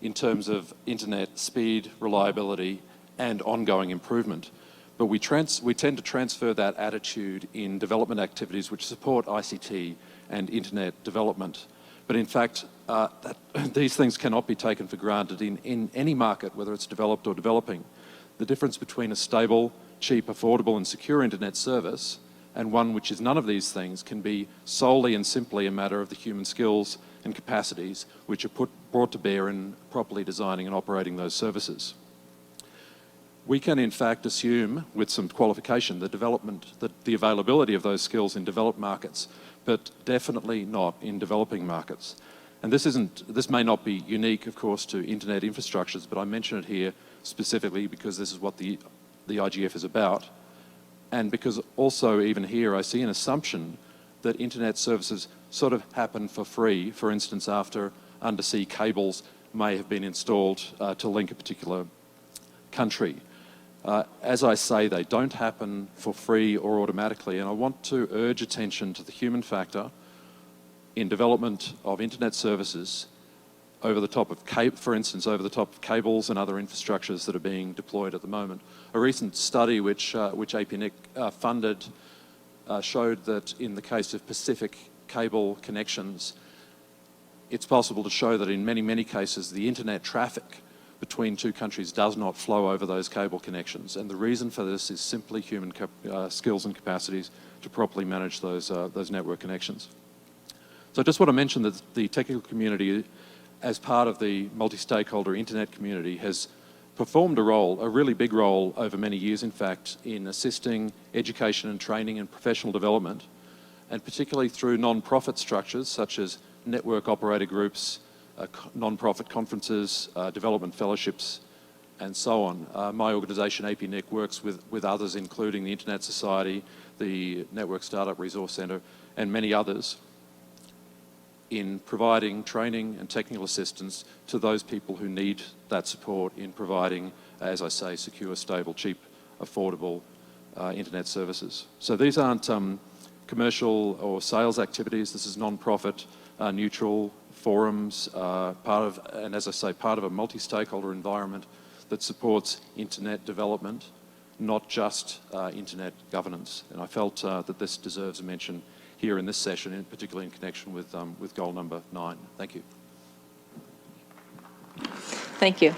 in terms of internet speed, reliability, and ongoing improvement. But we tend to transfer that attitude in development activities which support ICT and internet development. But in fact, these things cannot be taken for granted in any market, whether it's developed or developing. The difference between a stable, cheap, affordable, and secure internet service and one which is none of these things can be solely and simply a matter of the human skills and capacities which are brought to bear in properly designing and operating those services. We can in fact assume, with some qualification, the availability of those skills in developed markets, but definitely not in developing markets. And this may not be unique, of course, to internet infrastructures, but I mention it here specifically because this is what the IGF is about. And because also even here I see an assumption that internet services sort of happen for free, for instance, after undersea cables may have been installed to link a particular country. As I say, they don't happen for free or automatically, and I want to urge attention to the human factor in development of internet services over the top of, for instance, over the top of cables and other infrastructures that are being deployed at the moment. A recent study which APNIC funded showed that in the case of Pacific cable connections, it's possible to show that in many, many cases the internet traffic between two countries does not flow over those cable connections. And the reason for this is simply human skills and capacities to properly manage those network connections. So I just want to mention that the technical community, as part of the multi-stakeholder internet community, has performed a role, a really big role over many years, in fact, in assisting education and training and professional development, and particularly through non-profit structures such as network operator groups, non-profit conferences, development fellowships, and so on. My organisation, APNIC, works with others, including the Internet Society, the Network Startup Resource Centre, and many others, in providing training and technical assistance to those people who need that support in providing, as I say, secure, stable, cheap, affordable internet services. So these aren't commercial or sales activities. This is non-profit, neutral forums, and as I say, part of a multi-stakeholder environment that supports internet development, not just internet governance. And I felt that this deserves a mention here in this session, in particularly in connection with goal number 9. Thank you. Thank you.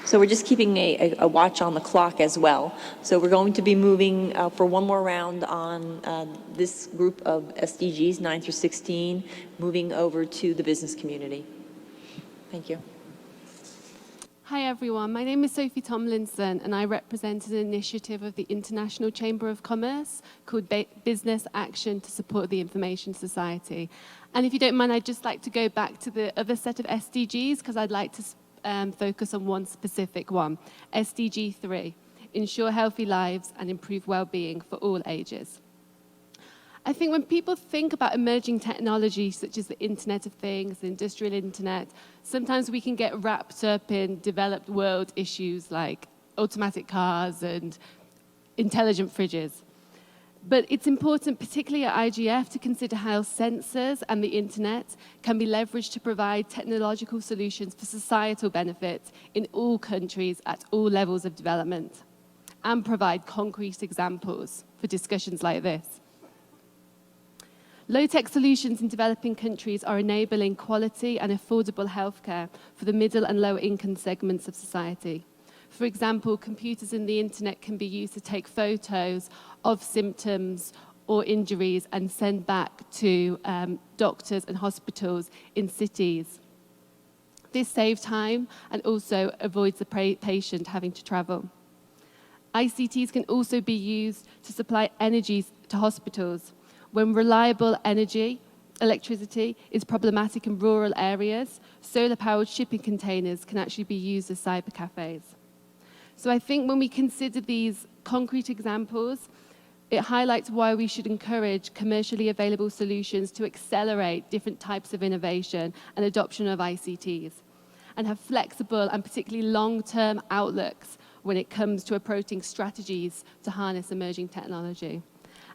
So we're just keeping a watch on the clock as well. So we're going to be moving for one more round on this group of SDGs, 9 through 16, moving over to the business community. Thank you. Hi everyone, my name is Sophie Tomlinson and I represent an initiative of the International Chamber of Commerce called Business Action to Support the Information Society. And if you don't mind, I'd just like to go back to the other set of SDGs because I'd like to focus on one specific one, SDG 3, ensure healthy lives and improve well-being for all ages. I think when people think about emerging technologies such as the Internet of Things, the industrial internet, sometimes we can get wrapped up in developed world issues like automatic cars and intelligent fridges. But it's important, particularly at IGF, to consider how sensors and the internet can be leveraged to provide technological solutions for societal benefit in all countries at all levels of development, and provide concrete examples for discussions like this. Low-tech solutions in developing countries are enabling quality and affordable healthcare for the middle and lower income segments of society. For example, computers and the internet can be used to take photos of symptoms or injuries and send back to doctors and hospitals in cities. This saves time and also avoids the patient having to travel. ICTs can also be used to supply energy to hospitals. When reliable electricity is problematic in rural areas, solar-powered shipping containers can actually be used as cyber cafes. So I think when we consider these concrete examples, it highlights why we should encourage commercially available solutions to accelerate different types of innovation and adoption of ICTs, and have flexible and particularly long-term outlooks when it comes to approaching strategies to harness emerging technology.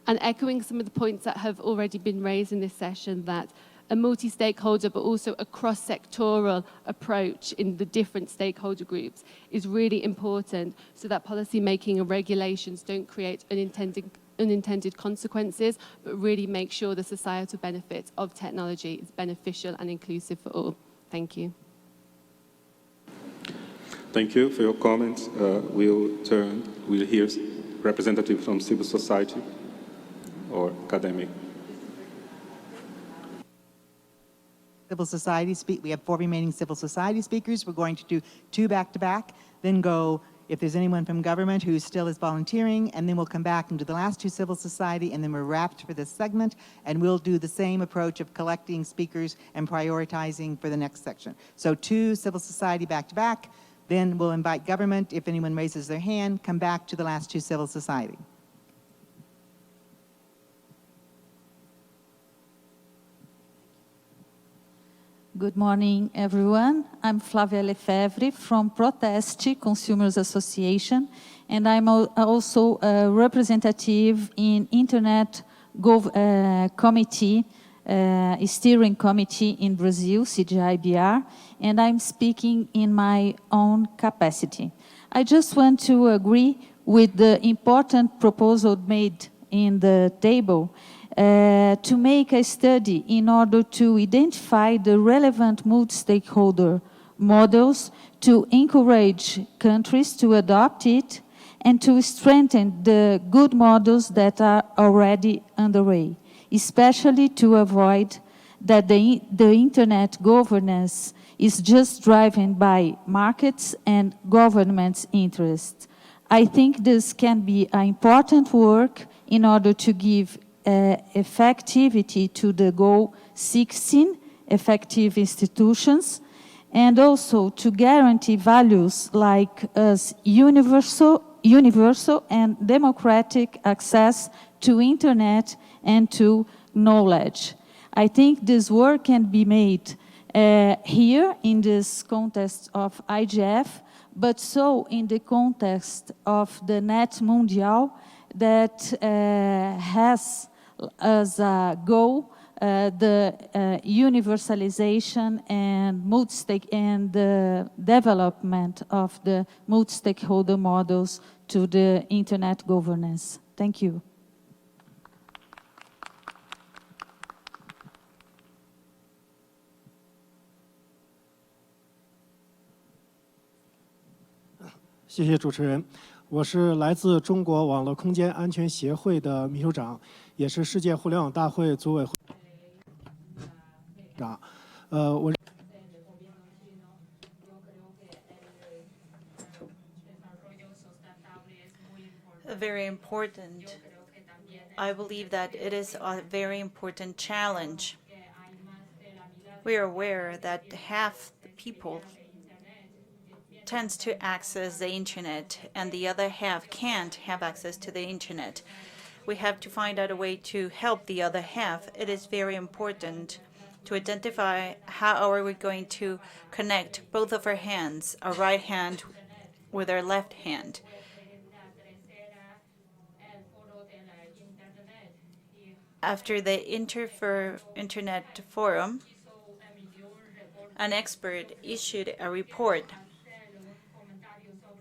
And echoing some of the points that have already been raised in this session, that a multi-stakeholder but also a cross-sectoral approach in the different stakeholder groups is really important, so that policy making and regulations don't create unintended consequences, but really make sure the societal benefits of technology is beneficial and inclusive for all. Thank you. Thank you for your comments. We'll hear representatives from civil society or academic. Civil society speak. We have 4 remaining civil society speakers. We're going to do 2 back-to-back, then go if there's anyone from government who still is volunteering, and then we'll come back and do the last 2 civil society, and then we're wrapped for this segment, and we'll do the same approach of collecting speakers and prioritizing for the next section. So 2 civil society back-to-back, then we'll invite government. If anyone raises their hand, come back to the last 2 civil society. Good morning, everyone. I'm Flavia Lefebvre from Protest Consumers Association, and I'm also a representative in Internet Committee, Steering Committee in Brazil, CGIBR, and I'm speaking in my own capacity. I just want to agree with the important proposal made in the table to make a study in order to identify the relevant multi-stakeholder models, to encourage countries to adopt it, and to strengthen the good models that are already underway, especially to avoid that the internet governance is just driven by markets and governments' interests. I think this can be an important work in order to give effectivity to the goal 16, effective institutions, and also to guarantee values like universal and democratic access to internet and to knowledge. I think this work can be made here in this context of IGF, but so in the context of the Net Mundial that has as a goal the universalization and the development of the multi-stakeholder models to the internet governance. Thank you.谢谢主持人，我是来自中国网络空间安全协会的秘书长，也是世界互联网大会组委会长。我。Very important. I believe that it is a very important challenge. We are aware that half the people tends to access the internet and the other half can't have access to the internet. We have to find out a way to help the other half. It is very important to identify how are we going to connect both of our hands, our right hand with our left hand. After the Internet Forum, an expert issued a report.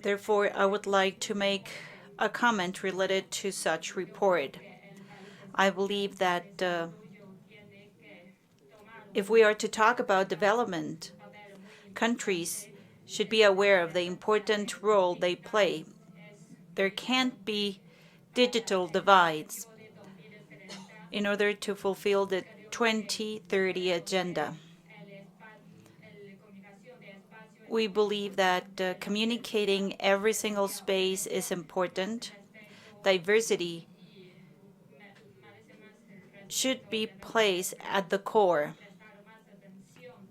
Therefore, I would like to make a comment related to such report. I believe that if we are to talk about development, countries should be aware of the important role they play. There can't be digital divides in order to fulfill the 2030 agenda. We believe that communicating every single space is important. Diversity should be placed at the core.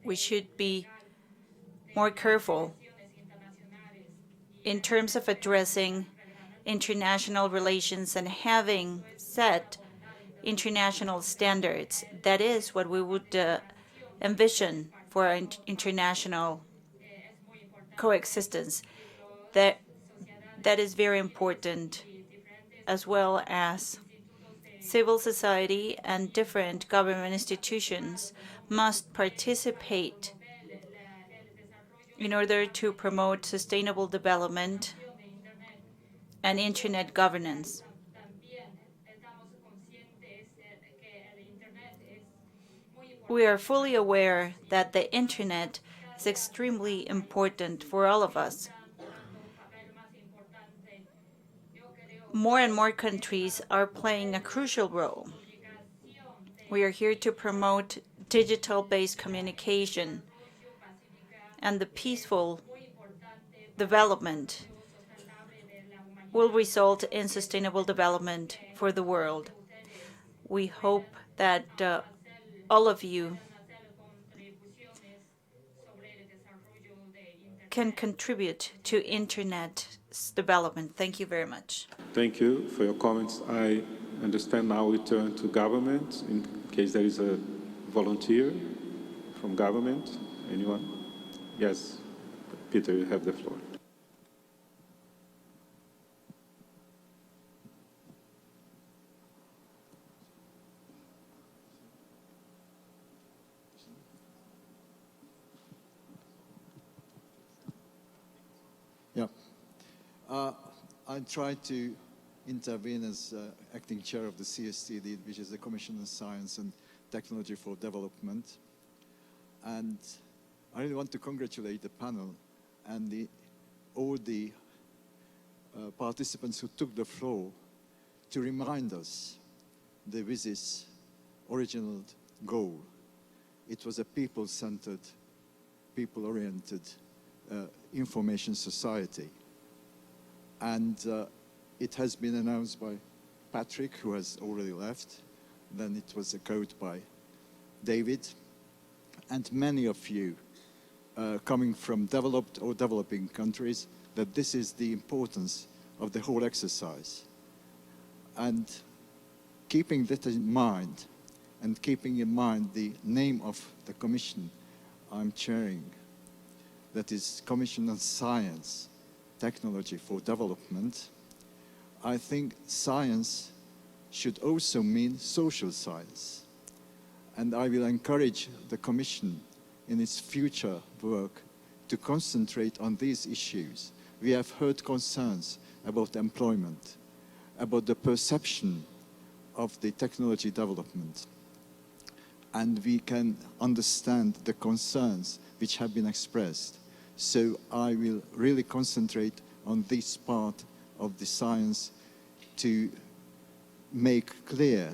We should be more careful in terms of addressing international relations and having set international standards. That is what we would envision for our international coexistence. That is very important, as well as civil society and different government institutions must participate in order to promote sustainable development and internet governance. We are fully aware that the internet is extremely important for all of us. More and more countries are playing a crucial role. We are here to promote digital-based communication and the peaceful development will result in sustainable development for the world. We hope that all of you can contribute to Internet's development. Thank you very much. Thank you for your comments. I understand now we turn to government in case there is a volunteer from government. Anyone? Yes. Peter, you have the floor. Yeah. I tried to intervene as acting chair of the CSTD, which is the Commission on Science and Technology for Development. And I really want to congratulate the panel and all the participants who took the floor to remind us the visit's original goal. It was a people-centered, people-oriented information society. And it has been announced by Patrick, who has already left. Then it was echoed by David, and many of you coming from developed or developing countries, that this is the importance of the whole exercise. And keeping that in mind, and keeping in mind the name of the commission I'm chairing, that is Commission on Science, Technology for Development, I think science should also mean social science. And I will encourage the Commission in its future work to concentrate on these issues. We have heard concerns about employment, about the perception of the technology development. And we can understand the concerns which have been expressed. So I will really concentrate on this part of the science to make clear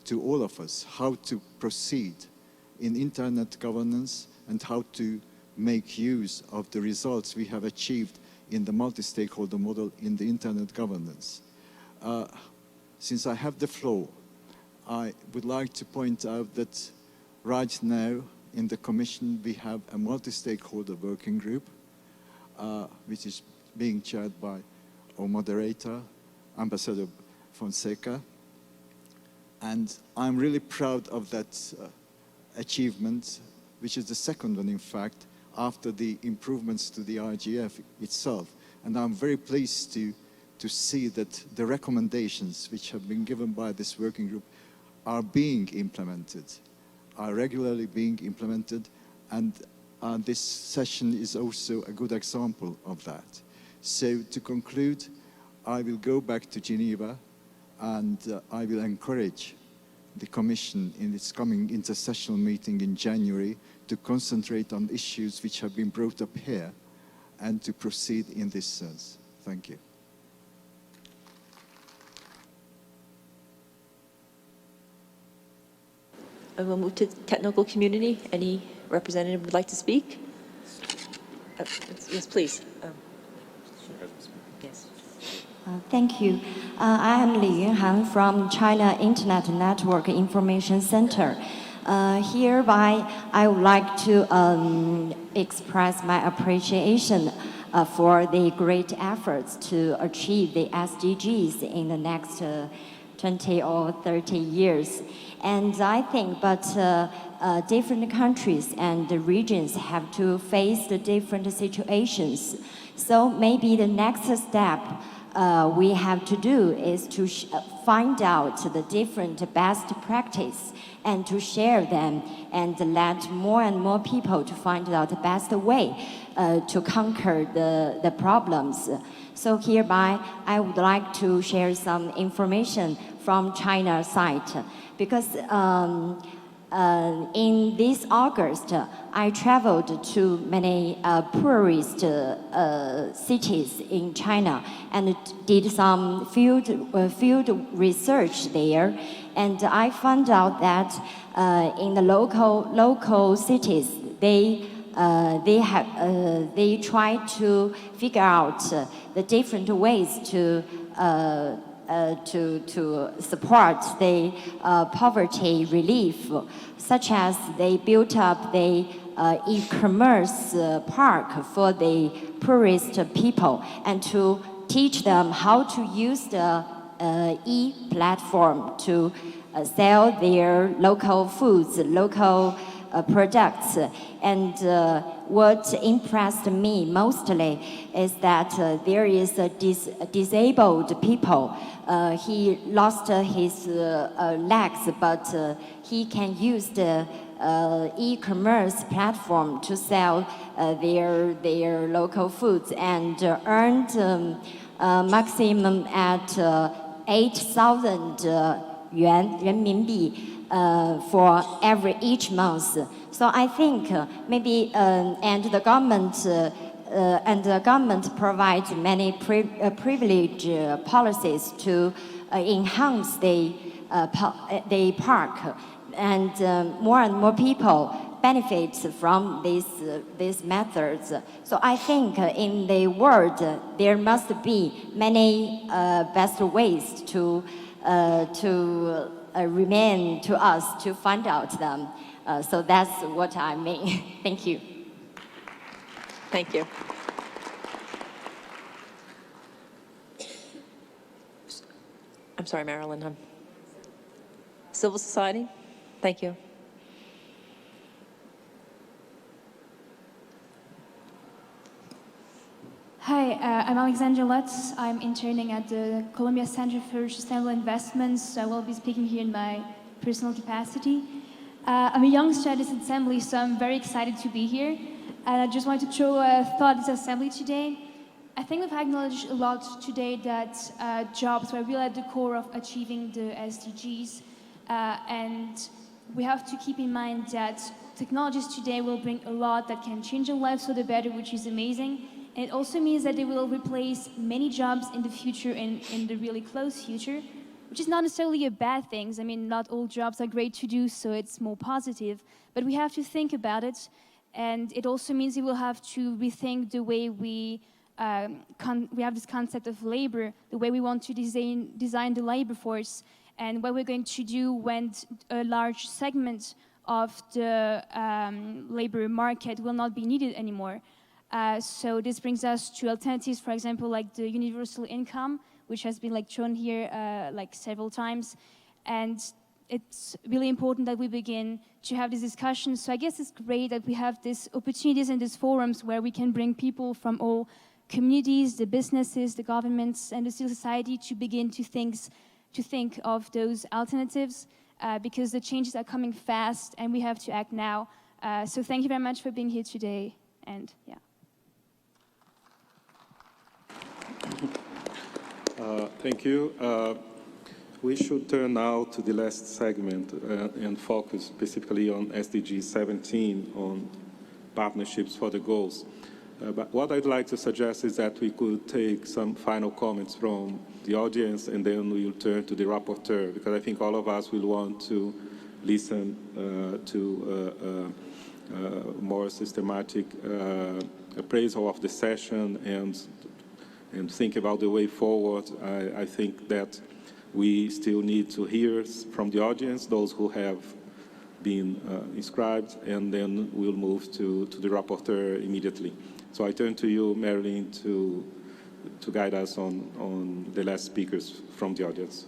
to all of us how to proceed in internet governance and how to make use of the results we have achieved in the multi-stakeholder model in the internet governance. Since I have the floor, I would like to point out that right now in the Commission we have a multi-stakeholder working group which is being chaired by our moderator, Ambassador Fonseca. And I'm really proud of that achievement, which is the second one, in fact, after the improvements to the IGF itself. And I'm very pleased to see that the recommendations which have been given by this working group are being implemented, are regularly being implemented, and this session is also a good example of that. So to conclude, I will go back to Geneva and I will encourage the Commission in its coming intersessional meeting in January to concentrate on issues which have been brought up here and to proceed in this sense. Thank you. I will move to the technical community. Any representative would like to speak? Yes, please. Yes. Thank you. I am Li Yunhan from China Internet Network Information Center. Hereby, I would like to express my appreciation for the great efforts to achieve the SDGs in the next 20 or 30 years. And I think, but different countries and regions have to face the different situations. So maybe the next step we have to do is to find out the different best practice and to share them and let more and more people to find out the best way to conquer the problems. So hereby, I would like to share some information from China side because in this August, I traveled to many poorest cities in China and did some field research there. And I found out that in the local cities, they try to figure out the different ways to support the poverty relief, such as they built up the e-commerce park for the poorest people and to teach them how to use the e-platform to sell their local foods, local products. And what impressed me mostly is that there is a disabled people. He lost his legs, but he can use the e-commerce platform to sell their local foods and earned maximum at 8,000 yuan 人民币 for each month. So I think maybe and the government provides many privilege policies to enhance the park, and more people benefit from these methods. So I think in the world there must be many best ways to remain to us to find out them. So that's what I mean. Thank you. Thank you. I'm sorry, Marilyn. Civil society? Thank you. Hi, I'm Alexandra Lutz. I'm interning at the Columbia Center for Sustainable Investments, so I will be speaking here in my personal capacity. I'm a youngster at this assembly, so I'm very excited to be here. And I just wanted to throw a thought at this assembly today. I think we've acknowledged a lot today that jobs are really at the core of achieving the SDGs. And we have to keep in mind that technologies today will bring a lot that can change our lives for the better, which is amazing. And it also means that they will replace many jobs in the future and in the really close future, which is not necessarily a bad thing. I mean, not all jobs are great to do, so it's more positive. But we have to think about it. And it also means we will have to rethink the way we have this concept of labor, the way we want to design the labor force, and what we're going to do when a large segment of the labor market will not be needed anymore. So this brings us to alternatives, for example, like the universal income, which has been shown here several times. And it's really important that we begin to have these discussions. So I guess it's great that we have these opportunities and these forums where we can bring people from all communities, the businesses, the governments, and the civil society to begin to think of those alternatives because the changes are coming fast and we have to act now. So thank you very much for being here today. And yeah. Thank you. We should turn now to the last segment and focus specifically on SDG 17, on partnerships for the goals. But what I'd like to suggest is that we could take some final comments from the audience and then we'll turn to the rapporteur, because I think all of us will want to listen to more systematic appraisal of the session and think about the way forward. I think that we still need to hear from the audience, those who have been inscribed, and then we'll move to the rapporteur immediately. So I turn to you, Marilyn, to guide us on the last speakers from the audience.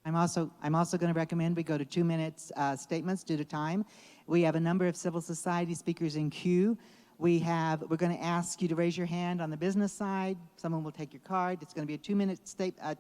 I'm also going to recommend we go to 2 minutes statements due to time. We have a number of civil society speakers in queue. We're going to ask you to raise your hand on the business side. Someone will take your card. It's going to be a 2-minute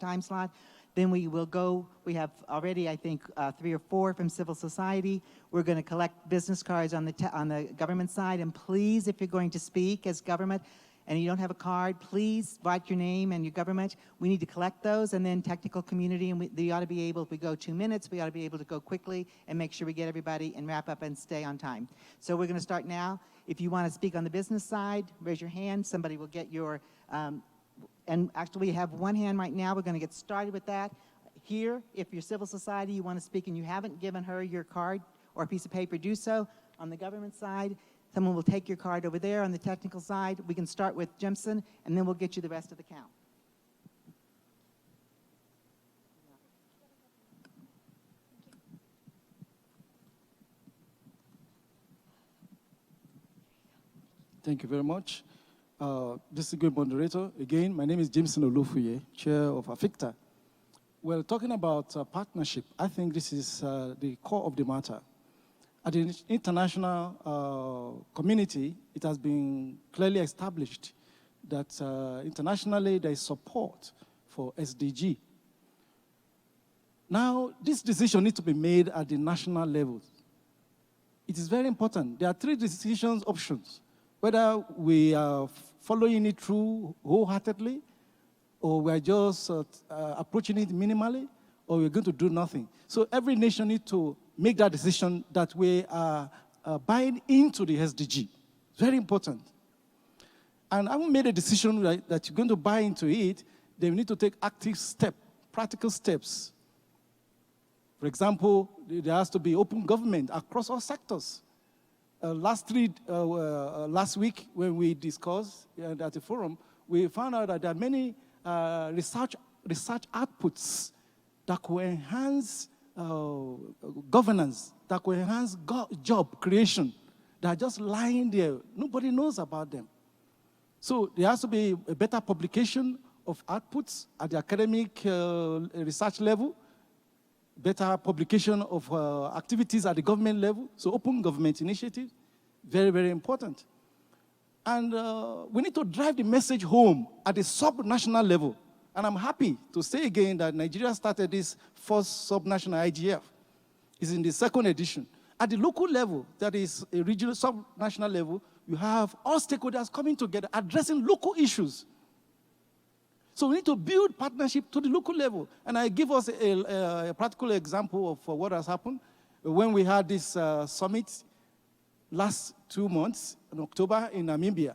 time slot. Then we will go, we have already, I think, 3 or 4 from civil society. We're going to collect business cards on the government side. And please, if you're going to speak as government and you don't have a card, please write your name and your government. We need to collect those. And then technical community, and they ought to be able, if we go 2 minutes, we ought to be able to go quickly and make sure we get everybody and wrap up and stay on time. So we're going to start now. If you want to speak on the business side, raise your hand. Somebody will get your, and actually we have one hand right now. We're going to get started with that. Here, if you're civil society, you want to speak and you haven't given her your card or a piece of paper, do so. On the government side, someone will take your card over there. On the technical side, we can start with Jimson, and then we'll get you the rest of the count. Thank you very much. This is a good moderator. Again, my name is Jameson Olufuye, Chair of AFICTA. Well, talking about partnership, I think this is the core of the matter. At the international community, it has been clearly established that internationally there is support for SDG. Now, this decision needs to be made at the national level. It is very important. There are 3 decision options. Whether we are following it through wholeheartedly, or we're just approaching it minimally, or we're going to do nothing. So every nation needs to make that decision that we are buying into the SDG. Very important. And having made a decision that you're going to buy into it, then we need to take active steps, practical steps. For example, there has to be open government across all sectors. Last week, when we discussed at the forum, we found out that there are many research outputs that could enhance governance, that could enhance job creation, that are just lying there. Nobody knows about them. So there has to be a better publication of outputs at the academic research level, better publication of activities at the government level, so open government initiative, very, very important. And we need to drive the message home at the sub-national level. And I'm happy to say again that Nigeria started this first sub-national IGF. It's in the 2nd edition. At the local level, that is a regional sub-national level, you have all stakeholders coming together, addressing local issues. So we need to build partnership to the local level. And I give us a practical example of what has happened. When we had this summit last 2 months in October in Namibia,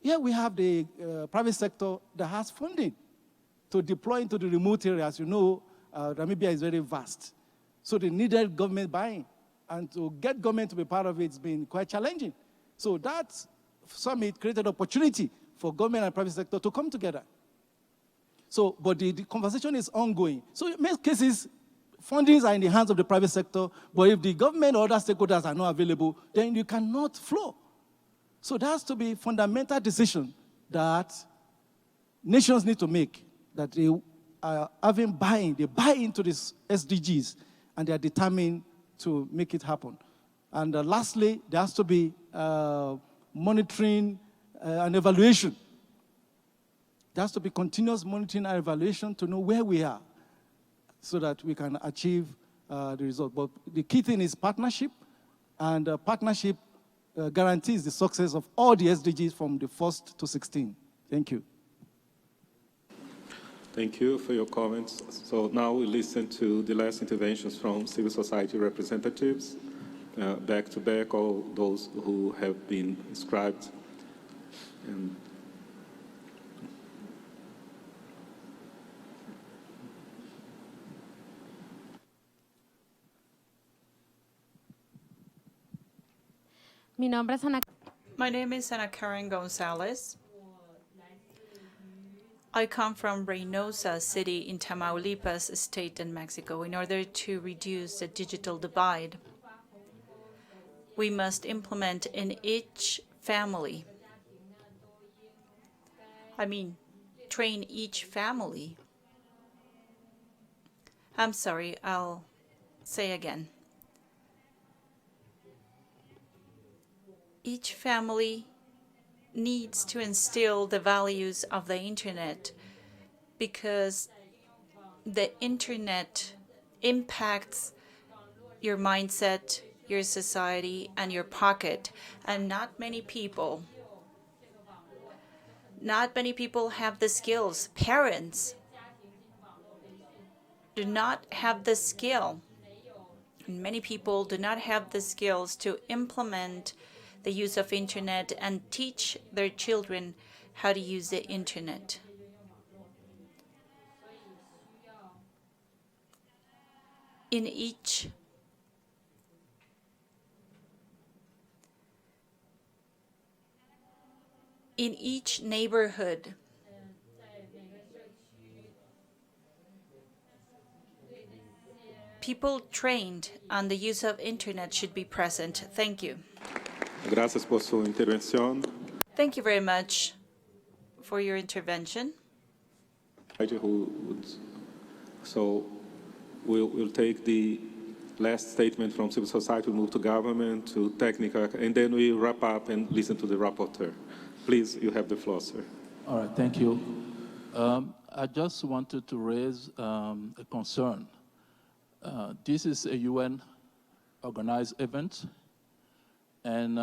here we have the private sector that has funding to deploy into the remote areas. You know, Namibia is very vast. So they needed government buy-in. And to get government to be part of it has been quite challenging. So that summit created opportunity for government and private sector to come together. So, but the conversation is ongoing. So in most cases, fundings are in the hands of the private sector, but if the government or other stakeholders are not available, then you cannot flow. So there has to be fundamental decision that nations need to make, that they are having buy-in, they buy into these SDGs, and they are determined to make it happen. And lastly, there has to be monitoring and evaluation. There has to be continuous monitoring and evaluation to know where we are so that we can achieve the result. But the key thing is partnership, and partnership guarantees the success of all the SDGs from the 1st to 16. Thank you. Thank you for your comments. So now we listen to the last interventions from civil society representatives, back to back, all those who have been inscribed. And My name is Ana Karen Gonzalez. I come from Reynosa City in Tamaulipas State in Mexico. In order to reduce the digital divide, we must implement in each family train each family. I'm sorry, I'll say again. Each family needs to instill the values of the internet, because the internet impacts your mindset, your society, and your pocket. And not many people have the skills. Parents do not have the skill. And many people do not have the skills to implement the use of internet and teach their children how to use the internet. In each neighborhood, people trained on the use of internet should be present. Thank you. Gracias por su intervención. Thank you very much for your intervention. So we'll take the last statement from civil society, we'll move to government, to technical, and then we wrap up and listen to the rapporteur. Please, you have the floor, sir. All right, thank you. I just wanted to raise a concern. This is a UN-organized event, and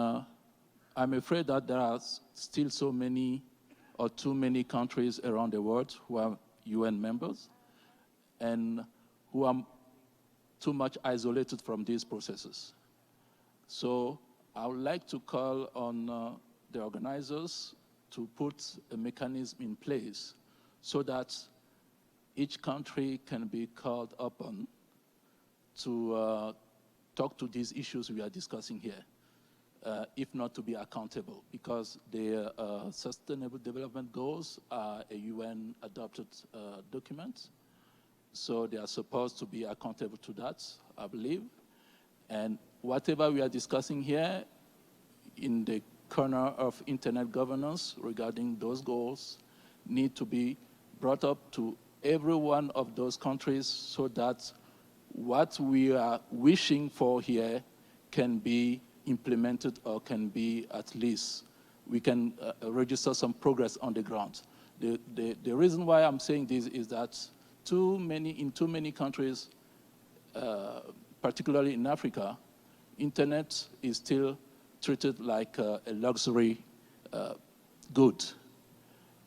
I'm afraid that there are still so many or too many countries around the world who are UN members and who are too much isolated from these processes. So I would like to call on the organizers to put a mechanism in place so that each country can be called upon to talk to these issues we are discussing here, if not to be accountable, because the Sustainable Development Goals are a UN-adopted document. So they are supposed to be accountable to that, I believe. And whatever we are discussing here in the corner of internet governance regarding those goals need to be brought up to every one of those countries so that what we are wishing for here can be implemented or can be at least, we can register some progress on the ground. The reason why I'm saying this is that in too many countries, particularly in Africa, internet is still treated like a luxury good.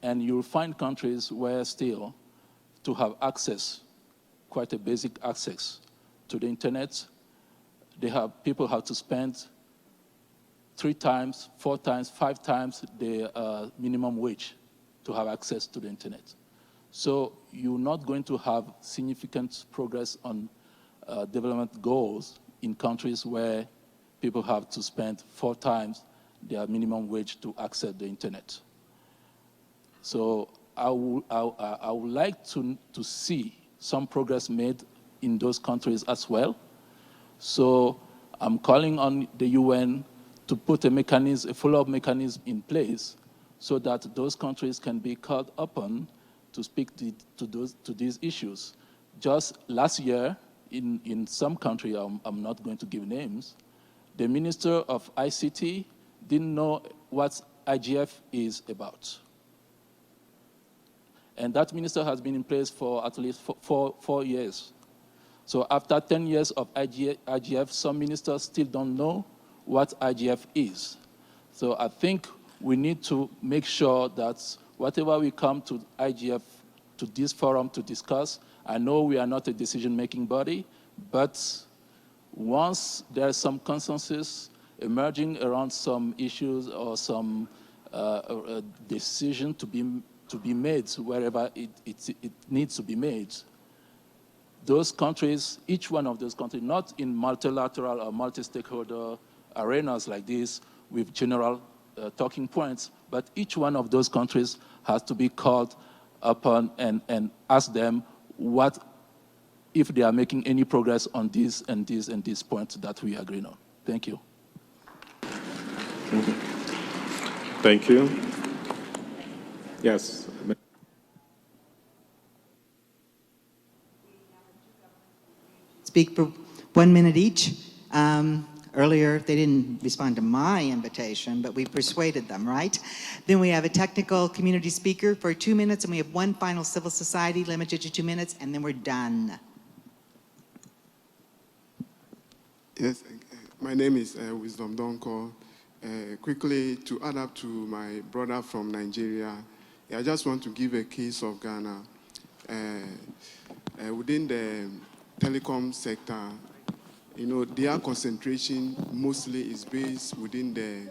And you'll find countries where still to have access, quite a basic access to the internet, people have to spend 3 times, 4 times, 5 times the minimum wage to have access to the internet. So you're not going to have significant progress on development goals in countries where people have to spend 4 times their minimum wage to access the internet. So I would like to see some progress made in those countries as well. So I'm calling on the UN to put a mechanism, a follow-up mechanism in place so that those countries can be called upon to speak to these issues. Just last year, in some country, I'm not going to give names, the Minister of ICT didn't know what IGF is about. And that minister has been in place for at least 4 years. So after 10 years of IGF, some ministers still don't know what IGF is. So I think we need to make sure that whatever we come to IGF, to this forum to discuss, I know we are not a decision-making body, but once there's some consensus emerging around some issues or some decision to be made wherever it needs to be made, those countries, each one of those countries, not in multilateral or multi-stakeholder arenas like this with general talking points, but each one of those countries has to be called upon and ask them what, if they are making any progress on this and this and this point that we agree on. Thank you. Thank you. Yes. Speak for 1 minute each. Earlier, they didn't respond to my invitation, but we persuaded them, right? Then we have a technical community speaker for 2 minutes, and we have one final civil society limited to 2 minutes, and then we're done. Yes, my name is Wisdom Donko. Quickly, to add up to my brother from Nigeria, I just want to give a case of Ghana. Within the telecom sector, you know, their concentration mostly is based within the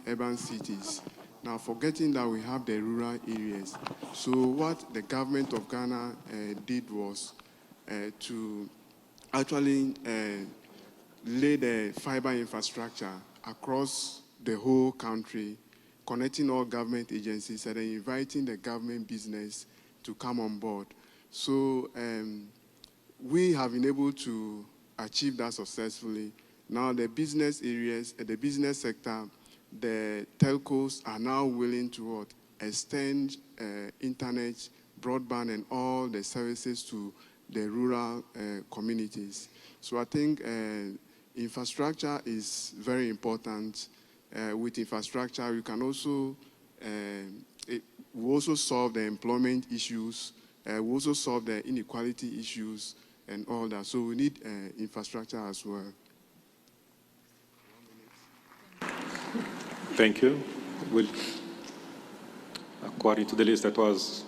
urban cities. Now, forgetting that we have the rural areas. So what the government of Ghana did was to actually lay the fiber infrastructure across the whole country, connecting all government agencies and then inviting the government business to come on board. So we have been able to achieve that successfully. Now the business areas, the business sector, the telcos are now willing to extend internet, broadband, and all the services to the rural communities. So I think infrastructure is very important. With infrastructure, we can also we also solve the employment issues. We also solve the inequality issues and all that. So we need infrastructure as well. Thank you. According to the list that was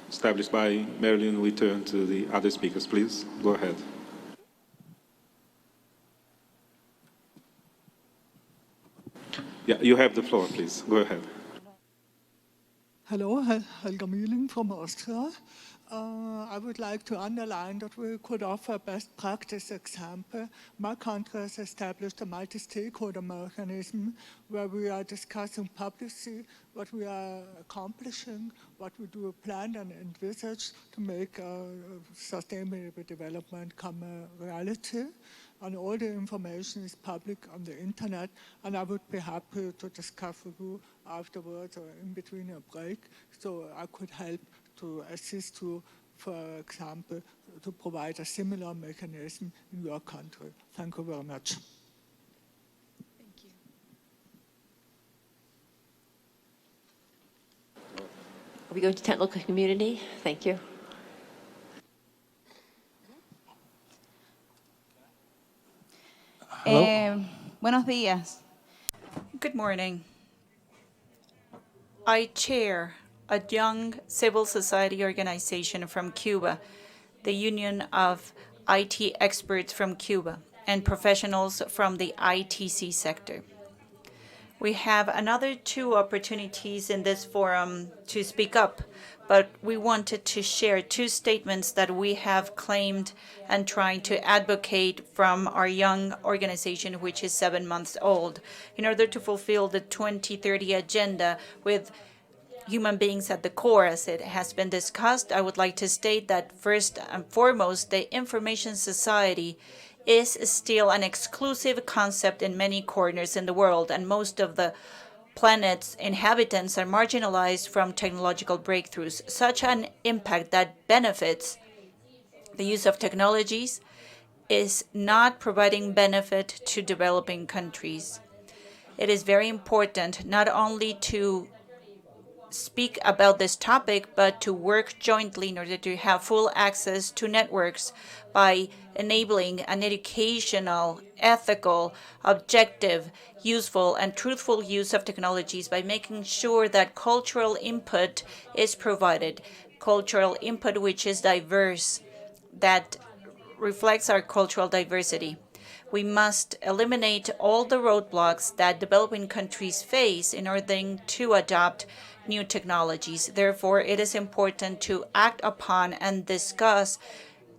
established by Marilyn, we turn to the other speakers. Please, go ahead. Yeah, you have the floor, please. Go ahead. Hello, Helga Mühling from Austria. I would like to underline that we could offer a best practice example. My country has established a multi-stakeholder mechanism where we are discussing publicly what we are accomplishing, what we do plan and envisage to make sustainable development come a reality. And all the information is public on the internet, and I would be happy to discuss with you afterwards or in between a break, so I could help to assist you, for example, to provide a similar mechanism in your country. Thank you very much. Thank you. Are we going to technical community? Thank you. Buenos días. Good morning. I chair a young civil society organization from Cuba, the Union of IT Experts from Cuba, and professionals from the ITC sector. We have another 2 opportunities in this forum to speak up, but we wanted to share 2 statements that we have claimed and trying to advocate from our young organization, which is 7 months old, in order to fulfill the 2030 agenda with human beings at the core, as it has been discussed. I would like to state that first and foremost, the information society is still an exclusive concept in many corners in the world, and most of the planet's inhabitants are marginalized from technological breakthroughs. Such an impact that benefits the use of technologies is not providing benefit to developing countries. It is very important not only to speak about this topic, but to work jointly in order to have full access to networks by enabling an educational, ethical, objective, useful, and truthful use of technologies by making sure that cultural input is provided, cultural input which is diverse, that reflects our cultural diversity. We must eliminate all the roadblocks that developing countries face in order to adopt new technologies. Therefore, it is important to act upon and discuss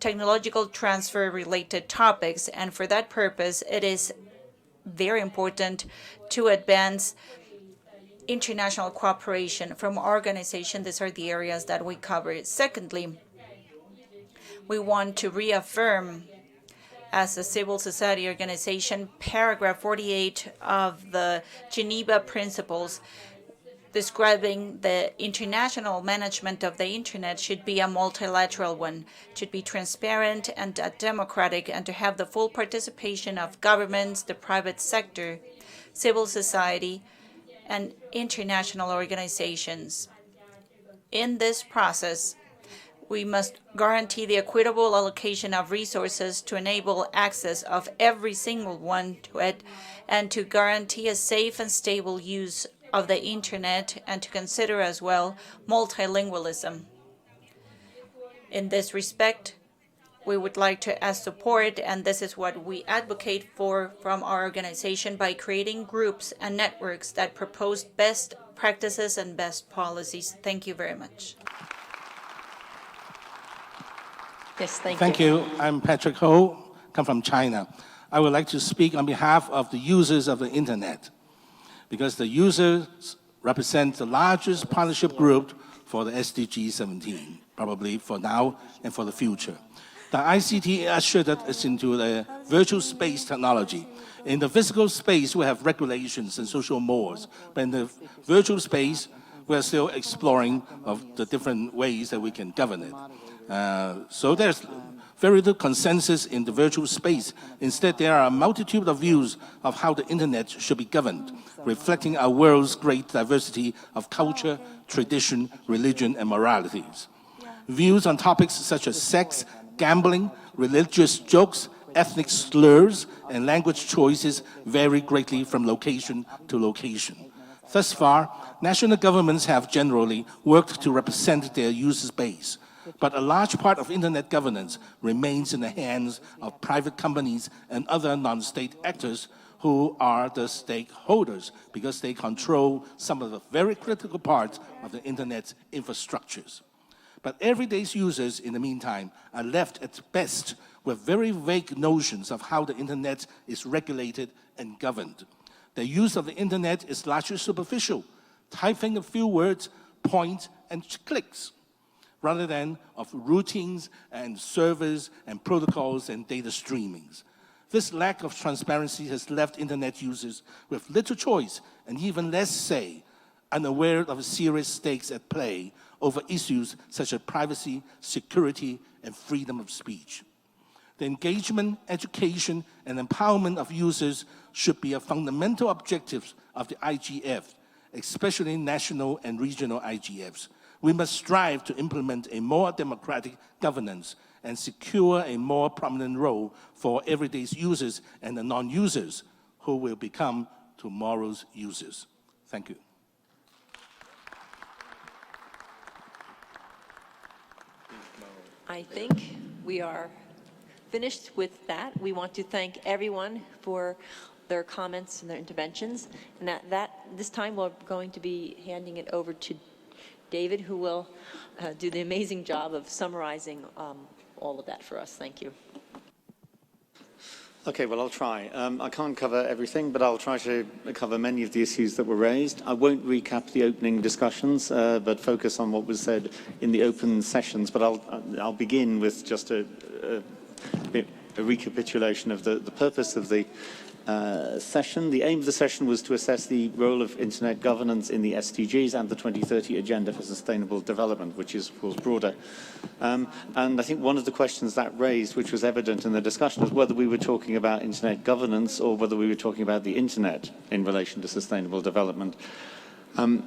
technological transfer-related topics, and for that purpose, it is very important to advance international cooperation from our organization. These are the areas that we cover. Secondly, we want to reaffirm, as a civil society organization, paragraph 48 of the Geneva Principles. describing the international management of the internet should be a multilateral one, should be transparent and democratic, and to have the full participation of governments, the private sector, civil society, and international organizations. In this process, we must guarantee the equitable allocation of resources to enable access of every single one to it, and to guarantee a safe and stable use of the internet, and to consider as well multilingualism. In this respect, we would like to ask support, and this is what we advocate for from our organization, by creating groups and networks that propose best practices and best policies. Thank you very much. Yes, thank you. Thank you. I'm Patrick Ho, come from China. I would like to speak on behalf of the users of the internet, because the users represent the largest partnership group for the SDG 17, probably for now and for the future. The ICT ushered us into the virtual space technology. In the physical space, we have regulations and social mores, but in the virtual space, we're still exploring of the different ways that we can govern it. So there's very little consensus in the virtual space. Instead, there are a multitude of views of how the internet should be governed, reflecting our world's great diversity of culture, tradition, religion, and moralities. Views on topics such as sex, gambling, religious jokes, ethnic slurs, and language choices vary greatly from location to location. Thus far, national governments have generally worked to represent their user base, but a large part of internet governance remains in the hands of private companies and other non-state actors who are the stakeholders, because they control some of the very critical parts of the internet's infrastructures. But everyday users, in the meantime, are left at best with very vague notions of how the internet is regulated and governed. The use of the internet is largely superficial, typing a few words, points, and clicks, rather than of routines and servers and protocols and data streamings. This lack of transparency has left internet users with little choice and even less say, unaware of serious stakes at play over issues such as privacy, security, and freedom of speech. The engagement, education, and empowerment of users should be a fundamental objective of the IGF, especially national and regional IGFs. We must strive to implement a more democratic governance and secure a more prominent role for everyday users and the non-users who will become tomorrow's users. Thank you. I think we are finished with that. We want to thank everyone for their comments and their interventions. And this time we're going to be handing it over to David, who will do the amazing job of summarizing all of that for us. Thank you. Okay, well, I'll try. I can't cover everything, but I'll try to cover many of the issues that were raised. I won't recap the opening discussions, but focus on what was said in the open sessions. But I'll begin with just a recapitulation of the purpose of the session. The aim of the session was to assess the role of internet governance in the SDGs and the 2030 Agenda for Sustainable Development, which is, of course, broader. And I think one of the questions that raised, which was evident in the discussion, was whether we were talking about internet governance or whether we were talking about the internet in relation to sustainable development. On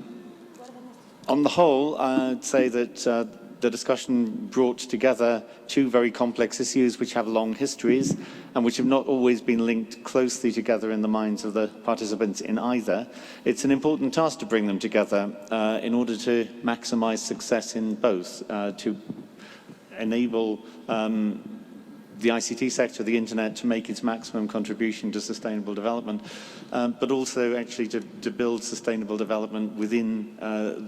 the whole, I'd say that the discussion brought together two very complex issues which have long histories and which have not always been linked closely together in the minds of the participants in either. It's an important task to bring them together in order to maximize success in both, to enable the ICT sector, the internet, to make its maximum contribution to sustainable development, but also actually to build sustainable development within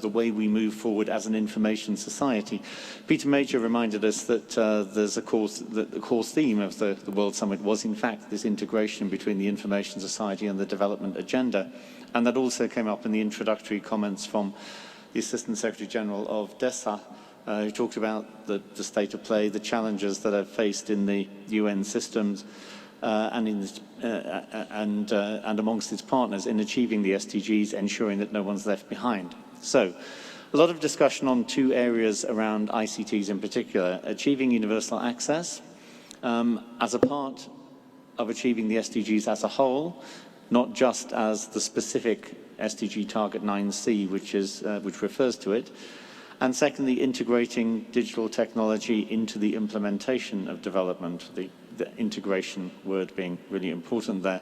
the way we move forward as an information society. Peter Major reminded us that the core theme of the World Summit was, in fact, this integration between the information society and the development agenda. And that also came up in the introductory comments from the Assistant Secretary General of DESA, who talked about the state of play, the challenges that are faced in the UN systems and amongst its partners in achieving the SDGs, ensuring that no one's left behind. So, a lot of discussion on two areas around ICTs in particular, achieving universal access as a part of achieving the SDGs as a whole, not just as the specific SDG target 9C, which refers to it, and secondly, integrating digital technology into the implementation of development, the integration word being really important there.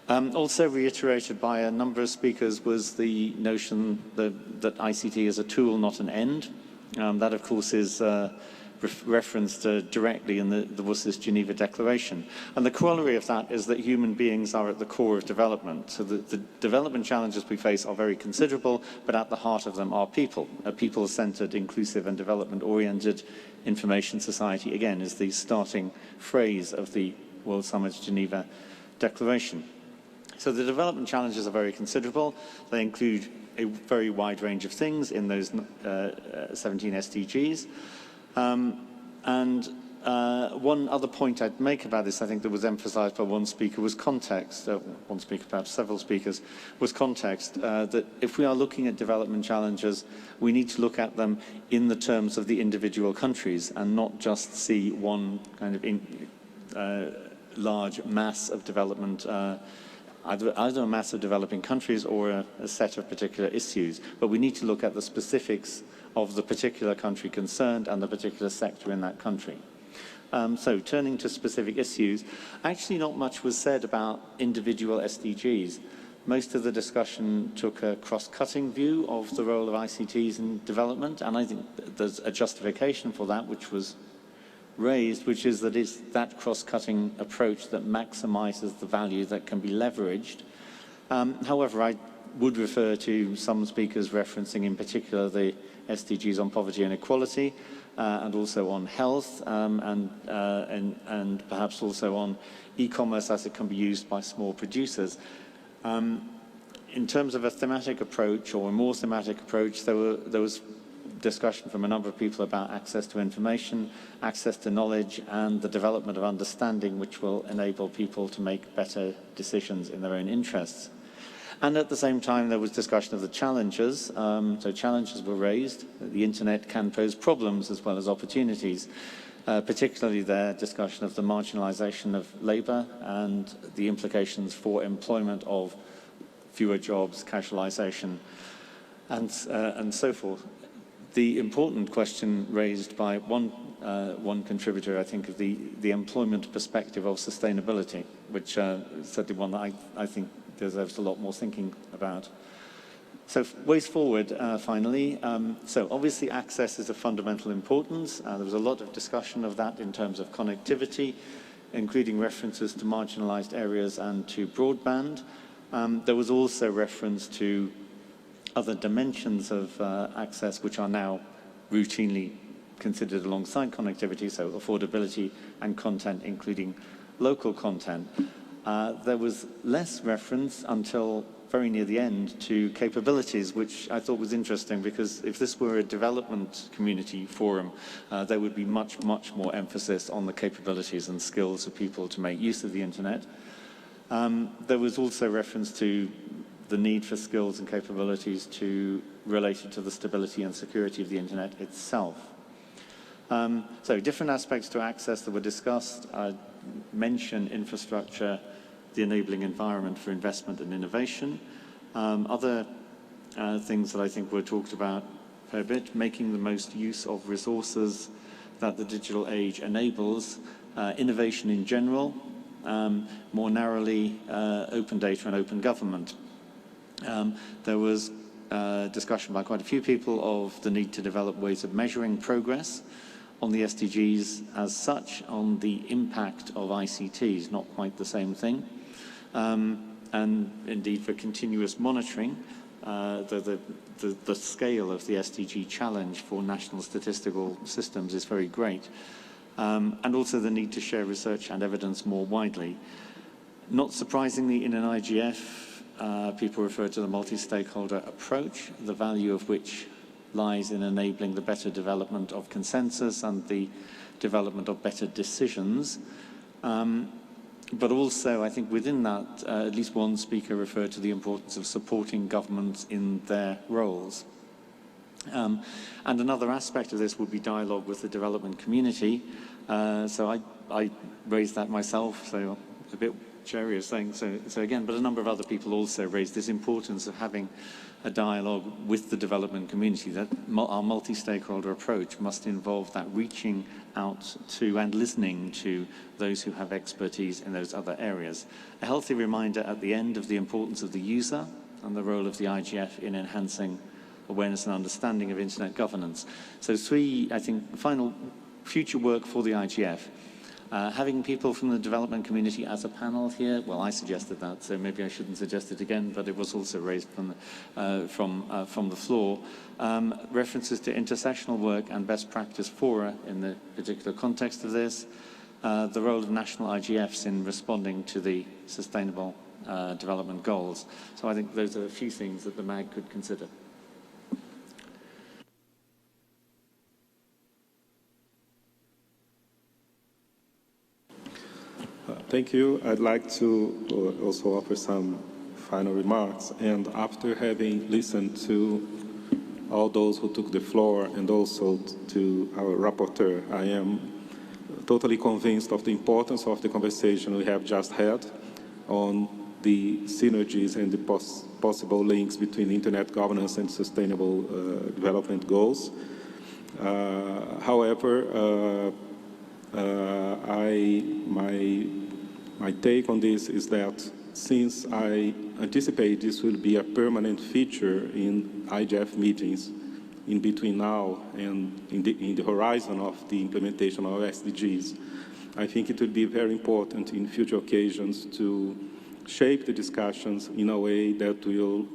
Also reiterated by a number of speakers was the notion that ICT is a tool, not an end. That, of course, is referenced directly in the WSIS Geneva Declaration. And the corollary of that is that human beings are at the core of development. So the development challenges we face are very considerable, but at the heart of them are people. A people-centered, inclusive, and development-oriented information society, again, is the starting phrase of the World Summit Geneva Declaration. So the development challenges are very considerable. They include a very wide range of things in those 17 SDGs. One other point I'd make about this, I think that was emphasized by one speaker, was context. One speaker, perhaps several speakers, was context. That if we are looking at development challenges, we need to look at them in the terms of the individual countries and not just see one kind of large mass of development, either a mass of developing countries or a set of particular issues. But we need to look at the specifics of the particular country concerned and the particular sector in that country. So turning to specific issues, actually not much was said about individual SDGs. Most of the discussion took a cross-cutting view of the role of ICTs in development, and I think there's a justification for that, which was raised, which is that it's that cross-cutting approach that maximizes the value that can be leveraged. However, I would refer to some speakers referencing in particular the SDGs on poverty and equality, and also on health, and perhaps also on e-commerce as it can be used by small producers. In terms of a thematic approach or a more thematic approach, there was discussion from a number of people about access to information, access to knowledge, and the development of understanding which will enable people to make better decisions in their own interests. And at the same time, there was discussion of the challenges. So challenges were raised. The internet can pose problems as well as opportunities, particularly their discussion of the marginalization of labor and the implications for employment of fewer jobs, casualization, and so forth. The important question raised by one contributor, I think, of the employment perspective of sustainability, which is certainly one that I think deserves a lot more thinking about. So ways forward, finally. So obviously access is of fundamental importance. There was a lot of discussion of that in terms of connectivity, including references to marginalized areas and to broadband. There was also reference to other dimensions of access which are now routinely considered alongside connectivity, so affordability and content, including local content. There was less reference until very near the end to capabilities, which I thought was interesting because if this were a development community forum, there would be much, much more emphasis on the capabilities and skills of people to make use of the internet. There was also reference to the need for skills and capabilities related to the stability and security of the internet itself. So different aspects to access that were discussed. Mention infrastructure, the enabling environment for investment and innovation. Other things that I think were talked about a fair bit, making the most use of resources that the digital age enables, innovation in general, more narrowly open data and open government. There was discussion by quite a few people of the need to develop ways of measuring progress on the SDGs as such, on the impact of ICTs, not quite the same thing. And indeed for continuous monitoring, the scale of the SDG challenge for national statistical systems is very great. And also the need to share research and evidence more widely. Not surprisingly, in an IGF, people refer to the multi-stakeholder approach, the value of which lies in enabling the better development of consensus and the development of better decisions. But also, I think within that, at least one speaker referred to the importance of supporting governments in their roles. And another aspect of this would be dialogue with the development community. So I raised that myself, so a bit Sherry is saying, so again, but a number of other people also raised this importance of having a dialogue with the development community, that our multi-stakeholder approach must involve that reaching out to and listening to those who have expertise in those other areas. A healthy reminder at the end of the importance of the user and the role of the IGF in enhancing awareness and understanding of internet governance. So three, I think, final future work for the IGF. Having people from the development community as a panel here, well, I suggested that, so maybe I shouldn't suggest it again, but it was also raised from the floor. References to intersectional work and best practice fora in the particular context of this. The role of national IGFs in responding to the sustainable development goals. So I think those are a few things that the MAG could consider. Thank you. I'd like to also offer some final remarks. And after having listened to all those who took the floor and also to our rapporteur, I am totally convinced of the importance of the conversation we have just had on the synergies and the possible links between internet governance and sustainable development goals. However, my take on this is that since I anticipate this will be a permanent feature in IGF meetings in between now and in the horizon of the implementation of SDGs, I think it will be very important in future occasions to shape the discussions in a way that will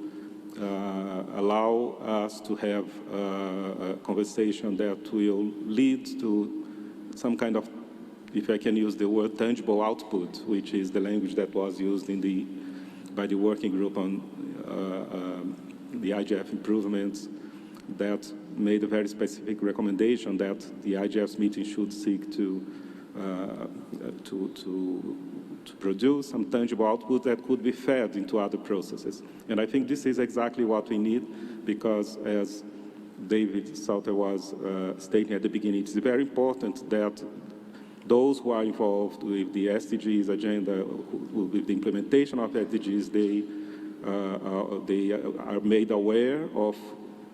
allow us to have a conversation that will lead to some kind of, if I can use the word, tangible output, which is the language that was used by the working group on the IGF improvements, that made a very specific recommendation that the IGF meeting should seek to produce some tangible output that could be fed into other processes. And I think this is exactly what we need, because as David Salter was stating at the beginning, it's very important that those who are involved with the SDGs agenda, with the implementation of SDGs, they are made aware of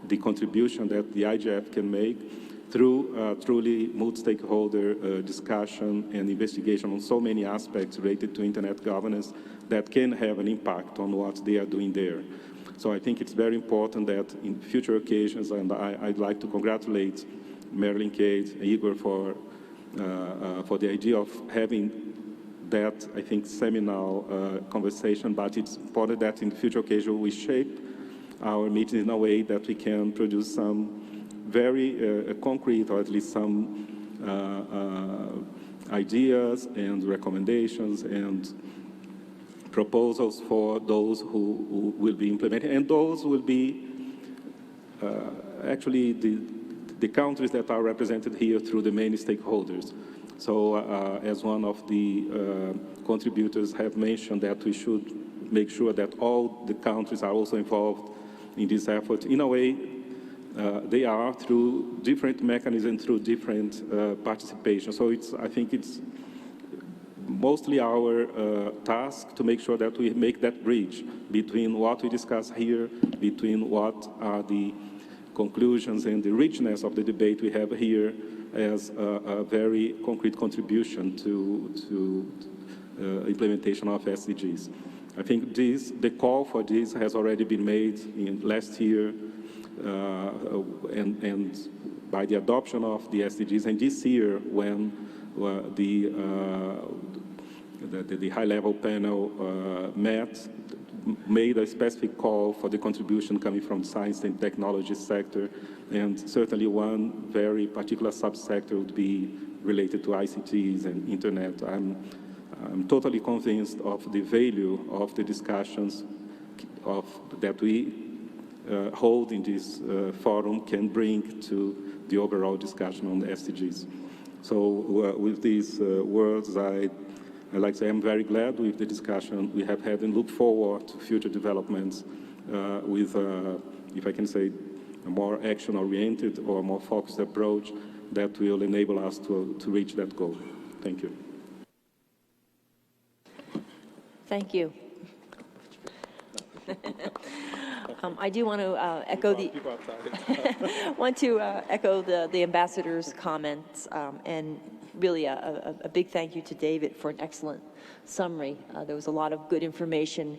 the contribution that the IGF can make through truly multi-stakeholder discussion and investigation on so many aspects related to internet governance that can have an impact on what they are doing there. So I think it's very important that in future occasions, and I'd like to congratulate Marilyn Cade and Igor for the idea of having that, I think, seminal conversation, but it's important that in future occasions we shape our meetings in a way that we can produce some very concrete, or at least some ideas and recommendations and proposals for those who will be implemented. And those will be actually the countries that are represented here through the many stakeholders. So as one of the contributors have mentioned, that we should make sure that all the countries are also involved in this effort. In a way, they are through different mechanisms, through different participation. So I think it's mostly our task to make sure that we make that bridge between what we discuss here, between what are the conclusions and the richness of the debate we have here as a very concrete contribution to implementation of SDGs. I think the call for this has already been made in last year and by the adoption of the SDGs, and this year when the high-level panel made a specific call for the contribution coming from the science and technology sector, and certainly one very particular subsector would be related to ICTs and internet. I'm totally convinced of the value of the discussions that we hold in this forum can bring to the overall discussion on the SDGs. So with these words, I'd like to say I'm very glad with the discussion we have had and look forward to future developments with, if I can say, a more action-oriented or more focused approach that will enable us to reach that goal. Thank you. Thank you. I do want to echo the ambassador's comments, and really a big thank you to David for an excellent summary. There was a lot of good information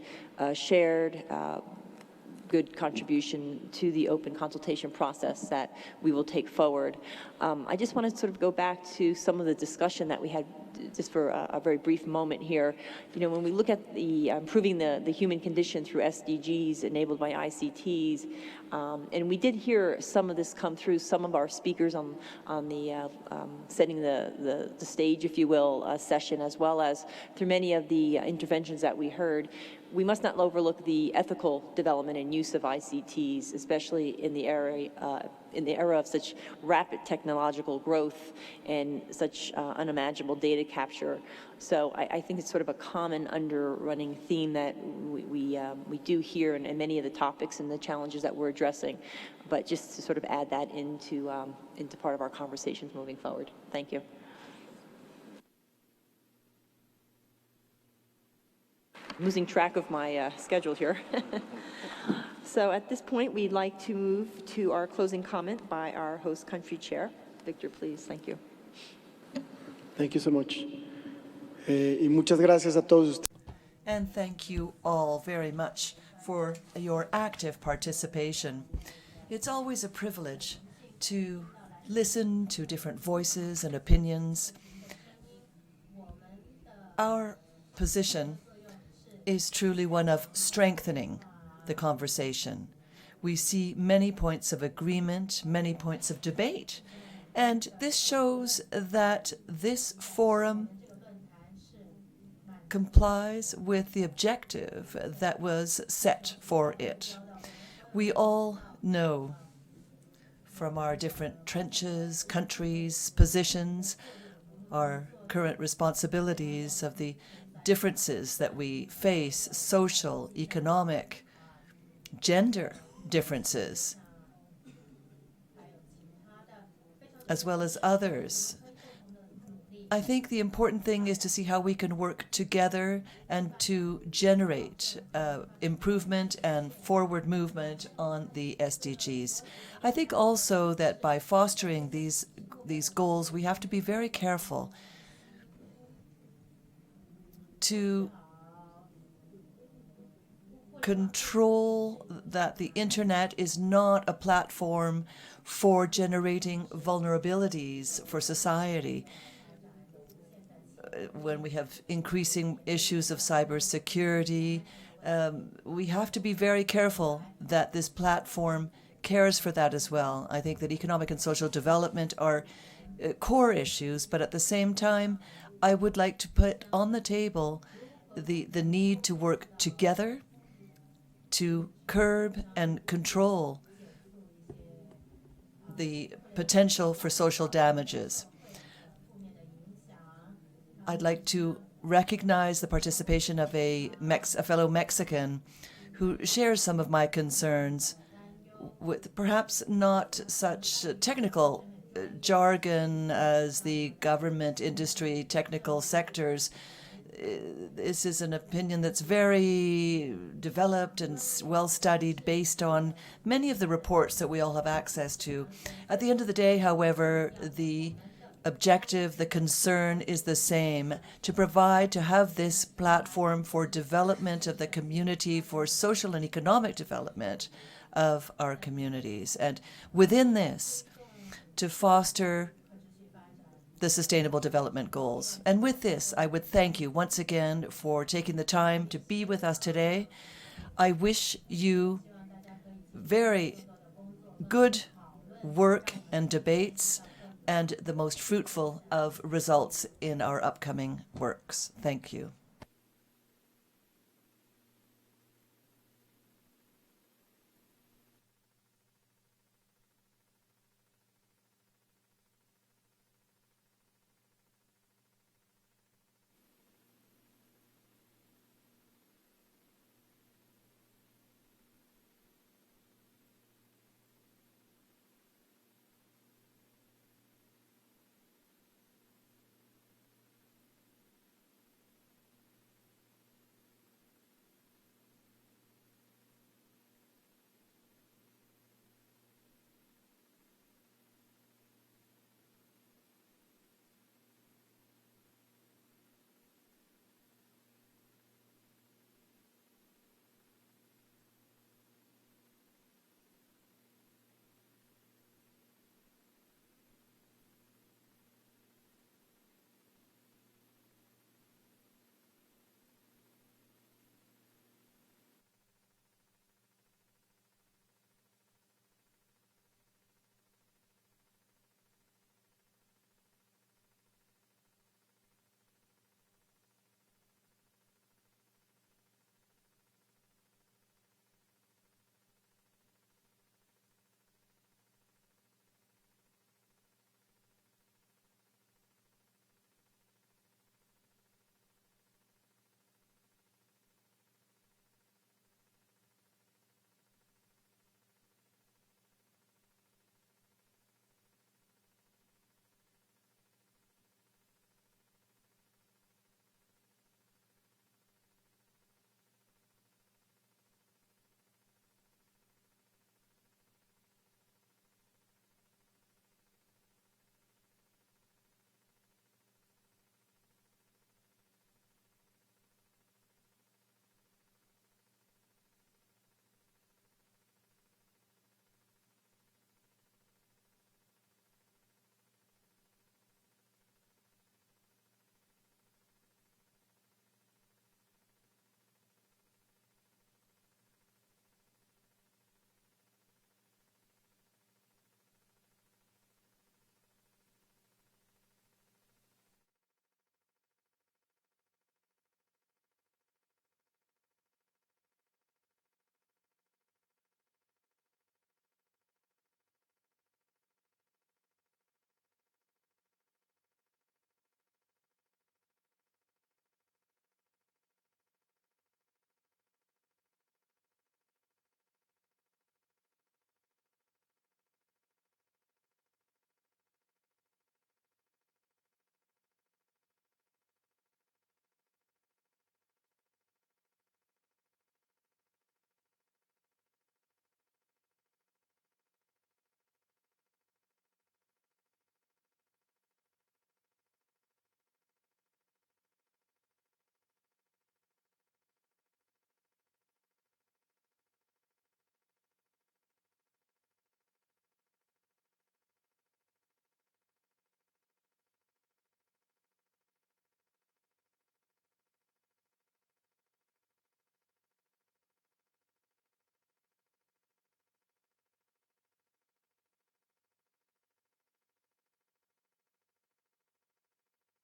shared, good contribution to the open consultation process that we will take forward. I just want to sort of go back to some of the discussion that we had just for a very brief moment here. You know, when we look at the improving the human condition through SDGs enabled by ICTs, and we did hear some of this come through some of our speakers on the setting the stage, if you will, session, as well as through many of the interventions that we heard. We must not overlook the ethical development and use of ICTs, especially in the era of such rapid technological growth and such unimaginable data capture. So I think it's sort of a common underrunning theme that we do hear in many of the topics and the challenges that we're addressing, but just to sort of add that into part of our conversations moving forward. Thank you. I'm losing track of my schedule here. So at this point, we'd like to move to our closing comment by our host country chair. Victor, please. Thank you. Thank you so much. Y muchas gracias a todos ustedes. And thank you all very much for your active participation. It's always a privilege to listen to different voices and opinions. Our position is truly one of strengthening the conversation. We see many points of agreement, many points of debate, and this shows that this forum complies with the objective that was set for it. We all know from our different trenches, countries, positions, our current responsibilities of the differences that we face, social, economic, gender differences, as well as others. I think the important thing is to see how we can work together and to generate improvement and forward movement on the SDGs. I think also that by fostering these goals, we have to be very careful to control that the internet is not a platform for generating vulnerabilities for society. When we have increasing issues of cybersecurity, we have to be very careful that this platform cares for that as well. I think that economic and social development are core issues, but at the same time, I would like to put on the table the need to work together to curb and control the potential for social damages. I'd like to recognize the participation of a fellow Mexican who shares some of my concerns with perhaps not such technical jargon as the government, industry, technical sectors. This is an opinion that's very developed and well studied based on many of the reports that we all have access to. At the end of the day, however, the objective, the concern is the same, to have this platform for development of the community, for social and economic development of our communities. And within this, to foster the Sustainable Development Goals. And with this, I would thank you once again for taking the time to be with us today. I wish you very good work and debates and the most fruitful of results in our upcoming works. Thank you.